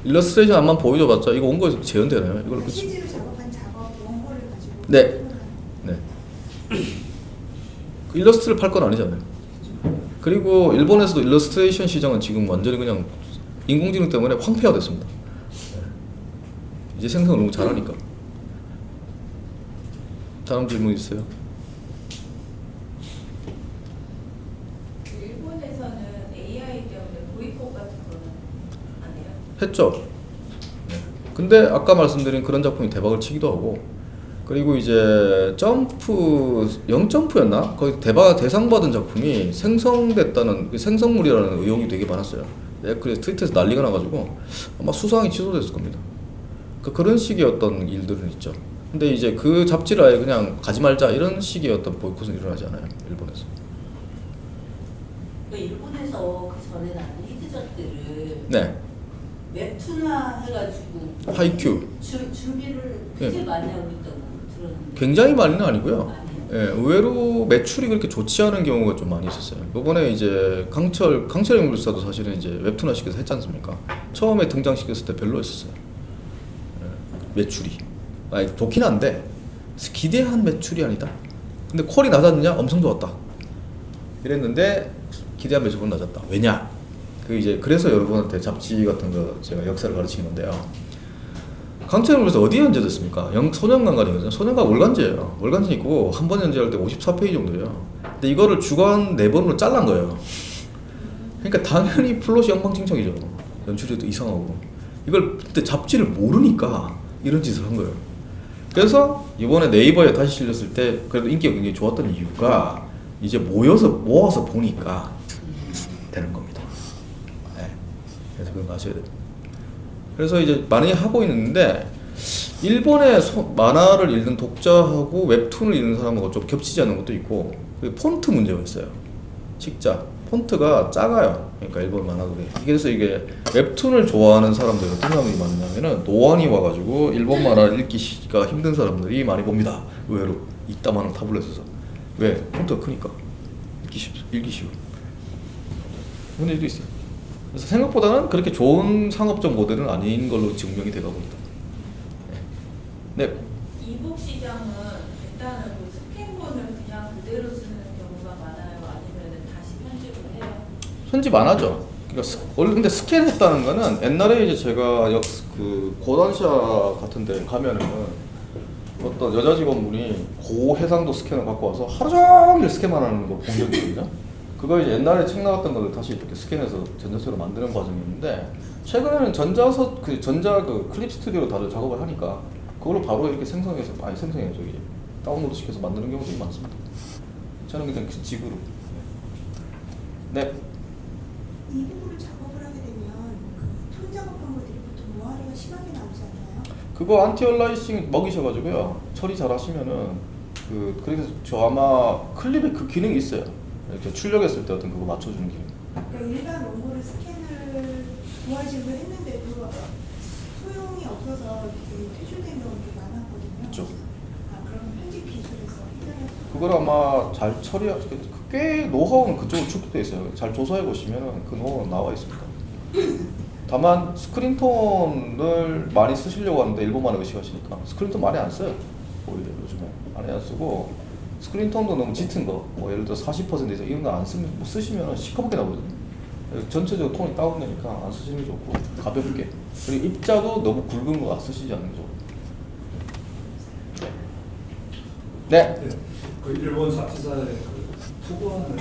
일러스트레이션 안만 보여줘봤자 이거 원고에서 재현되나요? 이걸 그러니까 실제로 작업한 작업 원고를 가지고 네. 네. 그 일러스트를 팔 건 아니잖아요. 그리고 일본에서도 일러스트레이션 시장은 지금 완전히 그냥 인공지능 때문에 황폐화됐습니다. 이제 생성을 너무 잘하니까. 다음 질문 있어요? 일본에서는 AI 때문에 보이콧 같은 거는 안 해요? 했죠. 네. 근데 아까 말씀드린 그런 작품이 대박을 치기도 하고 그리고 이제 점프 0점프였나? 거기 대상 받은 작품이 생성됐다는 생성물이라는 의혹이 되게 많았어요. 그래서 트위터에서 난리가 나가지고 아마 수상이 취소됐을 겁니다. 그런 식의 어떤 일들은 있죠. 근데 이제 그 잡지를 아예 그냥 가지 말자 이런 식의 어떤 보이콧은 일어나지 않아요, 일본에서. 그러니까 일본에서 그 전에 나는 히트작들을 네. 웹툰화 해가지고 하이큐. 준비를 네. 되게 많이 하고 있다고 들었는데. 굉장히 많이는 아니고요. 아니에요? 예, 의외로 매출이 그렇게 좋지 않은 경우가 좀 많이 있었어요. 이번에 이제 강철 영물사도 사실은 이제 웹툰화 시켜서 했지 않습니까? 처음에 등장시켰을 때 별로였었어요. 예, 매출이. 아니 좋긴 한데 기대한 매출이 아니다. 근데 퀄이 낮았느냐? 엄청 좋았다. 이랬는데 기대한 매출은 낮았다. 왜냐? 그래서 여러분한테 잡지 같은 거 제가 역사를 가르치는 건데요. 강철 영물사 어디에 연재됐습니까? 소년관관이거든요. 소년관 월간지예요. 월간지 있고 한 번 연재할 때 54페이지 정도예요. 근데 이거를 주간 4번으로 잘란 거예요. 그러니까 당연히 플롯이 엉망진창이죠. 연출이 이상하고. 이걸 그때 잡지를 모르니까 이런 짓을 한 거예요. 그래서 이번에 네이버에 다시 실렸을 때 그래도 인기가 굉장히 좋았던 이유가 이제 모아서 보니까 되는 겁니다. 네. 그래서 그런 거 아셔야 돼요. 그래서 이제 많이 하고 있는데 일본의 만화를 읽는 독자하고 웹툰을 읽는 사람하고 좀 겹치지 않는 것도 있고 그리고 폰트 문제가 있어요. 식자 폰트가 작아요. 그러니까 일본 만화들이 그래서 이게 웹툰을 좋아하는 사람들이 어떤 사람들이 많냐면은 노안이 와가지고 일본 만화를 읽기가 힘든 사람들이 많이 봅니다. 의외로 이따만한 타블렛에서 왜? 폰트가 크니까 읽기 쉬워. 그런 일도 있어요. 그래서 생각보다는 그렇게 좋은 상업적 모델은 아닌 걸로 증명이 되고 있다. 네. 이북 시장은 일단은 그 스캔본을 그냥 그대로 쓰는 경우가 많아요. 아니면 다시 편집을 해요? 편집 안 하죠. 그러니까 원래 근데 스캔했다는 거는 옛날에 이제 제가 그 고단샤 같은데 가면은 어떤 여자 직원분이 고해상도 스캔을 갖고 와서 하루 종일 스캔만 하는 거 본 적이 있거든요. 그거 이제 옛날에 책 나왔던 거를 다시 이렇게 스캔해서 전자책으로 만드는 과정이었는데 최근에는 전자 클립 스튜디오로 다들 작업을 하니까 그걸로 바로 이렇게 다운로드 시켜서 만드는 경우도 많습니다. 저는 그냥 그 직으로. 네. 이북으로 작업을 하게 되면 그 톤 작업한 것들이 보통 노화리가 심하게 나오지 않나요? 그거 안티얼라이싱 먹이셔가지고요 처리 잘 하시면은 그래서 저 아마 클립에 그 기능이 있어요. 이렇게 출력했을 때 어떤 그거 맞춰주는 기능. 그러니까 일반 원고를 스캔을 도화지로 했는데도 소용이 없어서 이렇게 퇴출된 경우도 많았거든요. 그렇죠. 그럼 편집 기술에서 해결할 수 그걸 아마 잘 처리할 꽤 노하우는 그쪽으로 축적돼 있어요. 잘 조사해 보시면은 그 노하우는 나와 있습니다. 다만 스크린톤을 많이 쓰시려고 하는데 일본만을 의식하시니까 스크린톤 많이 안 써요. 오히려 요즘에 많이 안 쓰고 스크린톤도 너무 짙은 거, 뭐 예를 들어 40% 이상 이런 거 안 쓰면 뭐 쓰시면 시커멓게 나오거든요. 전체적으로 톤이 다운되니까 안 쓰시는 게 좋고 가볍게. 그리고 입자도 너무 굵은 거 쓰시지 않는 게 좋고. 네. 네, 그 일본 자치사의 그 투구하는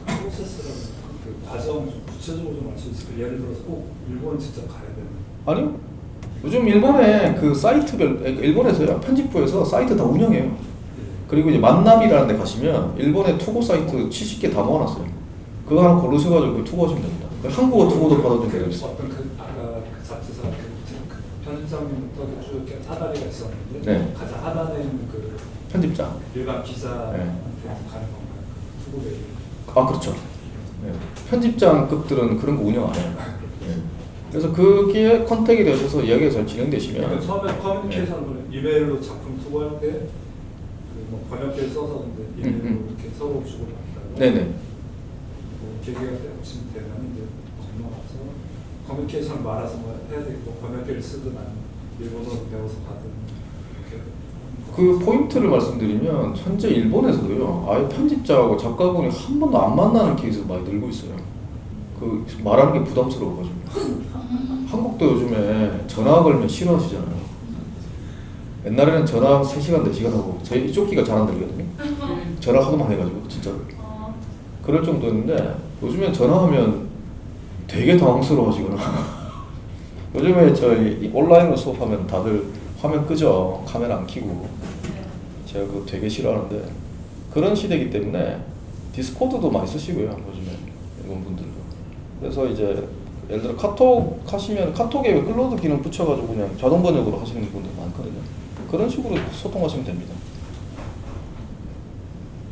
프로세스라는 그 과정 좀 구체적으로 좀 알 수 있을까요? 예를 들어서 꼭 일본 직접 가야 되는. 아니요. 요즘 일본에 그 사이트별, 일본에서요 편집부에서 사이트 다 운영해요. 그리고 이제 만나비라는 데 가시면 일본의 투고 사이트 70개 다 모아놨어요. 그거 하나 고르셔가지고 투고하시면 됩니다. 한국어 투고도 받아도 되고 있어요. 어떤 아까 그 자치사 그 편집장님부터 쭉 이렇게 하다리가 있었는데 네. 가장 하단에 있는 그 편집장. 일반 기자한테 네. 가는 건가요? 투고를. 아 그렇죠. 네. 편집장급들은 그런 거 운영 안 해요. 네. 그래서 거기에 컨택이 되셔서 이야기가 잘 진행되시면 그러니까 처음에 커뮤니케이션을 이메일로 작품 투고할 때 뭐 번역기를 써서 근데 이메일로 이렇게 서로 주고받는다고. 네네. 뭐 계기가 되면 이제 건너가서 커뮤니케이션 말아서 뭐 해야 되고 번역기를 쓰든 아니면 일본어로 배워서 받든 이렇게. 그 포인트를 말씀드리면 현재 일본에서도요 아예 편집자하고 작가분이 한 번도 안 만나는 케이스가 많이 늘고 있어요. 그 말하는 게 부담스러워가지고. 한국도 요즘에 전화 걸면 싫어하시잖아요. 옛날에는 전화 3시간 4시간 하고 저희 이쪽 귀가 잘 안 들리거든요. 전화 하도만 해가지고 진짜로. 그럴 정도였는데 요즘엔 전화하면 되게 당황스러워하시거나 요즘에 저희 온라인으로 수업하면 다들 화면 끄죠. 카메라 안 켜고. 제가 그거 되게 싫어하는데 그런 시대이기 때문에 디스코드도 많이 쓰시고요. 요즘에 일본 분들도. 그래서 이제 예를 들어 카톡 하시면 카톡에 클로드 기능 붙여가지고 그냥 자동 번역으로 하시는 분들 많거든요. 그런 식으로 소통하시면 됩니다.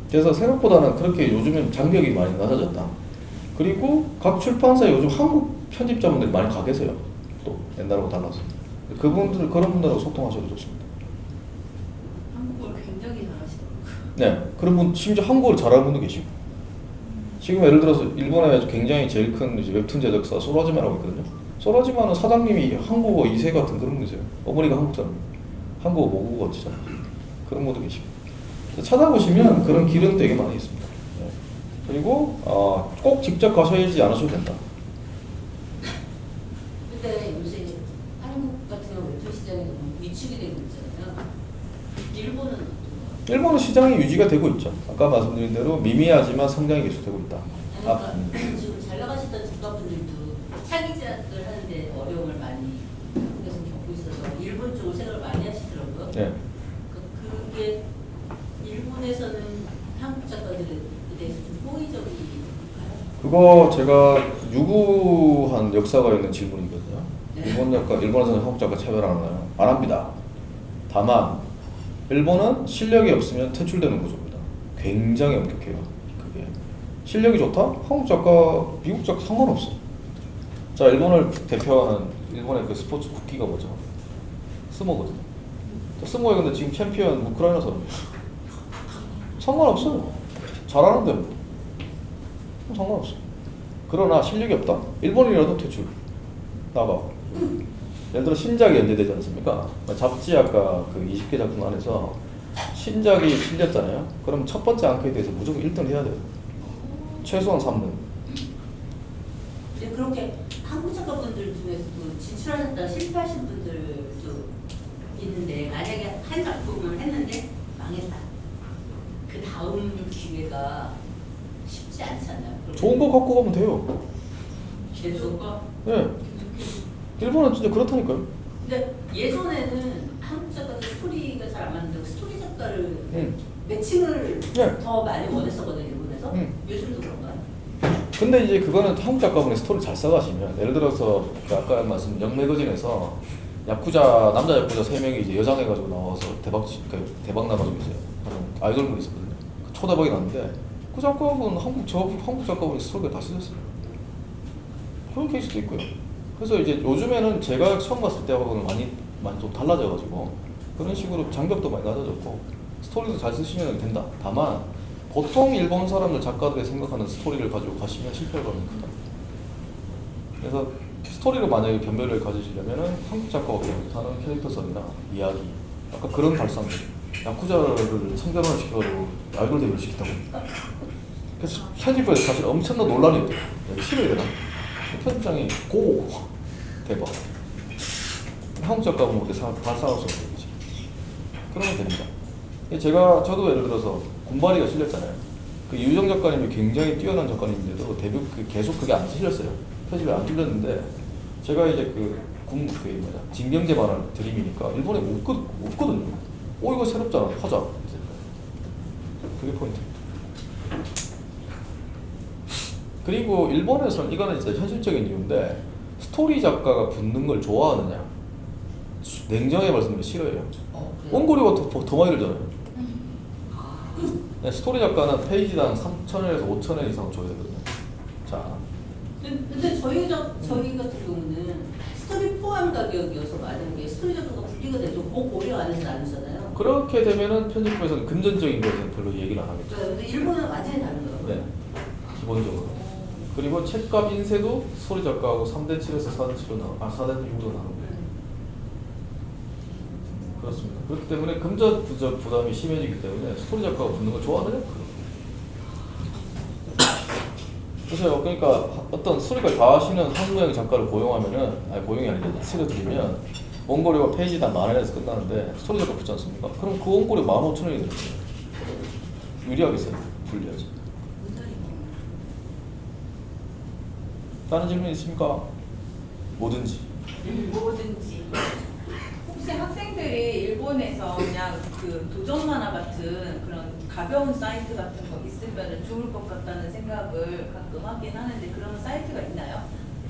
그래서 생각보다는 그렇게 요즘엔 장벽이 많이 낮아졌다. 그리고 각 출판사에 요즘 한국 편집자분들이 많이 가 계세요. 또 옛날하고 달라서. 그런 분들하고 소통하셔도 좋습니다. 한국어를 굉장히 잘하시더라고요. 네, 그런 분 심지어 한국어를 잘하는 분도 계시고. 지금 예를 들어서 일본에 굉장히 제일 큰 이제 웹툰 제작사 소라지마라고 있거든요. 소라지마는 사장님이 한국어 2세 같은 그런 분이세요. 어머니가 한국 사람. 한국어 모국어 같잖아요. 그런 분도 계시고. 찾아보시면 그런 길은 되게 많이 있습니다. 네. 그리고 꼭 직접 가셔야지 않으셔도 된다. 근데 요새 한국 같은 경우 웹툰 시장이 너무 위축이 되고 있잖아요. 일본은 어떤가요? 일본은 시장이 유지가 되고 있죠. 아까 말씀드린 대로 미미하지만 성장이 계속되고 있다. 그러니까 지금 잘 나가시던 작가분들도 차기작을 하는데 어려움을 많이 한국에서 겪고 있어서 일본 쪽을 생각을 많이 하시더라고요. 네. 그게 일본에서는 한국 작가들에 대해서 좀 호의적인가요? 그거 제가 유구한 역사가 있는 질문이거든요. 네. 일본에서는 한국 작가 차별 안 하나요? 안 합니다. 다만 일본은 실력이 없으면 퇴출되는 구조입니다. 굉장히 엄격해요. 그게 실력이 좋다? 한국 작가, 미국 작가 상관없어. 자, 일본을 대표하는 일본의 그 스포츠 국기가 뭐죠? 스모거든요. 스모에 근데 지금 챔피언 우크라이나 사람이에요. 상관없어요. 잘하는데 뭐. 상관없어. 그러나 실력이 없다? 일본인이라도 퇴출. 나가. 예를 들어 신작이 연재되지 않습니까? 잡지 아까 그 20개 작품 안에서 신작이 실렸잖아요. 그럼 첫 번째 앙케이트에서 무조건 1등을 해야 돼요. 최소한 3등. 이제 그렇게 한국 작가분들 중에서도 진출하셨다 실패하신 분들도 있는데 만약에 한 작품을 했는데 망했다. 그 다음 기회가 쉽지 않잖아요. 좋은 거 갖고 가면 돼요. 계속. 예. 일본은 진짜 그렇다니까요. 근데 예전에는 한국 작가들 스토리가 잘 안 맞는데 스토리 작가를 매칭을 네. 더 많이 원했었거든요, 일본에서. 음. 요즘도 그런가요? 근데 이제 그거는 한국 작가분이 스토리 잘 써가시면 예를 들어서 그 아까 말씀 영매거진에서 야쿠자 남자 야쿠자 3명이 이제 여장해가지고 나와서 대박 나가지고 이제 하는 아이돌분이 있었거든요. 초대박이 났는데 그 작가분 한국 작가분이 스토리가 다 쓰셨어요. 그런 케이스도 있고요. 그래서 이제 요즘에는 제가 처음 봤을 때하고는 많이 좀 달라져가지고 그런 식으로 장벽도 많이 낮아졌고 스토리도 잘 쓰시면 된다. 다만 보통 일본 사람들 작가들이 생각하는 스토리를 가지고 가시면 실패할 가능성이 크다. 그래서 스토리를 만약에 변별을 가지시려면은 한국 작가가 못하는 캐릭터성이나 이야기, 아까 그런 발상들, 야쿠자를 참견을 시켜가지고 아이돌 데뷔를 시켰다고. 그래서 편집부에서 사실 엄청난 논란이었대요. 실어야 되나? 편집장이 고 대박. 한국 작가분 못해 발상할 수 없는 거지. 그러면 됩니다. 저도 예를 들어서 군바리가 실렸잖아요. 그 유정 작가님이 굉장히 뛰어난 작가님인데도 데뷔 계속 그게 안 실렸어요. 편집이 안 뚫렸는데 제가 이제 징병제 만화를 드림이니까 일본에 없거든요. 이거 새롭잖아. 하자. 그게 포인트입니다. 그리고 일본에서는 이거는 진짜 현실적인 이유인데 스토리 작가가 붙는 걸 좋아하느냐? 냉정하게 말씀드리면 싫어해요. 원고료가 더 많이 들잖아요. 네, 스토리 작가는 페이지당 3,000원에서 5,000원 이상 줘야 되거든요. 자. 근데 저희 같은 경우는 스토리 포함 가격이어서 만약에 스토리 작가가 분리가 돼도 그 고려 안 해서 나누잖아요. 그렇게 되면은 편집부에서는 금전적인 것은 별로 얘기를 안 하겠죠. 근데 일본은 완전히 다른 거예요. 네, 기본적으로. 그리고 책값 인쇄도 스토리 작가하고 3대7에서 4대7로 4대6로 나눕니다. 그렇습니다. 그렇기 때문에 금전 부담이 심해지기 때문에 스토리 작가가 붙는 걸 좋아하느냐? 그래서 그러니까 어떤 스토리를 다 하시는 한국형 작가를 고용하면은 고용이 아니라 실어드리면 원고료가 페이지당 10,000원에서 끝나는데 스토리 작가 붙지 않습니까? 그럼 그 원고료 15,000원이 되는 거예요. 유리하겠어요? 불리하지. 다른 질문 있습니까? 뭐든지. 뭐든지. 혹시 학생들이 일본에서 그냥 그 도전 만화 같은 그런 가벼운 사이트 같은 거 있으면 좋을 것 같다는 생각을 가끔 하긴 하는데 그런 사이트가 있나요?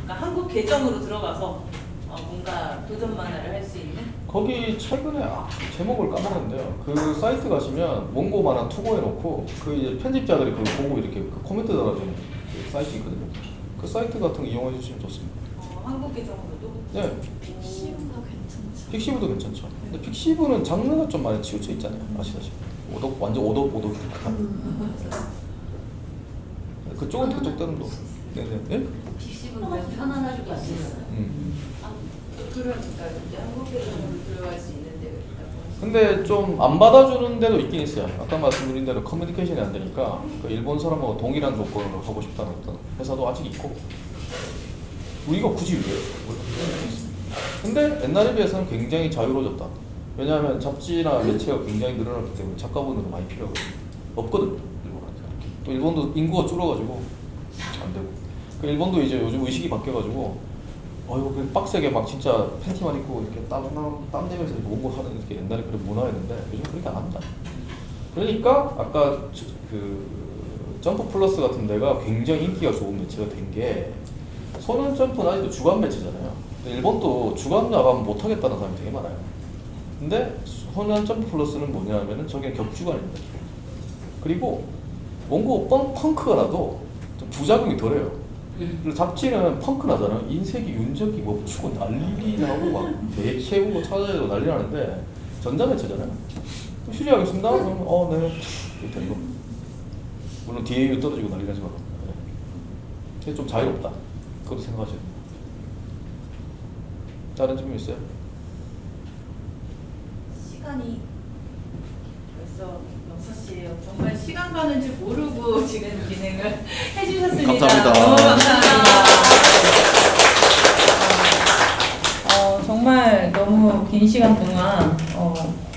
그러니까 한국 계정으로 들어가서 뭔가 도전 만화를 할 수 있는? 거기 최근에 제목을 까먹었는데요. 그 사이트 가시면 원고 만화 투고해놓고 그 이제 편집자들이 그걸 보고 이렇게 그 코멘트 달아주는 그 사이트 있거든요. 그 사이트 같은 거 이용해 주시면 좋습니다. 한국 계정으로도? 네. 픽시브가 괜찮죠. 픽시브도 괜찮죠. 근데 픽시브는 장르가 좀 많이 치우쳐 있잖아요. 아시다시피. 완전 오독이니까. 그쪽은 그쪽 때문에. 네네. 네? 픽시브는 그냥 편안하지가 않아요. 그러니까 이제 한국 계정으로 들어갈 수 있는데. 근데 좀 안 받아주는 데도 있긴 있어요. 아까 말씀드린 대로 커뮤니케이션이 안 되니까 그 일본 사람하고 동일한 조건으로 하고 싶다는 어떤 회사도 아직 있고 우리가 굳이 왜? 근데 옛날에 비해서는 굉장히 자유로워졌다. 왜냐하면 잡지나 매체가 굉장히 늘어났기 때문에 작가분들도 많이 필요하거든요. 없거든요. 일본한테. 또 일본도 인구가 줄어가지고 안 되고. 그 일본도 이제 요즘 의식이 바뀌어가지고 그 빡세게 막 진짜 팬티만 입고 이렇게 땀 내면서 원고 하는 게 옛날에 그런 문화였는데 요즘 그렇게 안 합니다. 그러니까 아까 그 점프 플러스 같은 데가 굉장히 인기가 좋은 매체가 된 게 소년 점프는 아직도 주간 매체잖아요. 일본도 주간 나가면 못 하겠다는 사람이 되게 많아요. 근데 소년 점프 플러스는 뭐냐면은 저게 격주간입니다. 그리고 원고 펑크라도 좀 부작용이 덜해요. 그리고 잡지는 펑크 나잖아. 인색이 윤적이 멈추고 난리 나고 막 대체우고 찾아내고 난리 나는데 전자매체잖아요. 휴지하겠습니다. 그럼 네. 이렇게 되는 겁니다. 물론 DAU 떨어지고 난리 나지만 네. 좀 자유롭다. 그것도 생각하셔야 됩니다. 다른 질문 있어요? 시간이 벌써 6시예요. 정말 시간 가는 줄 모르고 지금 진행을 해주셨습니다. 감사합니다. 너무 감사합니다. 정말 너무 긴 시간 동안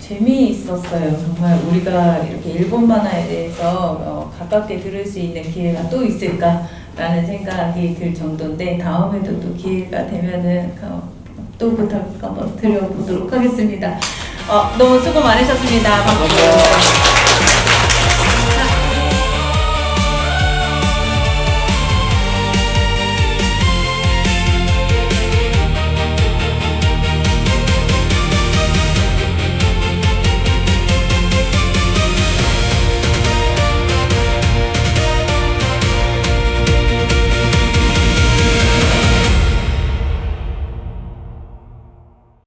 재미있었어요. 정말 우리가 이렇게 일본 만화에 대해서 가깝게 들을 수 있는 기회가 또 있을까라는 생각이 들 정도인데 다음에도 또 기회가 되면은 또 부탁 한번 드려보도록 하겠습니다. 너무 수고 많으셨습니다. 박수.